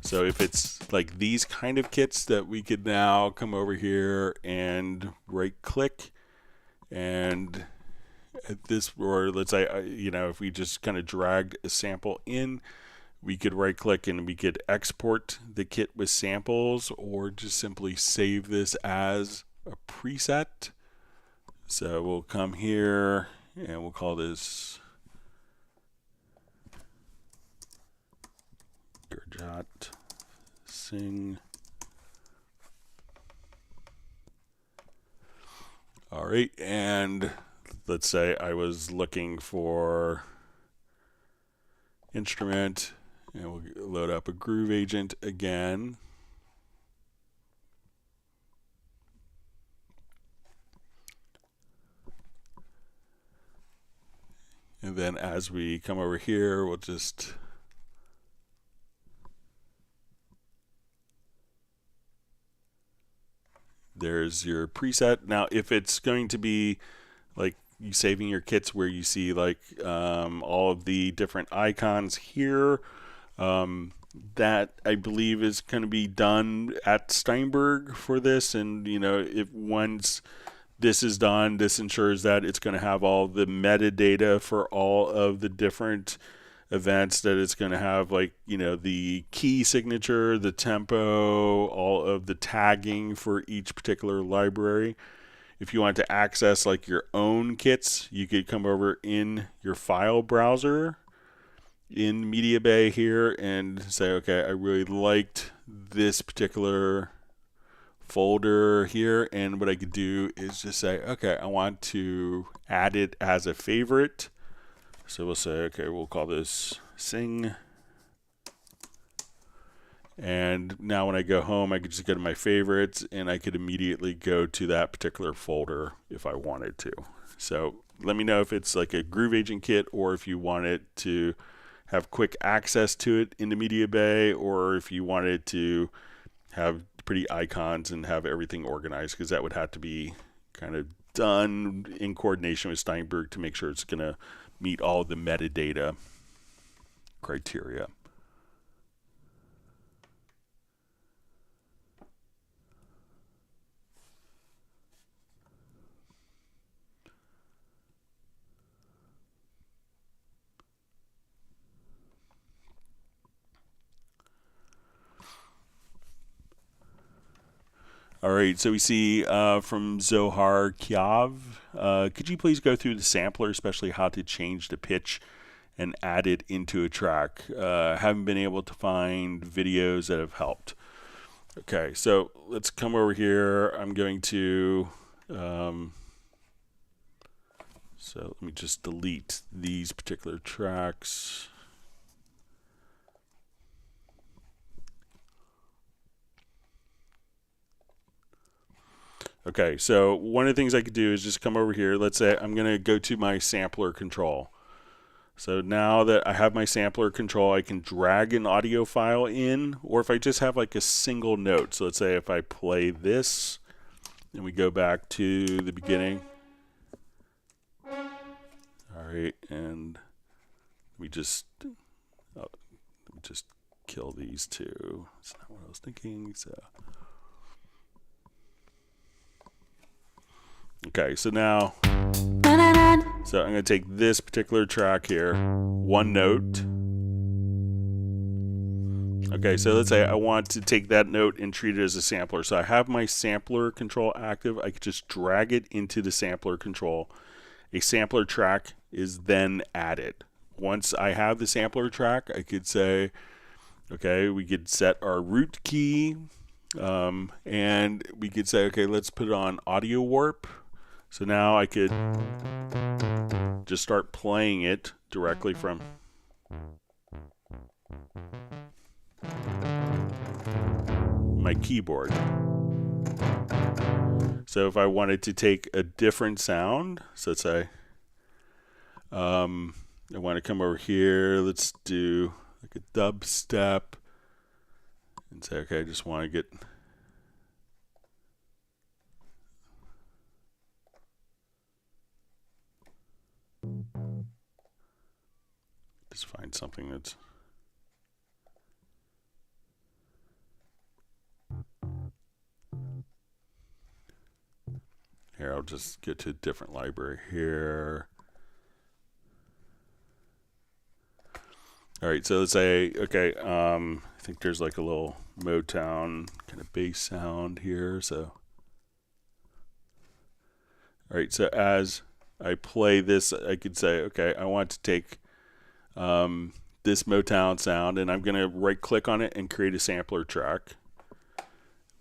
so if it's like these kind of kits that we could now come over here and right click, and at this, or let's say, you know, if we just kind of dragged a sample in, we could right click and we could export the kit with samples, or just simply save this as a preset. So we'll come here and we'll call this Gurjot Singh. All right, and let's say I was looking for instrument, and we'll load up a groove agent again. And then as we come over here, we'll just there's your preset. Now, if it's going to be like you saving your kits where you see like all of the different icons here, that I believe is going to be done at Steinberg for this. And you know, if once this is done, this ensures that it's going to have all the metadata for all of the different events, that it's going to have, like, you know, the key signature, the tempo, all of the tagging for each particular library. If you want to access like your own kits, you could come over in your file browser in MediaBay here and say, okay, I really liked this particular folder here, and what I could do is just say, okay, I want to add it as a favorite. So we'll say, okay, we'll call this sing. And now when I go home, I could just go to my favorites and I could immediately go to that particular folder if I wanted to. So let me know if it's like a Groove Agent kit, or if you wanted to have quick access to it in the MediaBay, or if you wanted to have pretty icons and have everything organized, because that would have to be kind of done in coordination with Steinberg to make sure it's going to meet all the metadata criteria. All right, so we see from Zohar Kyav, could you please go through the sampler, especially how to change the pitch and add it into a track? Haven't been able to find videos that have helped. Okay, so let's come over here. I'm going to, so let me just delete these particular tracks. Okay, so one of the things I could do is just come over here. Let's say I'm going to go to my sampler control. So now that I have my sampler control, I can drag an audio file in, or if I just have like a single note. So let's say if I play this and we go back to the beginning. All right, and we just kill these two. That's not what I was thinking. So okay, so now, so I'm going to take this particular track here, one note. Okay, so let's say I want to take that note and treat it as a sampler. So I have my sampler control active. I could just drag it into the sampler control. A sampler track is then added. Once I have the sampler track, I could say, okay, we could set our root key, and we could say, okay, let's put it on audio warp. So now I could just start playing it directly from my keyboard. So if I wanted to take a different sound, so let's say I want to come over here, let's do like a dubstep, and say, okay, I just want to get just find something that's here. I'll just get to a different library here. All right, so let's say, okay, I think there's like a little Motown kind of bass sound here. So, all right, so as I play this, I could say, okay, I want to take this Motown sound, and I'm going to right click on it and create a sampler track.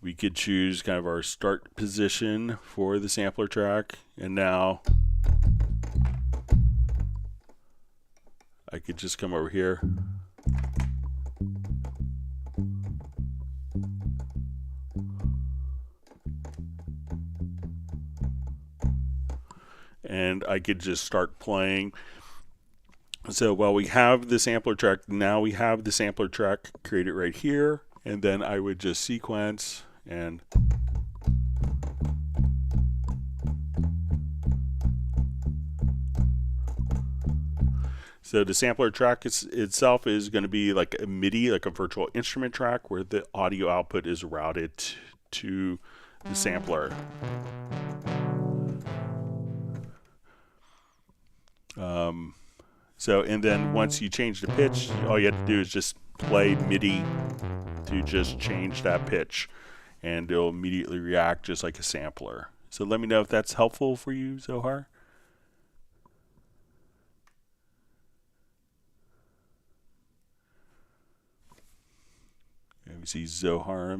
We could choose kind of our start position for the sampler track, and now I could just come over here. And I could just start playing. So while we have the sampler track, now we have the sampler track created right here, and then I would just sequence and so the sampler track itself is going to be like a MIDI, like a virtual instrument track, where the audio output is routed to the sampler. And then once you change the pitch, all you have to do is just play MIDI to just change that pitch, and it'll immediately react just like a sampler. So let me know if that's helpful for you, Zohar. And we see Zohar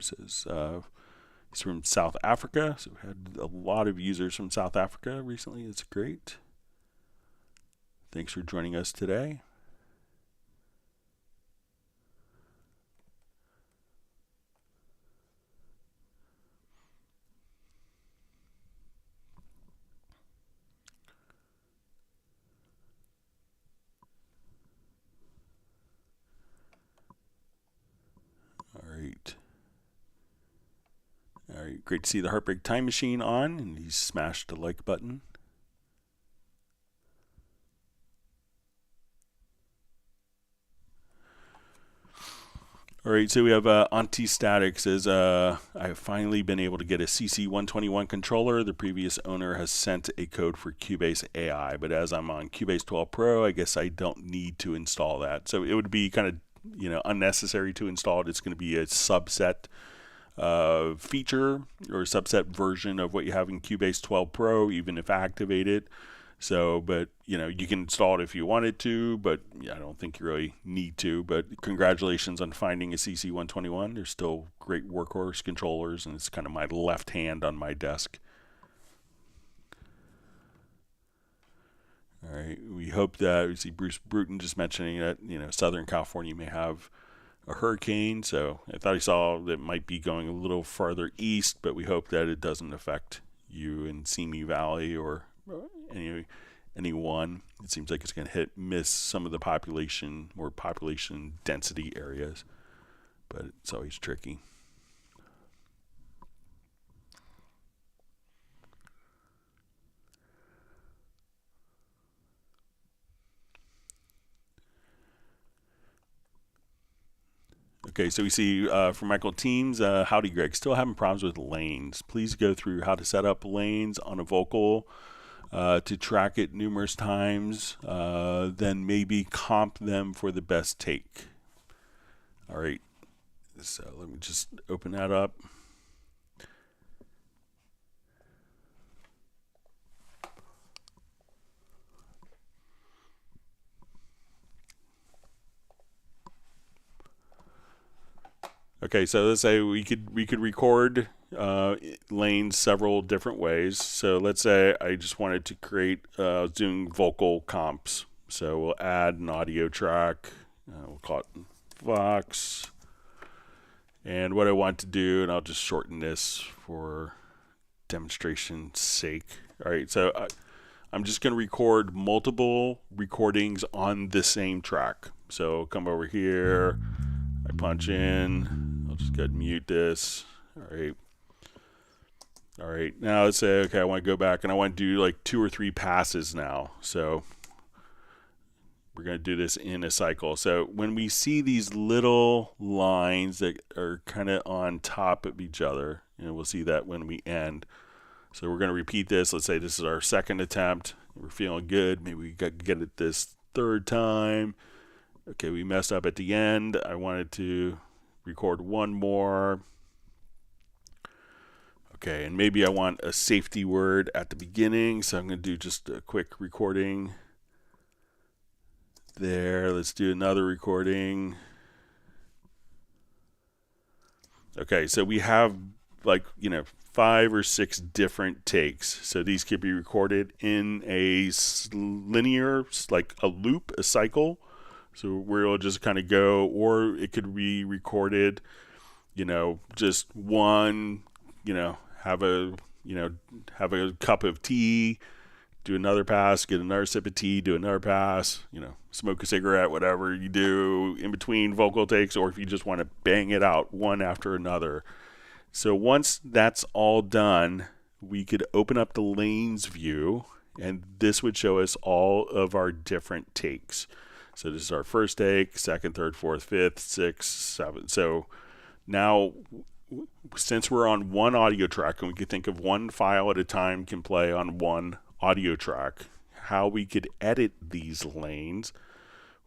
says he's from South Africa. So we had a lot of users from South Africa recently. It's great. Thanks for joining us today. All right, great to see the Heartbreak Time Machine on, and he smashed the like button. All right, so we have Anti-Static says, I've finally been able to get a CC121 controller. The previous owner has sent a code for Cubase AI, but as I'm on Cubase 12 Pro, I guess I don't need to install that. So it would be kind of, unnecessary to install it. It's going to be a subset feature or a subset version of what you have in Cubase 12 Pro, even if activated. So, but you can install it if you wanted to, but I don't think you really need to. But congratulations on finding a CC121. They're still great workhorse controllers, and it's kind of my left hand on my desk. All right, we hope that, we see Bruce Bruton just mentioning that, Southern California may have a hurricane, so I thought he saw that it might be going a little farther east, but we hope that it doesn't affect you in Simi Valley or anyone. It seems like it's going to miss some of the more population density areas, but it's always tricky. Okay, so we see from Michael Teams, howdy Greg, still having problems with lanes. Please go through how to set up lanes on a vocal to track it numerous times, then maybe comp them for the best take. All right, so let me just open that up. Okay, so let's say we could record lanes several different ways. So let's say I just wanted to create doing vocal comps. So we'll add an audio track. We'll call it Vox. And what I want to do, and I'll just shorten this for demonstration's sake. All right, so I'm just going to record multiple recordings on the same track. So come over here. I punch in. I'll just go ahead and mute this. All right. Now let's say, okay, I want to go back and I want to do like 2 or 3 passes now. So we're going to do this in a cycle. So when we see these little lines that are kind of on top of each other, we'll see that when we end. So we're going to repeat this. Let's say this is our second attempt. We're feeling good. Maybe we got to get it this third time. Okay, we messed up at the end. I wanted to record one more. Okay, and maybe I want a safety word at the beginning, so I'm going to do just a quick recording there. Let's do another recording. Okay, so we have like, 5 or 6 different takes. So these could be recorded in a linear, like a loop, a cycle. So where it'll just kind of go, or it could be recorded, just one, have a cup of tea, do another pass, get another sip of tea, do another pass, smoke a cigarette, whatever you do in between vocal takes, or if you just want to bang it out one after another. So once that's all done, we could open up the lanes view, and this would show us all of our different takes. So this is our first take, second, third, fourth, fifth, sixth, seventh. So now, since we're on one audio track and we could think of one file at a time can play on one audio track, how we could edit these lanes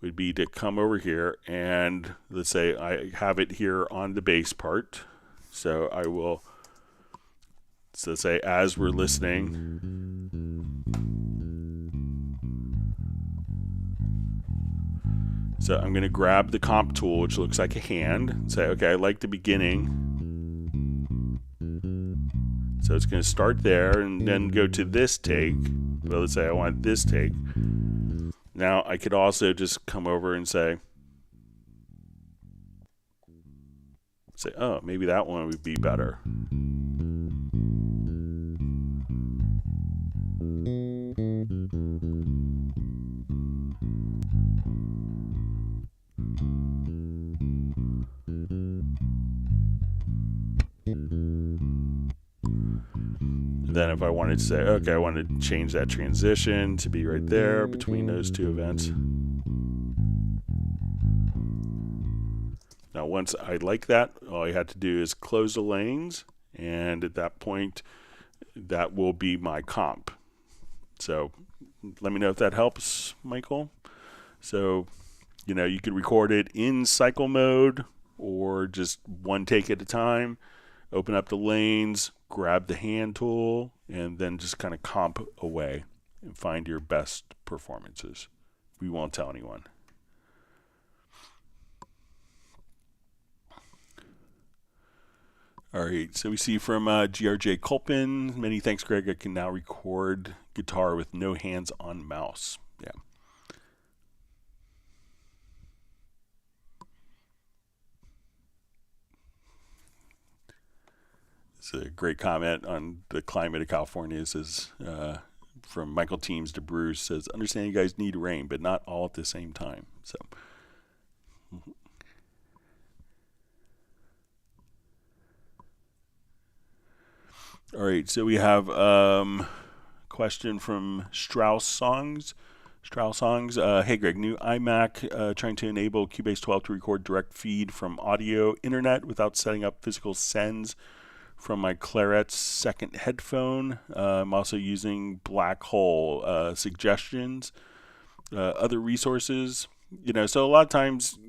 would be to come over here and let's say I have it here on the bass part. So I will, so say as we're listening, so I'm going to grab the comp tool, which looks like a hand, and say, okay, I like the beginning. So it's going to start there and then go to this take. Well, let's say I want this take. Now I could also just come over and say, oh, maybe that one would be better. Then if I wanted to say, okay, I want to change that transition to be right there between those two events. Now, once I like that, all I had to do is close the lanes, and at that point, that will be my comp. So let me know if that helps, Michael. So, you could record it in cycle mode or just one take at a time, open up the lanes, grab the hand tool, and then just kind of comp away and find your best performances. We won't tell anyone. All right, so we see from GRJ Culpin, many thanks, Greg. I can now record guitar with no hands on mouse. Yeah. It's a great comment on the climate of California. It says, from Michael Teams to Bruce, says, understand you guys need rain, but not all at the same time. So. All right, so we have a question from Strauss Songs. Hey Greg, new iMac trying to enable Cubase 12 to record direct feed from audio internet without setting up physical sends from my Claret's second headphone. I'm also using Black Hole suggestions, other resources. So a lot of times,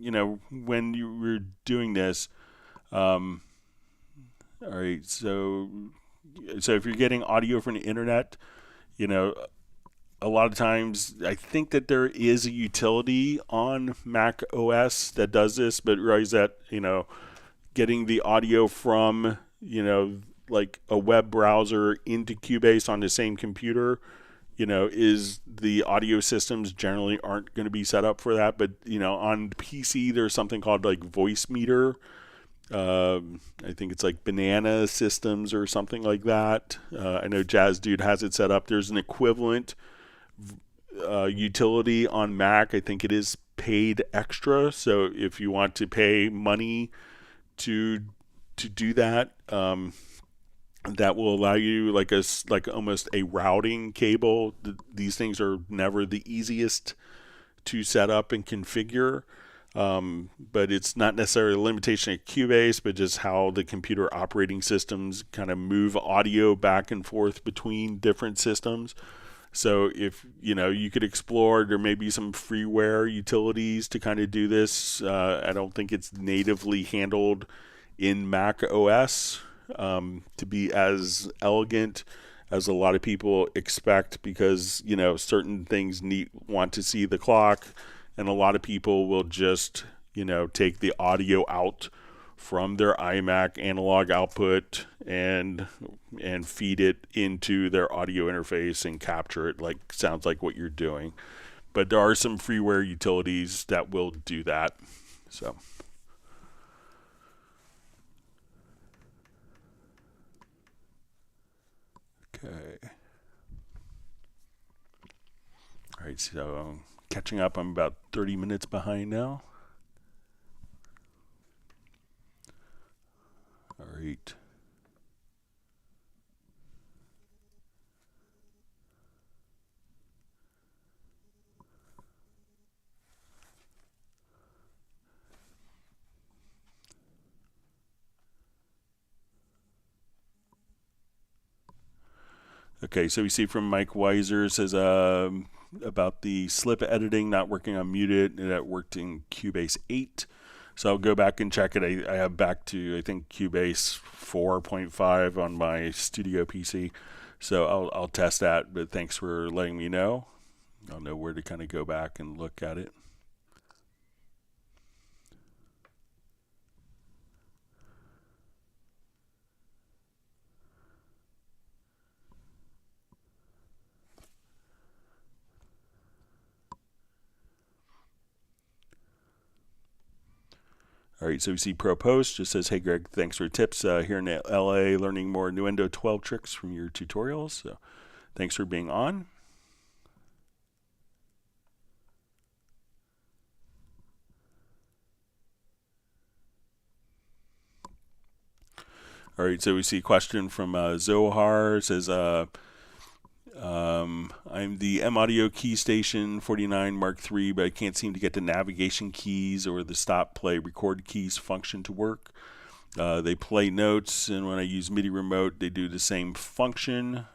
when you were doing this, all right, so if you're getting audio from the internet, a lot of times I think that there is a utility on Mac OS that does this, but realize that, getting the audio from, like a web browser into Cubase on the same computer, is the audio systems generally aren't going to be set up for that. But, on PC, there's something called like Voice Meter. I think it's like Banana Systems or something like that. I know Jazz Dude has it set up. There's an equivalent utility on Mac. I think it is paid extra. So if you want to pay money to do that, that will allow you like almost a routing cable. These things are never the easiest to set up and configure. But it's not necessarily a limitation of Cubase, but just how the computer operating systems kind of move audio back and forth between different systems. So if, you could explore, there may be some freeware utilities to kind of do this. I don't think it's natively handled in Mac OS to be as elegant as a lot of people expect, because, certain things want to see the clock. And a lot of people will just, take the audio out from their iMac analog output and feed it into their audio interface and capture it like sounds like what you're doing. But there are some freeware utilities that will do that. So okay. All right, so catching up, I'm about 30 minutes behind now. All right. Okay, so we see from Mike Weiser says about the slip editing not working on muted, and that worked in Cubase 8. So I'll go back and check it. I have back to, I think, Cubase 4.5 on my studio PC. So I'll test that, but thanks for letting me know. I'll know where to kind of go back and look at it. All right, so we see Pro Post just says, hey, Greg, thanks for tips. Here in LA, learning more Nuendo 12 tricks from your tutorials. So thanks for being on. All right, so we see a question from Zohar. Says, I'm the M Audio Key Station 49 Mark III, but I can't seem to get the navigation keys or the stop, play, record keys function to work. They play notes, and when I use MIDI remote, they do the same function.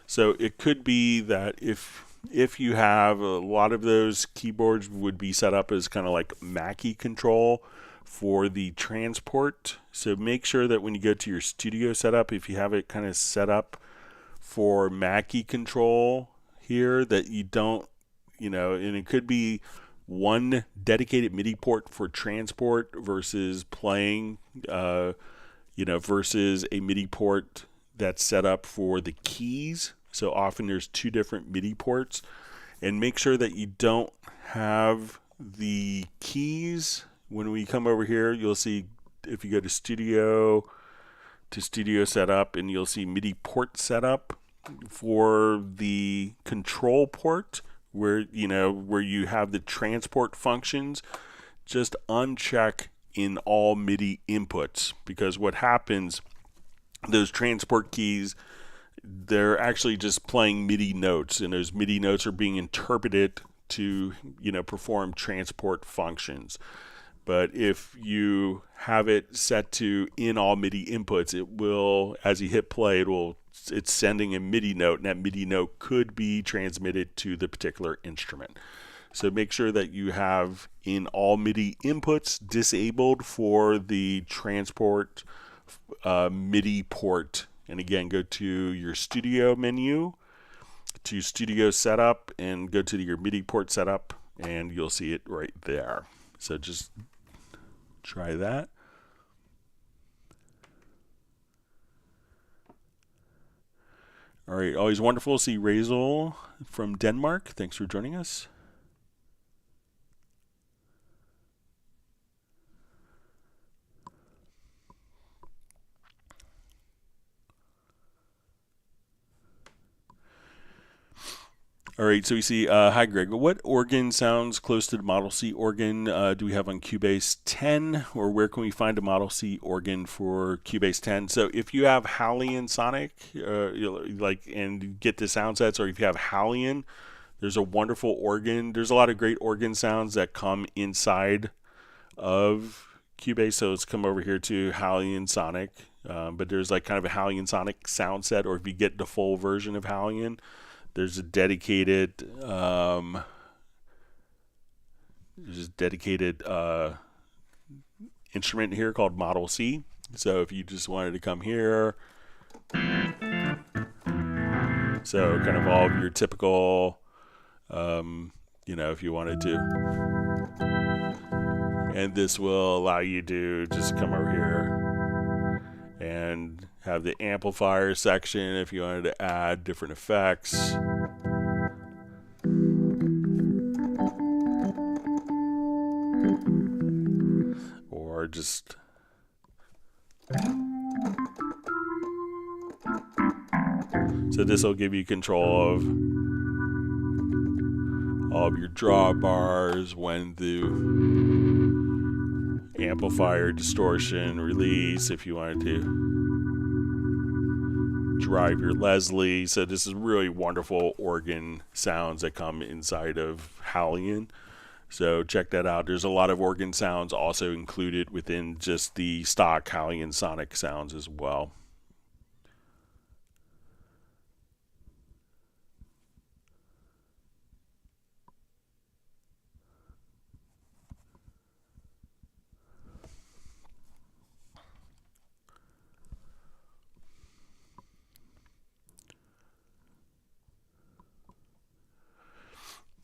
So it could be that if you have a lot of those keyboards would be set up as kind of like Mackie control for the transport. So make sure that when you go to your studio setup, if you have it kind of set up for Mackie control here, that you don't, and it could be one dedicated MIDI port for transport versus playing, versus a MIDI port that's set up for the keys. So often there's two different MIDI ports, and make sure that you don't have the keys. When we come over here, you'll see if you go to studio setup, and you'll see MIDI port setup for the control port where you have the transport functions. Just uncheck in all MIDI inputs, because what happens, those transport keys, they're actually just playing MIDI notes, and those MIDI notes are being interpreted to perform transport functions. But if you have it set to in all MIDI inputs, it will, as you hit play, it's sending a MIDI note, and that MIDI note could be transmitted to the particular instrument. So make sure that you have in all MIDI inputs disabled for the transport MIDI port. And again, go to your studio menu, to studio setup, and go to your MIDI port setup, and you'll see it right there. So just try that. All right, always wonderful to see Razel from Denmark. Thanks for joining us. All right, so we see, hi Greg, what organ sounds close to the Model C organ do we have on Cubase 10, or where can we find a Model C organ for Cubase 10? So if you have Hallian Sonic, and get the sound sets, or if you have Hallian, there's a wonderful organ. There's a lot of great organ sounds that come inside of Cubase, so let's come over here to Hallian Sonic, but there's like kind of a Hallian Sonic sound set, or if you get the full version of Hallian, there's a dedicated instrument here called Model C. So if you just wanted to come here, so kind of all of your typical, if you wanted to, And this will allow you to just come over here and have the amplifier section if you wanted to add different effects. Or just so this will give you control of all of your drawbars, when the amplifier, distortion, release, if you wanted to drive your Leslie. So this is really wonderful organ sounds that come inside of Hallion. So check that out. There's a lot of organ sounds also included within just the stock Hallion sonic sounds as well.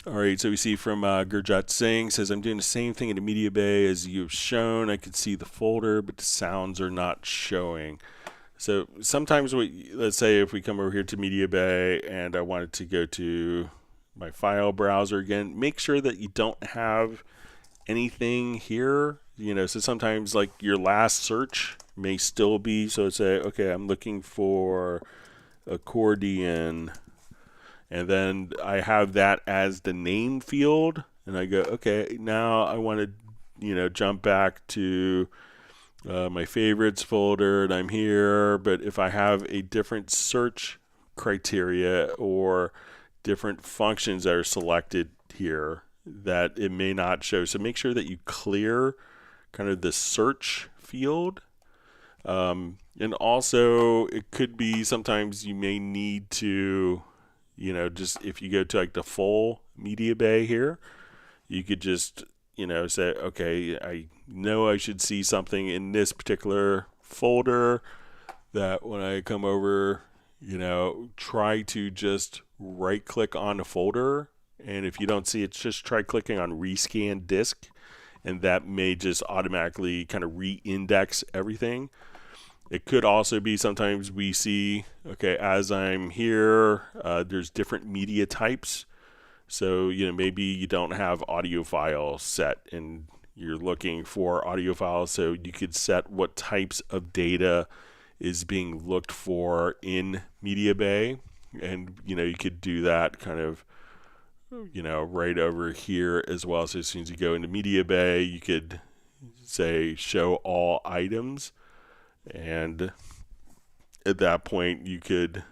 All right, so we see from Gurjat Singh says, I'm doing the same thing in the MediaBay as you've shown. I can see the folder, but the sounds are not showing. So sometimes, let's say if we come over here to MediaBay and I wanted to go to my file browser again, make sure that you don't have anything here. You know, so sometimes like your last search may still be, so say, okay, I'm looking for accordion. And then I have that as the name field, and I go, okay, now I want to, you know, jump back to my favorites folder, and I'm here. But if I have a different search criteria or different functions that are selected here, that it may not show. So make sure that you clear kind of the search field. And also, it could be sometimes you may need to, you know, just if you go to like the full MediaBay here, you could just, you know, say, okay, I know I should see something in this particular folder, that when I come over, you know, try to just right click on the folder. And if you don't see it, just try clicking on rescan disk, and that may just automatically kind of re-index everything. It could also be sometimes we see, okay, as I'm here, there's different media types. So, you know, maybe you don't have audio files set and you're looking for audio files. So you could set what types of data is being looked for in MediaBay. And, you know, you could do that kind of, you know, right over here as well. So as soon as you go into MediaBay, you could say show all items. And at that point, you could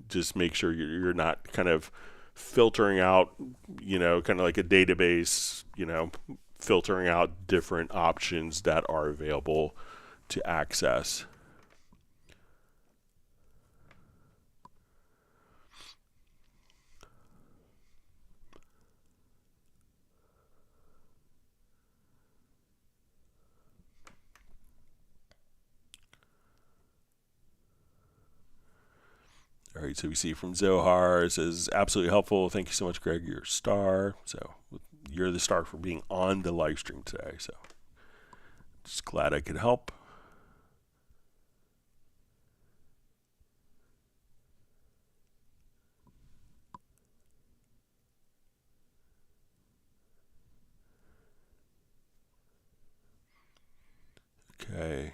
just make sure you're not kind of filtering out, you know, kind of like a database, you know, filtering out different options that are available to access. All right, so we see from Zohar, it says, absolutely helpful. Thank you so much, Greg. You're a star. So you're the star for being on the live stream today. So just glad I could help. Okay.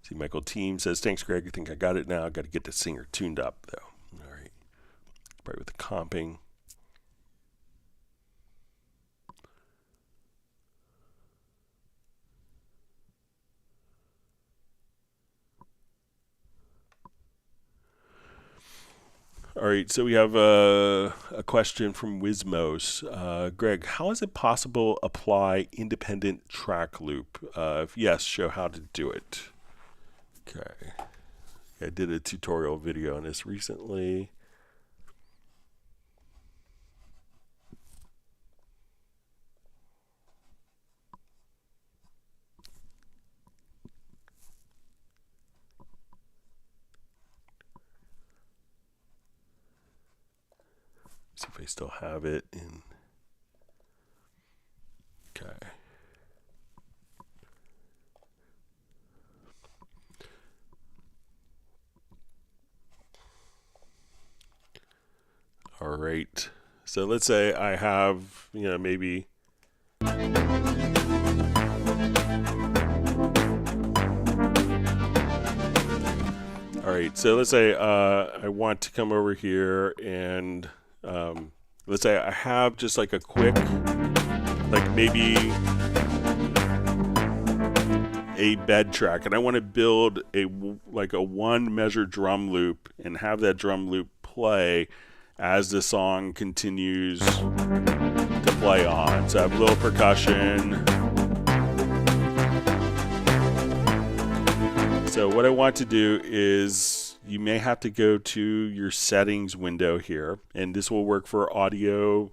See, Michael Team says, thanks, Greg. I think I got it now. I got to get the singer tuned up, though. All right. Probably with the comping. All right, so we have a question from Wismos. Greg, how is it possible to apply independent track loop? If yes, show how to do it. Okay. I did a tutorial video on this recently. See if I still have it in. So let's say I have, maybe all right, so let's say I want to come over here and let's say I have just like a quick, like maybe a bed track, and I want to build a one measure drum loop and have that drum loop play as the song continues to play on. So I have a little percussion. So what I want to do is, you may have to go to your settings window here, and this will work for audio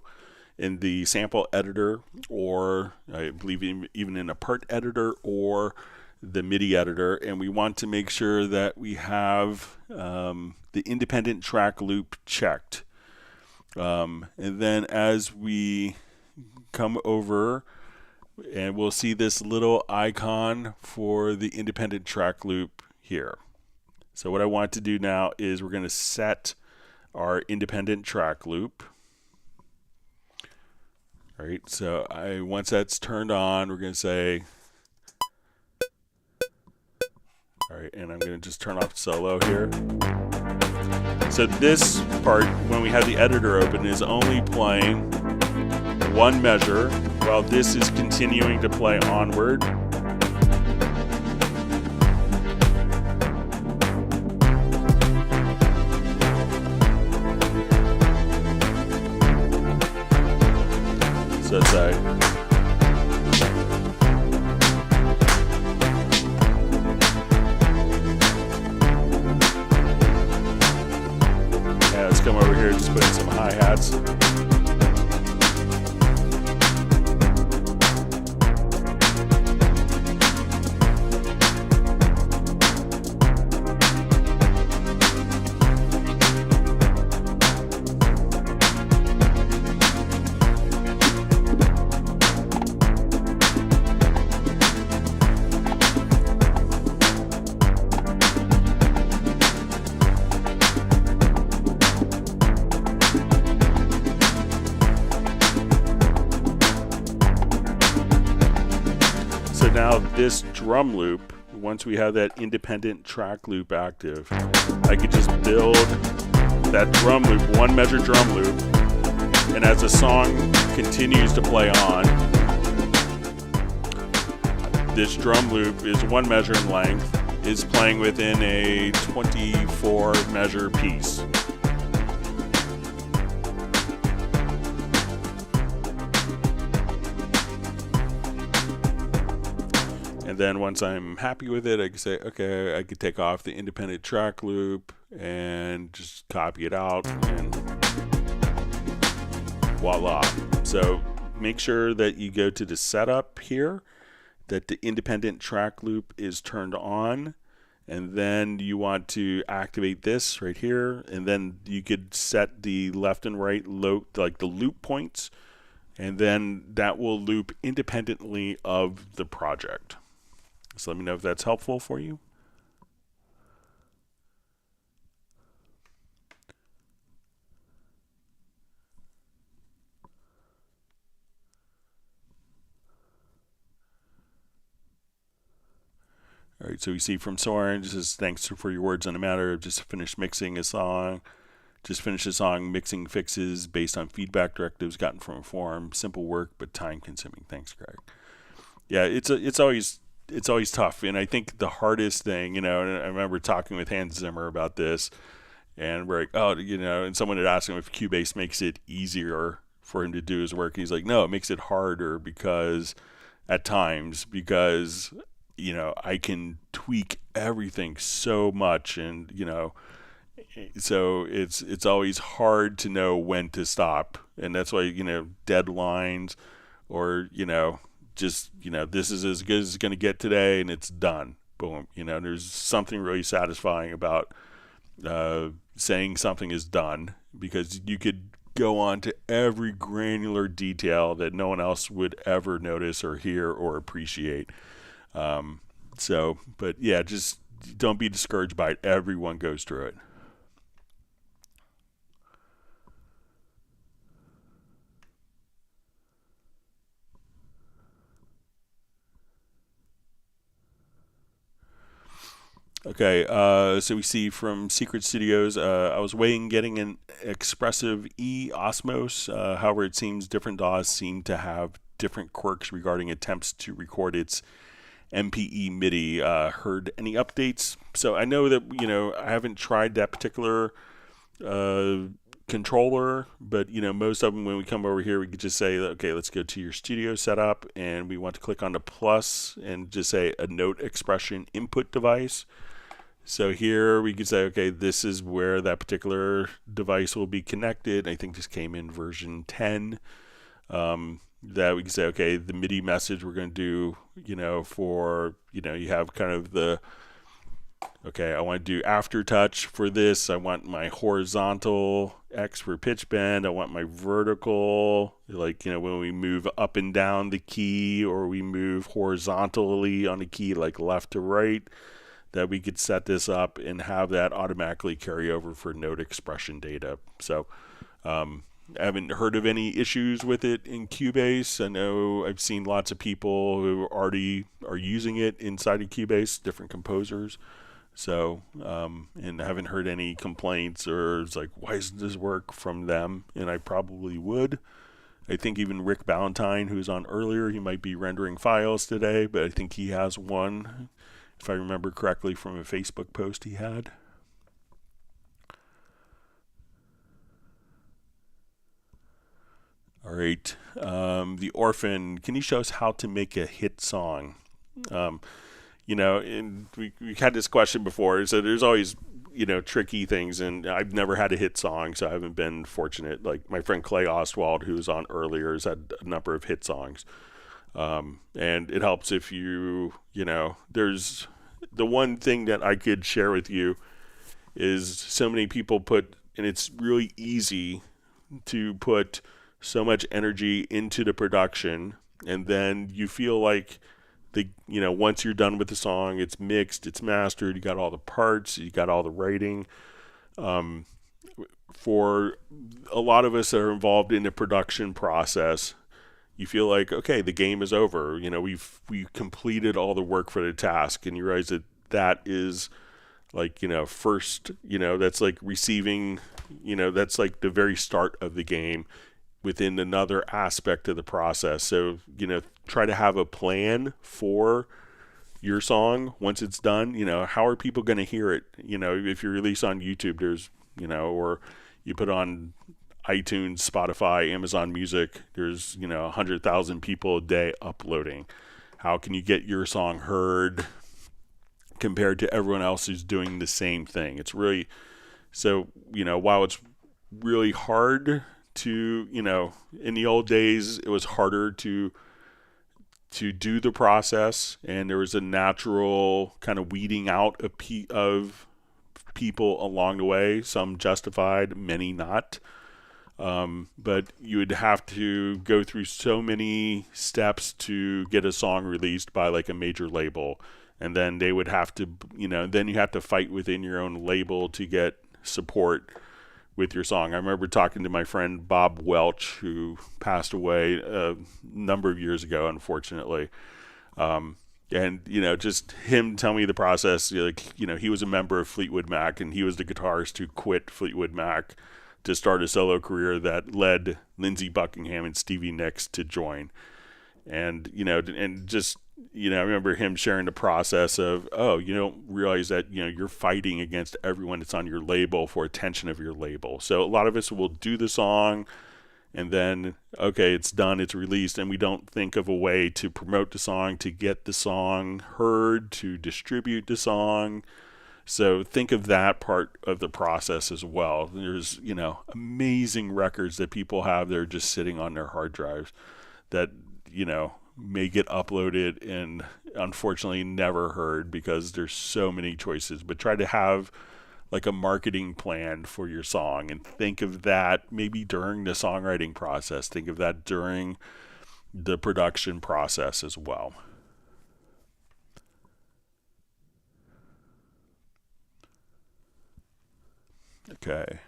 in the sample editor, or I believe even in a part editor or the MIDI editor. And we want to make sure that we have the independent track loop checked. And then as we come over, and we'll see this little icon for the independent track loop here. So what I want to do now is we're going to set our independent track loop. All right, so once that's turned on, we're going to say, all right, and I'm going to just turn off solo here. So this part, when we have the editor open, is only playing one measure while this is continuing to play onward. So it's let's come over here and just put in some hi-hats. Now this drum loop, once we have that independent track loop active, I could just build that drum loop, one measure drum loop, and as the song continues to play on, this drum loop is one measure in length, is playing within a 24 measure piece. And then once I'm happy with it, I can say, okay, I could take off the independent track loop and just copy it out, and voila. So make sure that you go to the setup here, that the independent track loop is turned on, and then you want to activate this right here, and then you could set the left and right like the loop points, and then that will loop independently of the project. So let me know if that's helpful for you. All right, so we see from Soren, this is thanks for your words on the matter. I've just finished mixing a song. Just finished a song, mixing fixes based on feedback directives gotten from a forum. Simple work, but time consuming. Thanks, Greg. Yeah, it's always tough, and I think the hardest thing, and I remember talking with Hans Zimmer about this, and we're like, oh, and someone had asked him if Cubase makes it easier for him to do his work. He's like, no, it makes it harder because at times, I can tweak everything so much, and so it's always hard to know when to stop, and that's why deadlines, or just this is as good as it's going to get today, and it's done. Boom. There's something really satisfying about saying something is done, because you could go on to every granular detail that no one else would ever notice or hear or appreciate. But yeah, just don't be discouraged by it. Everyone goes through it. Okay, so we see from Secret Studios, I was weighing getting an Expressive E Osmos. However, it seems different DAWs seem to have different quirks regarding attempts to record its MPE MIDI. Heard any updates? So I know that, I haven't tried that particular uh, controller, but most of them, when we come over here, we could just say, okay, let's go to your studio setup, and we want to click on the plus and just say a note expression input device. So here we could say, okay, this is where that particular device will be connected. I think this came in version 10. That we can say, okay, the MIDI message we're going to do, for, you have kind of okay, I want to do aftertouch for this. I want my horizontal X for pitch bend. I want my vertical, like, when we move up and down the key, or we move horizontally on the key, like left to right, that we could set this up and have that automatically carry over for note expression data. So I haven't heard of any issues with it in Cubase. I know I've seen lots of people who already are using it inside of Cubase, different composers. So, and I haven't heard any complaints or it's like, why doesn't this work from them? And I probably would. I think even Rick Ballantyne, who was on earlier, he might be rendering files today, but I think he has one, if I remember correctly, from a Facebook post he had. All right. The Orphan, can you show us how to make a hit song? And we had this question before, so there's always, tricky things, and I've never had a hit song, so I haven't been fortunate. Like my friend Clay Ostwald, who was on earlier, has had a number of hit songs. And it helps if there's the one thing that I could share with you is so many people put, and it's really easy to put so much energy into the production, and then you feel like once you're done with the song, it's mixed, it's mastered, you got all the parts, you got all the writing. For a lot of us that are involved in the production process, you feel like, okay, the game is over. We've completed all the work for the task, and you realize that is like, first, that's like receiving, that's like the very start of the game within another aspect of the process. So, try to have a plan for your song once it's done. How are people going to hear it? If you release on YouTube, there's, or you put on iTunes, Spotify, Amazon Music, there's, 100,000 people a day uploading. How can you get your song heard compared to everyone else who's doing the same thing? It's really, so, while it's really hard to, in the old days, it was harder to do the process, and there was a natural kind of weeding out of people along the way, some justified, many not. But you would have to go through so many steps to get a song released by like a major label, and then they would have to, then you have to fight within your own label to get support with your song. I remember talking to my friend Bob Welch, who passed away a number of years ago, unfortunately. And, just him telling me the process, he was a member of Fleetwood Mac, and he was the guitarist who quit Fleetwood Mac to start a solo career that led Lindsey Buckingham and Stevie Nicks to join. And, I remember him sharing the process of, oh, you don't realize that, you're fighting against everyone that's on your label for attention of your label. So a lot of us will do the song, and then, okay, it's done, it's released, and we don't think of a way to promote the song, to get the song heard, to distribute the song. So think of that part of the process as well. There's, amazing records that people have that are just sitting on their hard drives that, may get uploaded and unfortunately never heard because there's so many choices. But try to have like a marketing plan for your song, and think of that maybe during the songwriting process. Think of that during the production process as well. Okay.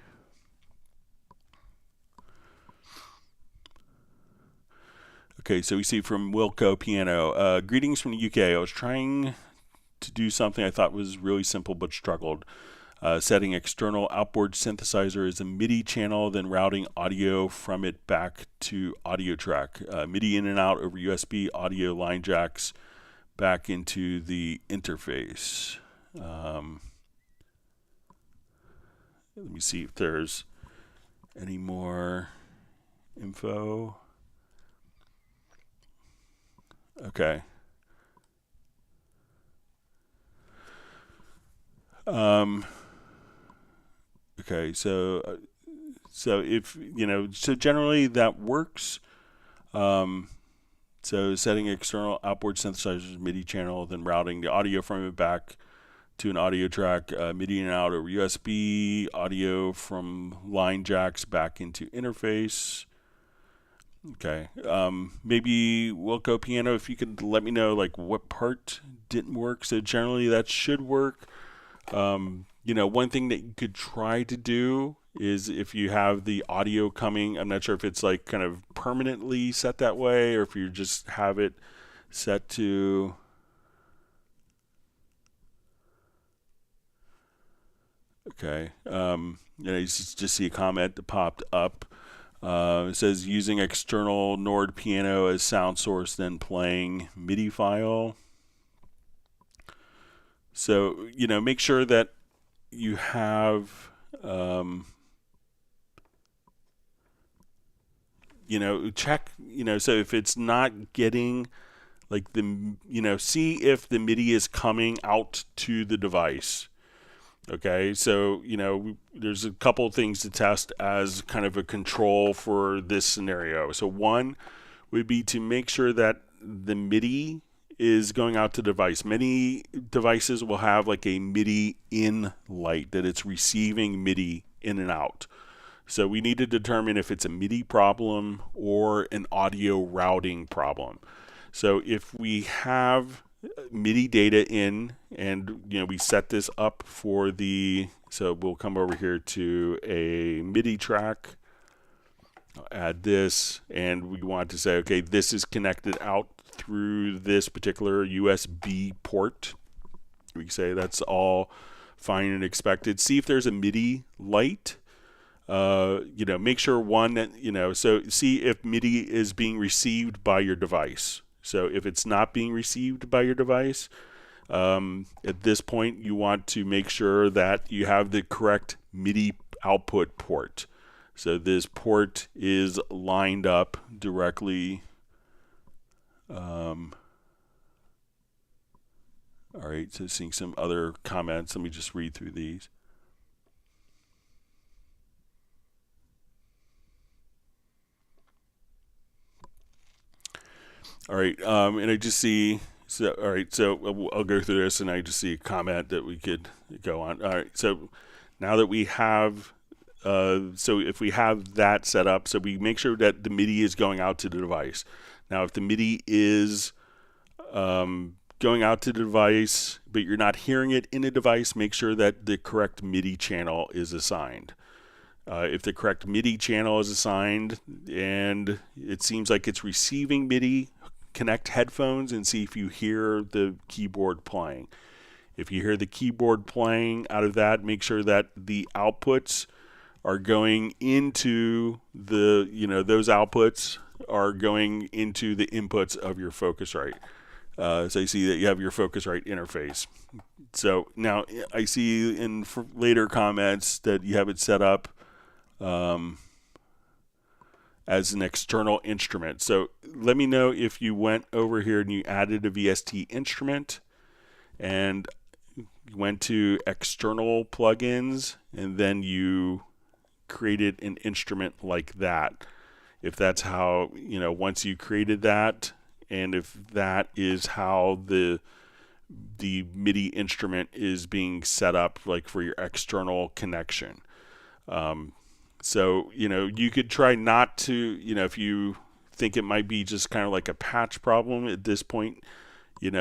Okay, so we see from Wilco Piano. Greetings from the UK. I was trying to do something I thought was really simple but struggled. Setting external outboard synthesizer as a MIDI channel, then routing audio from it back to audio track. MIDI in and out over USB, audio line jacks back into the interface. Let me see if there's any more info. Okay. Okay, so if so generally that works. So setting external outboard synthesizers MIDI channel, then routing the audio from it back to an audio track, MIDI in and out over USB, audio from line jacks back into interface. Okay, maybe Wilco Piano, if you could let me know like what part didn't work. So generally that should work. One thing that you could try to do is if you have the audio coming, I'm not sure if it's like kind of permanently set that way or if you just have it set to okay. You just see a comment that popped up. It says using external Nord piano as sound source, then playing MIDI file. So, make sure that you have, check, so if it's not getting like see if the MIDI is coming out to the device. Okay, so, there's a couple of things to test as kind of a control for this scenario. So one would be to make sure that the MIDI is going out to the device. Many devices will have like a MIDI in light, that it's receiving MIDI in and out. So we need to determine if it's a MIDI problem or an audio routing problem. So if we have MIDI data in and we set this up for so we'll come over here to a MIDI track, I'll add this, and we want to say, okay, this is connected out through this particular USB port. We say that's all fine and expected. See if there's a MIDI light. Make sure one that, so see if MIDI is being received by your device. So if it's not being received by your device, at this point you want to make sure that you have the correct MIDI output port. So this port is lined up directly. All right, so seeing some other comments. Let me just read through these. All right, and I just see, all right, so I'll go through this and I just see a comment that we could go on. All right, so now that we have, so if we have that set up, so we make sure that the MIDI is going out to the device. Now, if the MIDI is going out to the device, but you're not hearing it in the device, make sure that the correct MIDI channel is assigned. If the correct MIDI channel is assigned and it seems like it's receiving MIDI, connect headphones and see if you hear the keyboard playing. If you hear the keyboard playing out of that, make sure that the outputs are going into the, those outputs are going into the inputs of your Focusrite. So you see that you have your Focusrite interface. So now I see in later comments that you have it set up as an external instrument. So let me know if you went over here and you added a VST instrument and went to external plugins and then you created an instrument like that. If that's how, once you created that, and if that is how the MIDI instrument is being set up, like for your external connection. So, you could try not to, if you think it might be just kind of like a patch problem at this point,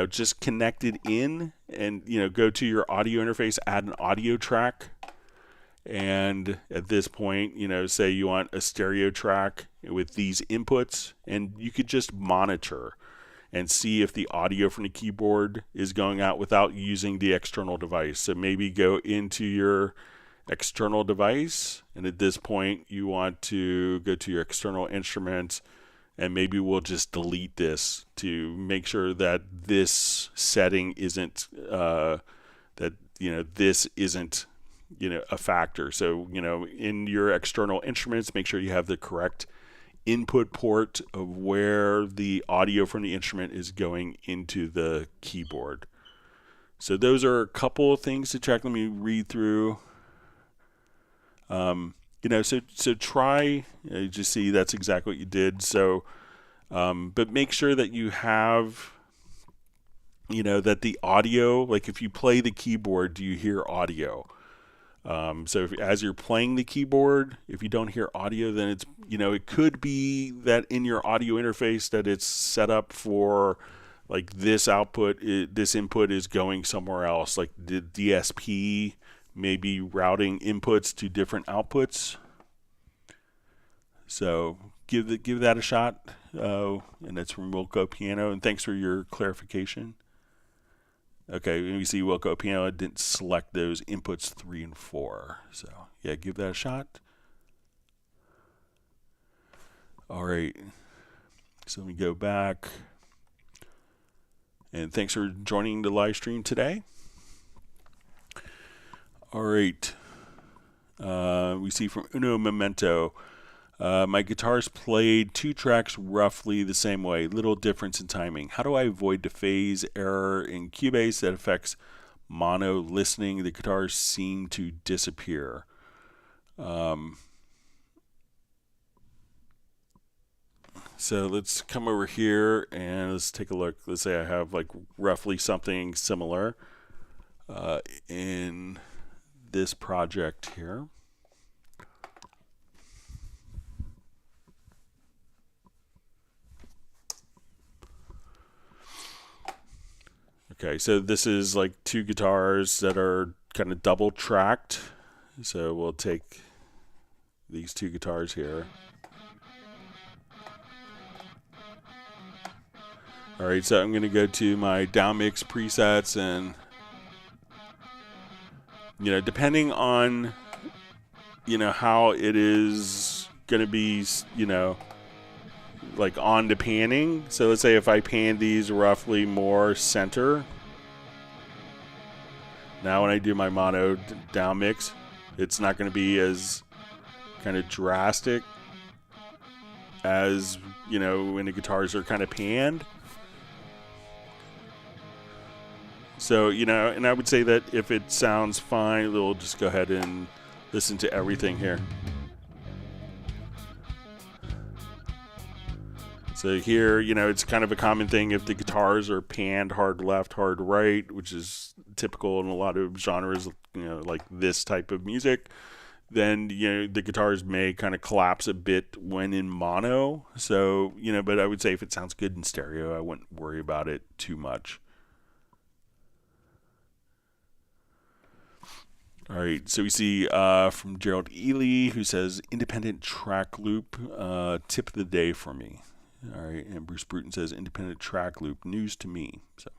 just connect it in and, go to your audio interface, add an audio track. And at this point, say you want a stereo track with these inputs, and you could just monitor and see if the audio from the keyboard is going out without using the external device. So maybe go into your external device, and at this point you want to go to your external instruments, and maybe we'll just delete this to make sure that this setting isn't this isn't a factor. So in your external instruments, make sure you have the correct input port of where the audio from the instrument is going into the keyboard. So those are a couple of things to check. Let me read through. So try, just see that's exactly what you did. So, but make sure that you have, that the audio, like if you play the keyboard, do you hear audio? So as you're playing the keyboard, if you don't hear audio, then it's, it could be that in your audio interface that it's set up for like this output, this input is going somewhere else, like the DSP may be routing inputs to different outputs. So give that a shot. And that's from Wilco Piano, and thanks for your clarification. Okay, you see Wilco Piano didn't select those inputs 3 and 4. So yeah, give that a shot. All right, so let me go back. And thanks for joining the live stream today. All right, we see from Uno Memento, my guitars played 2 tracks roughly the same way, little difference in timing. How do I avoid the phase error in Cubase that affects mono listening? The guitars seem to disappear. So let's come over here and let's take a look. Let's say I have like roughly something similar in this project here. Okay, so this is like 2 guitars that are kind of double tracked. So we'll take these 2 guitars here. All right, so I'm going to go to my downmix presets, and depending on how it is going to be, like on the panning. So let's say if I pan these roughly more center. Now when I do my mono down mix, it's not going to be as kind of drastic as, when the guitars are kind of panned. So, and I would say that if it sounds fine, we'll just go ahead and listen to everything here. So here, it's kind of a common thing if the guitars are panned hard left, hard right, which is typical in a lot of genres, like this type of music, then, the guitars may kind of collapse a bit when in mono. So, but I would say if it sounds good in stereo, I wouldn't worry about it too much. All right, so we see from Gerald Ely, who says, independent track loop, tip of the day for me. All right, and Bruce Bruton says, independent track loop, news to me. So,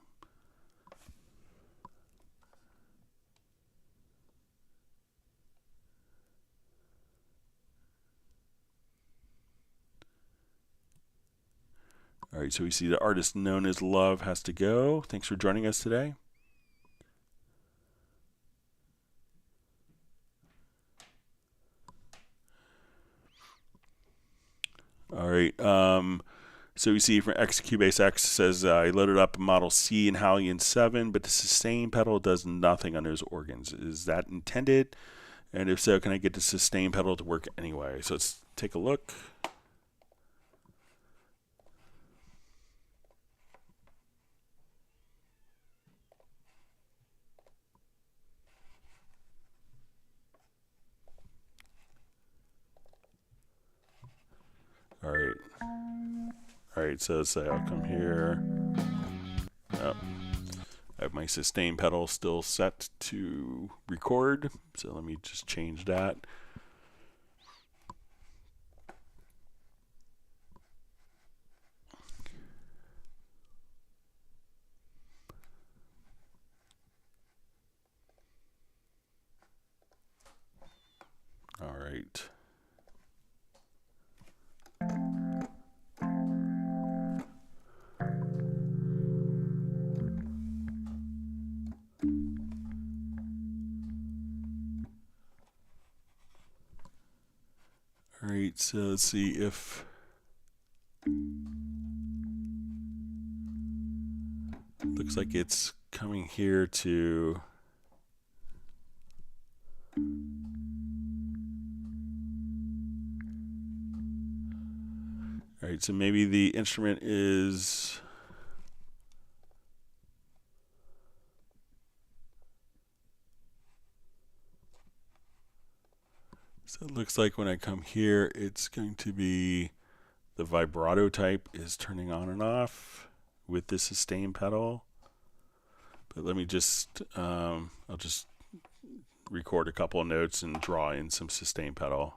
all right, so we see the artist known as Love has to go. Thanks for joining us today. All right, so we see from Cubase X says, I loaded up a Model C and Hallian 7, but the sustain pedal does nothing on those organs. Is that intended? And if so, can I get the sustain pedal to work anyway? So let's take a look. All right, so let's say I'll come here. Oh, I have my sustain pedal still set to record, so let me just change that. Alright, so let's see if looks like it's coming here to alright, so maybe the instrument is so it looks like when I come here it's going to be the vibrato type is turning on and off with the sustain pedal. But let me just I'll just record a couple of notes and draw in some sustain pedal.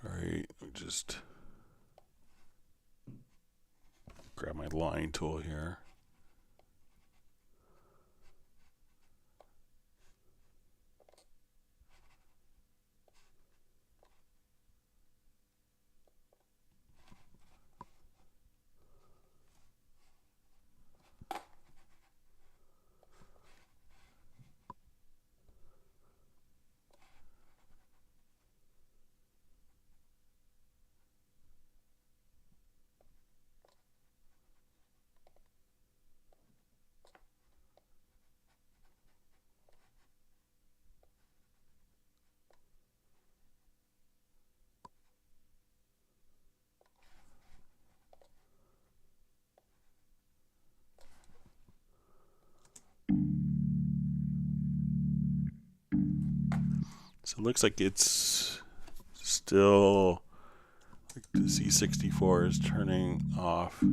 Alright, let me just grab my line tool here. So it looks like it's still, like the C64 is turning off.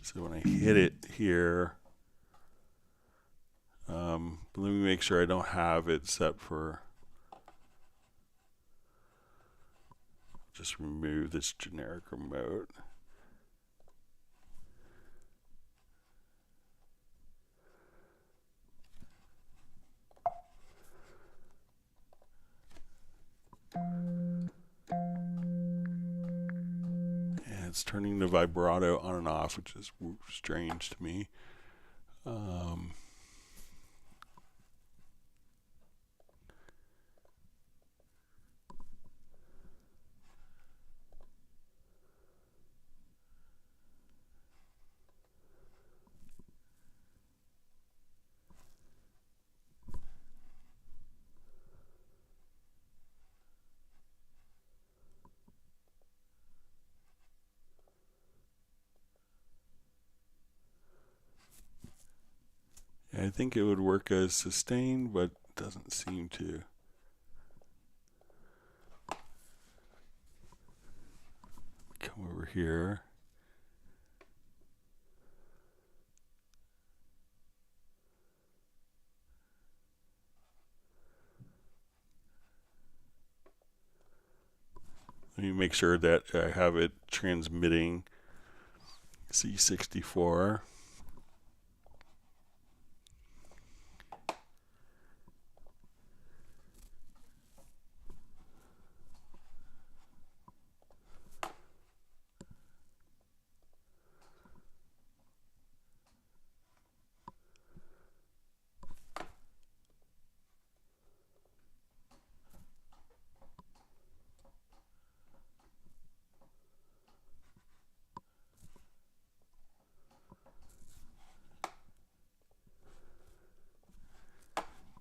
So when I hit it here, let me make sure I don't have it set for, just remove this generic remote. It's turning the vibrato on and off, which is strange to me. I think it would work as sustain, but doesn't seem to. Come over here. Let me make sure that I have it transmitting C64.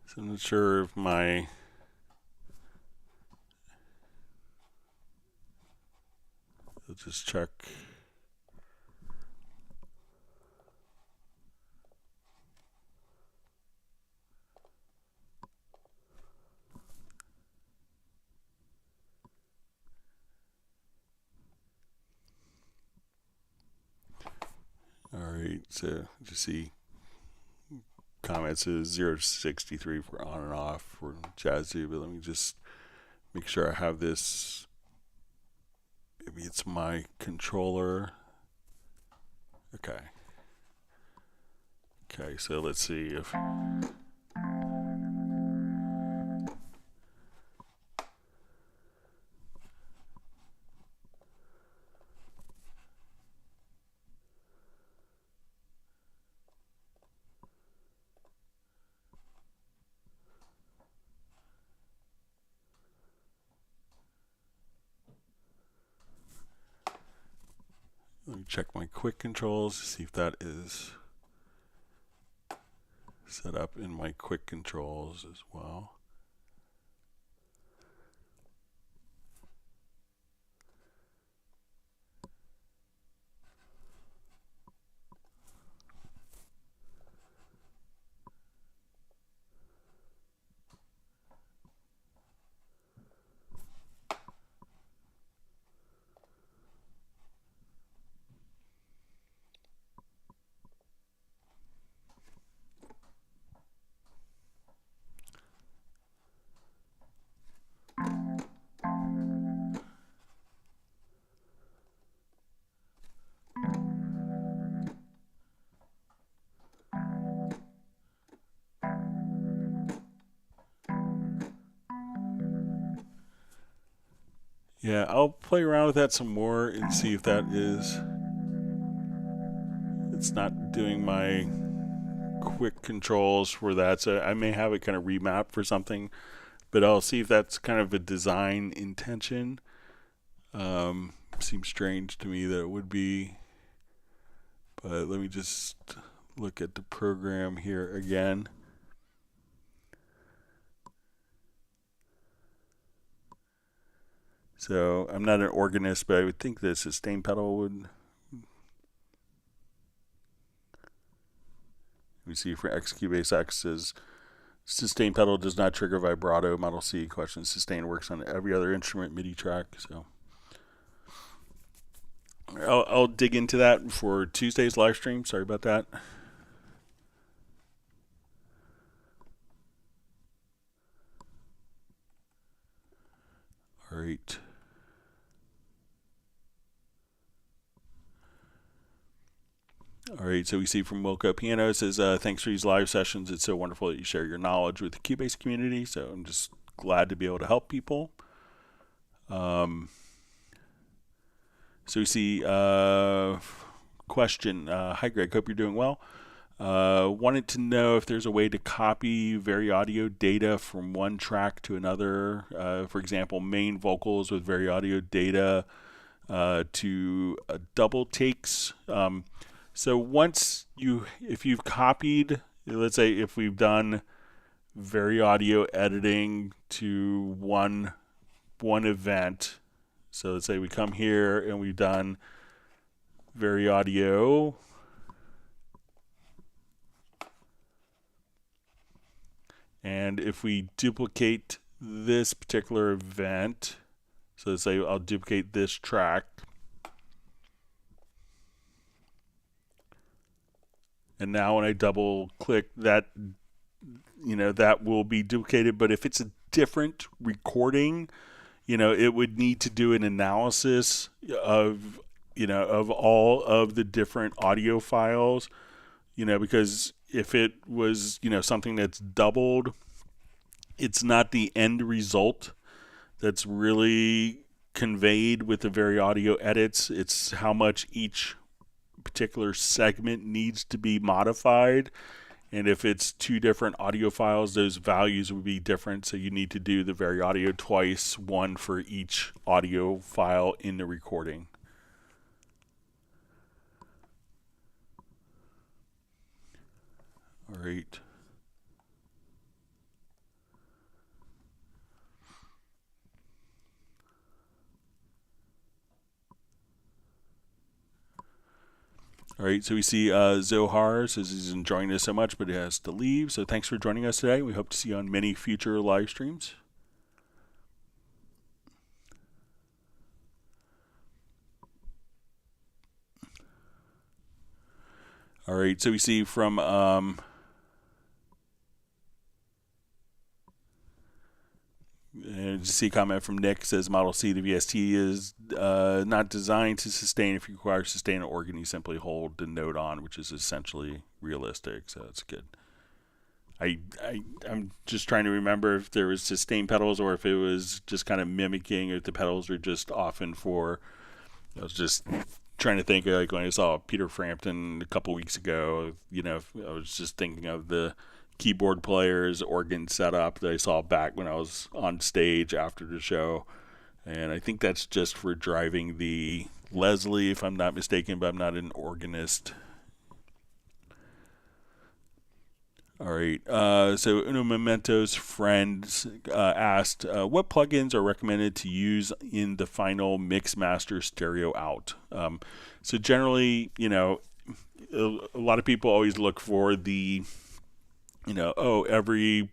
So I'm not sure if my I'll just check. So just see comments is 0 to 63 for on and off for Jazzy, but let me just make sure I have this. Maybe it's my controller. Okay. Okay, so let's see if let me check my quick controls to see if that is set up in my quick controls as well. Yeah, I'll play around with that some more and see if that is, it's not doing my quick controls for that. So I may have it kind of remap for something, but I'll see if that's kind of a design intention. Seems strange to me that it would be, but let me just look at the program here again. So I'm not an organist, but I would think the sustain pedal would. We see for Cubase X says sustain pedal does not trigger vibrato. Model C question sustain works on every other instrument MIDI track. So I'll dig into that for Tuesday's live stream. Sorry about that. All right. All right, so we see from Wilco Piano, it says, thanks for these live sessions. It's so wonderful that you share your knowledge with the Cubase community. So I'm just glad to be able to help people. So we see question. Hi, Greg. Hope you're doing well. Wanted to know if there's a way to copy audio data from one track to another. For example, main vocals with audio data to double takes. So once if you've copied, let's say if we've done audio editing to one event, so let's say we come here and we've done audio, and if we duplicate this particular event, so let's say I'll duplicate this track, and now when I double click that, that will be duplicated. But if it's a different recording, it would need to do an analysis of, of all of the different audio files, because if it was, something that's doubled, it's not the end result that's really conveyed with the audio edits. It's how much each particular segment needs to be modified, and if it's two different audio files, those values would be different. So you need to do the audio twice, one for each audio file in the recording. All right. All right, so we see Zohar says he's enjoying this so much, but he has to leave. So thanks for joining us today. We hope to see you on many future live streams. All right, so we see from and see a comment from Nick, says Model C, the VST is not designed to sustain. If you require sustain an organ, you simply hold the note on, which is essentially realistic. So that's good. I'm just trying to remember if there was sustain pedals or if it was just kind of mimicking, if the pedals are just often for. I was just trying to think, like when I saw Peter Frampton a couple weeks ago, I was just thinking of the keyboard players, organ setup that I saw back when I was on stage after the show. And I think that's just for driving the Leslie, if I'm not mistaken, but I'm not an organist. All right. So Uno Memento's friend asked, what plugins are recommended to use in the final mix master stereo out? So generally, a lot of people always look for the every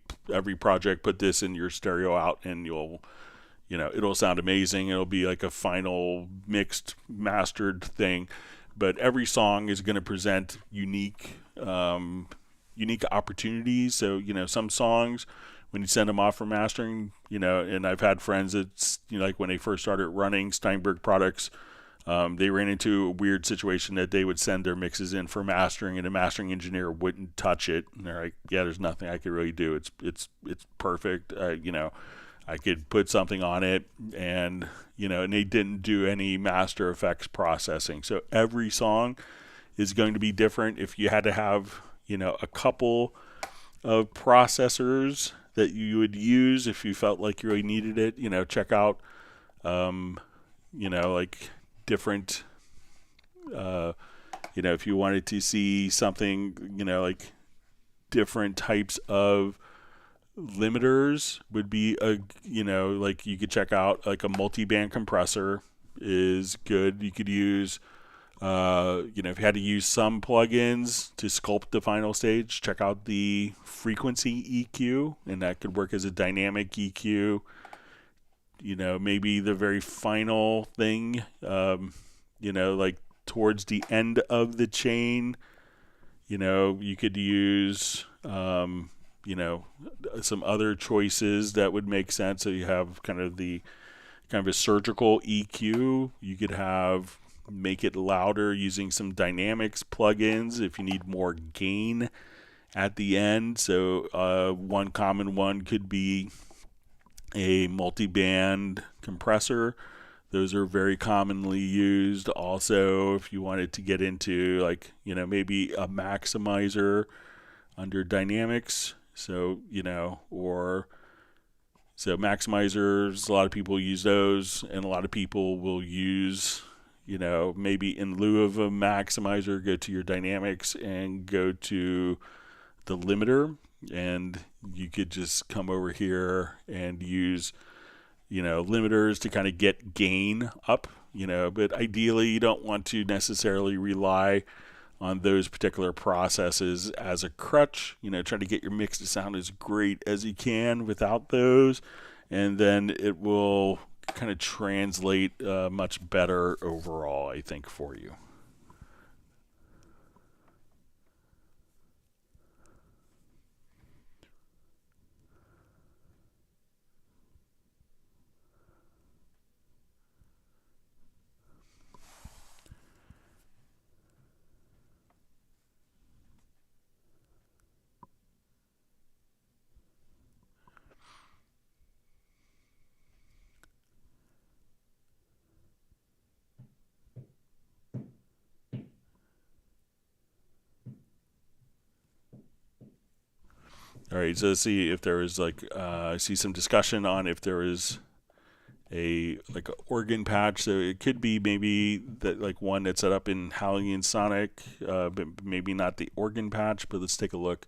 project put this in your stereo out and it'll sound amazing. It'll be like a final mixed mastered thing, but every song is going to present unique opportunities. So some songs, when you send them off for mastering, and I've had friends that's like when they first started running Steinberg products, they ran into a weird situation that they would send their mixes in for mastering, and a mastering engineer wouldn't touch it. And they're like, "Yeah, there's nothing I could really do. It's perfect. I could put something on it, and and they didn't do any master effects processing. So every song is going to be different. If you had to have a couple of processors that you would use if you felt like you really needed it, check out like different if you wanted to see something like different types of limiters would be like you could check out like a multi-band compressor is good. You could use if you had to use some plugins to sculpt the final stage, check out the frequency EQ, and that could work as a dynamic EQ. Maybe the very final thing, like towards the end of the chain, you could use, some other choices that would make sense. So you have kind of a surgical EQ. You could make it louder using some dynamics plugins if you need more gain at the end. So one common one could be a multi-band compressor. Those are very commonly used. Also, if you wanted to get into maybe a maximizer under dynamics, so maximizers, a lot of people use those, and a lot of people will use maybe in lieu of a maximizer, go to your dynamics and go to the limiter, and you could just come over here and use limiters to kind of get gain up, but ideally you don't want to necessarily rely on those particular processes as a crutch. Try to get your mix to sound as great as you can without those, and then it will kind of translate much better overall, I think, for you. All right, so let's see if there is I see some discussion on if there is a organ patch. So it could be maybe that one that's set up in Hallian Sonic, but maybe not the organ patch. But let's take a look.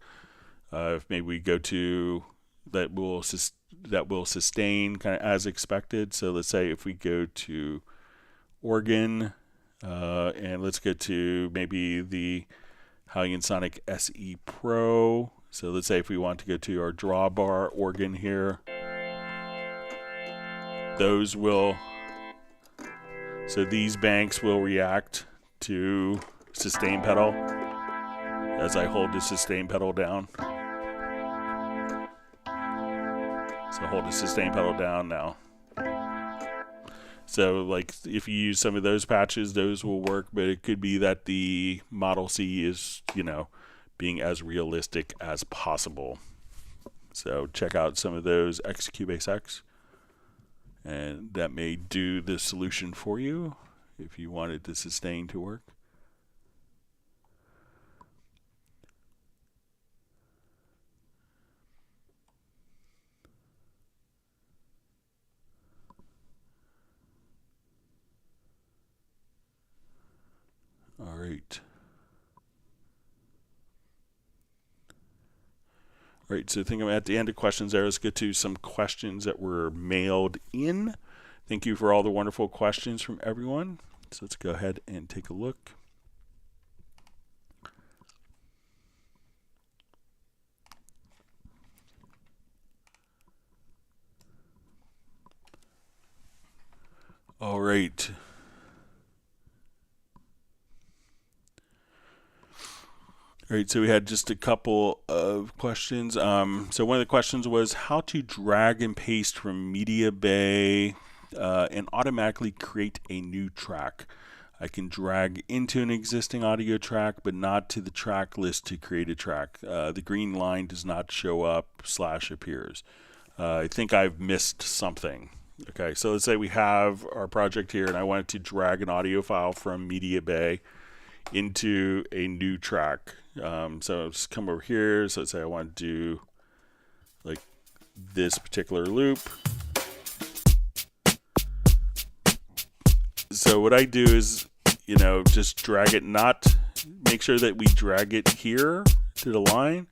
If maybe we go to that will sustain kind of as expected. So let's say if we go to organ and let's go to maybe the Hallian Sonic SE Pro. So let's say if we want to go to our drawbar organ here, so these banks will react to sustain pedal. as I hold the sustain pedal down. So hold the sustain pedal down now. So like if you use some of those patches, those will work, but it could be that the Model C is, you know, being as realistic as possible. So check out some of those Cubase X, and that may do the solution for you if you wanted the sustain to work. All right. All right, so I think I'm at the end of questions there. Let's get to some questions that were mailed in. Thank you for all the wonderful questions from everyone. So let's go ahead and take a look. All right. All right, so we had just a couple of questions. So one of the questions was how to drag and paste from MediaBay and automatically create a new track. I can drag into an existing audio track, but not to the track list to create a track. The green line does not show up / appears. I think I've missed something. Okay, so let's say we have our project here, and I wanted to drag an audio file from MediaBay into a new track. So just come over here. So let's say I want to do like this particular loop. So what I do is, you know, just drag it, make sure that we drag it here to the line,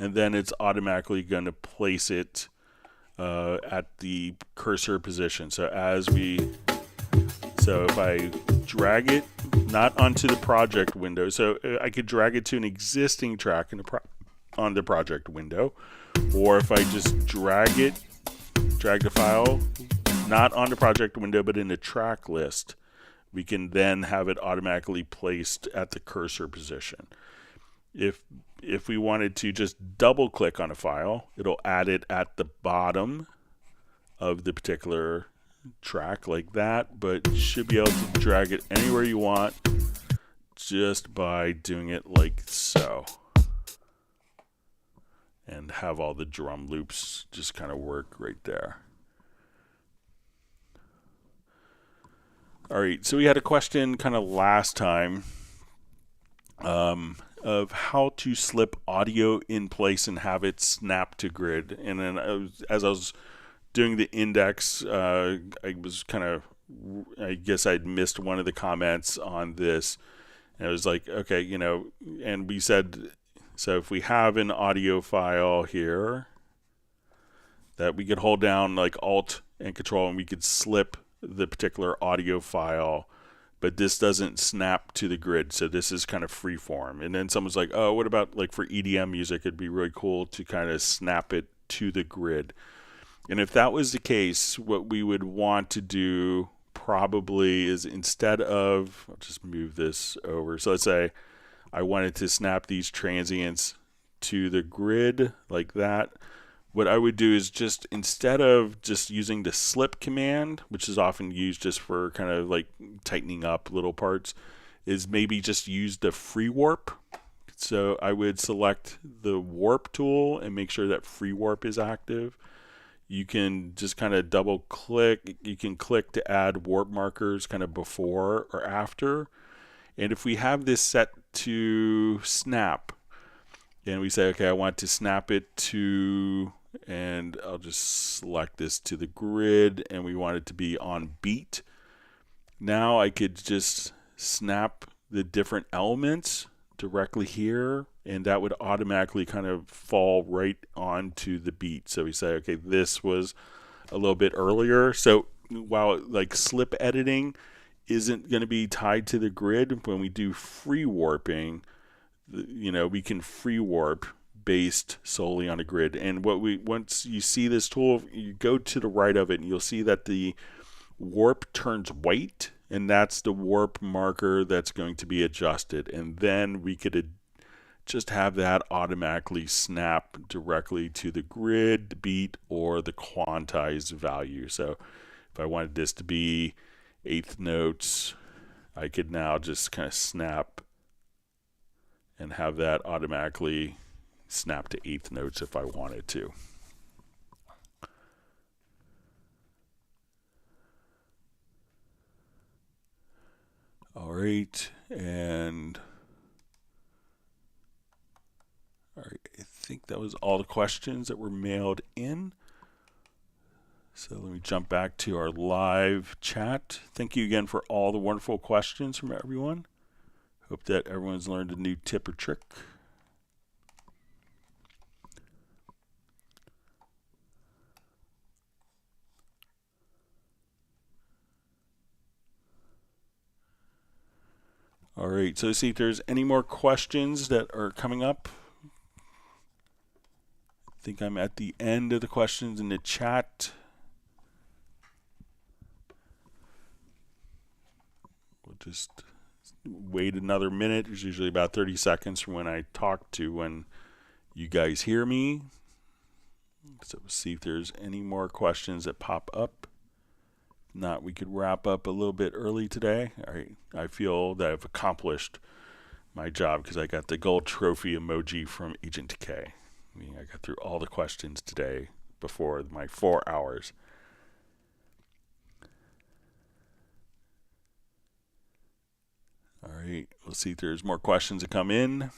and then it's automatically going to place it at the cursor position. So if I drag it not onto the project window, so I could drag it to an existing track on the project window, or if I just drag the file not on the project window but in the track list, we can then have it automatically placed at the cursor position. If we wanted to just double click on a file, it'll add it at the bottom of the particular track like that, but you should be able to drag it anywhere you want just by doing it like so, and have all the drum loops just kind of work right there. All right, so we had a question kind of last time of how to slip audio in place and have it snap to grid. And then as I was doing the index, I guess I'd missed one of the comments on this. And it was like, okay, you know, and we said, so if we have an audio file here that we could hold down like Alt and Control, and we could slip the particular audio file, but this doesn't snap to the grid, so this is kind of free form. And then someone's like, oh, what about like for EDM music, it'd be really cool to kind of snap it to the grid. And if that was the case, what we would want to do probably is, instead of, I'll just move this over. So let's say I wanted to snap these transients to the grid like that. What I would do is just, instead of just using the slip command, which is often used just for kind of like tightening up little parts, is maybe just use the free warp. So I would select the warp tool and make sure that free warp is active. You can just kind of double click. You can click to add warp markers kind of before or after. And if we have this set to snap, and we say, okay, I want to snap it to, and I'll just select this to the grid, and we want it to be on beat. Now I could just snap the different elements directly here, and that would automatically kind of fall right onto the beat. So we say, okay, this was a little bit earlier. So while like slip editing isn't going to be tied to the grid, when we do free warping, you know, we can free warp based solely on a grid. And once you see this tool, you go to the right of it and you'll see that the warp turns white, and that's the warp marker that's going to be adjusted. And then we could just have that automatically snap directly to the grid, the beat, or the quantized value. So if I wanted this to be eighth notes, I could now just kind of snap and have that automatically snap to eighth notes if I wanted to. All right, and all right, I think that was all the questions that were mailed in. So let me jump back to our live chat. Thank you again for all the wonderful questions from everyone. Hope that everyone's learned a new tip or trick. All right, so see if there's any more questions that are coming up. I think I'm at the end of the questions in the chat. We'll just wait another minute. There's usually about 30 seconds from when I talk to when you guys hear me. So we'll see if there's any more questions that pop up. If not, we could wrap up a little bit early today. All right, I feel that I've accomplished my job because I got the gold trophy emoji from Agent K. I mean, I got through all the questions today before my 4 hours. All right, we'll see if there's more questions that come in.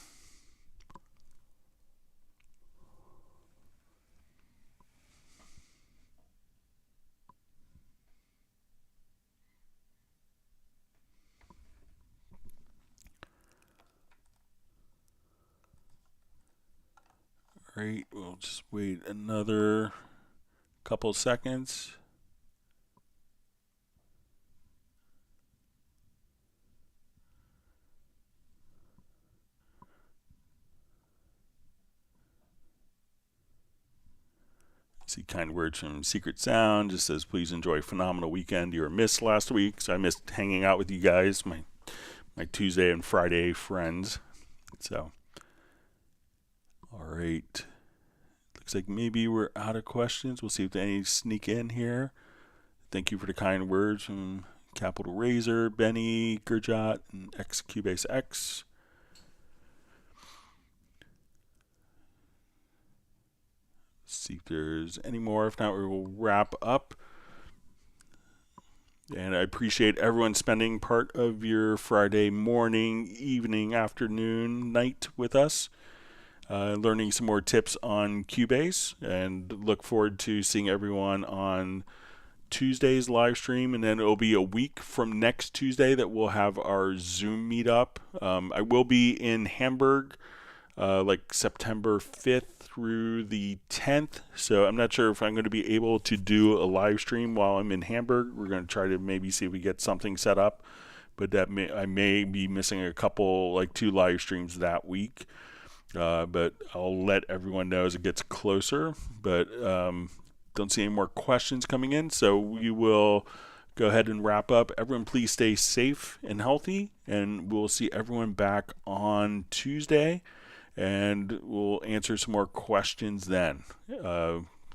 All right, we'll just wait another couple of seconds. See kind words from Secret Sound. Just says, please enjoy a phenomenal weekend. You were missed last week, so I missed hanging out with you guys, my Tuesday and Friday friends. So, all right. Looks like maybe we're out of questions. We'll see if any sneak in here. Thank you for the kind words from Capital Razor, Benny, Gurjot, and Cubase X. See if there's any more. If not, we will wrap up. And I appreciate everyone spending part of your Friday morning, evening, afternoon, night with us, learning some more tips on Cubase, and look forward to seeing everyone on Tuesday's live stream. And then it'll be a week from next Tuesday that we'll have our Zoom meetup. I will be in Hamburg like September 5th through the 10th. So I'm not sure if I'm going to be able to do a live stream while I'm in Hamburg. We're going to try to maybe see if we get something set up, but I may be missing a couple, like 2 live streams that week. But I'll let everyone know as it gets closer. But don't see any more questions coming in, so we will go ahead and wrap up. Everyone, please stay safe and healthy, and we'll see everyone back on Tuesday. And we'll answer some more questions then.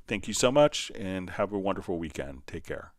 Thank you so much, and have a wonderful weekend. Take care.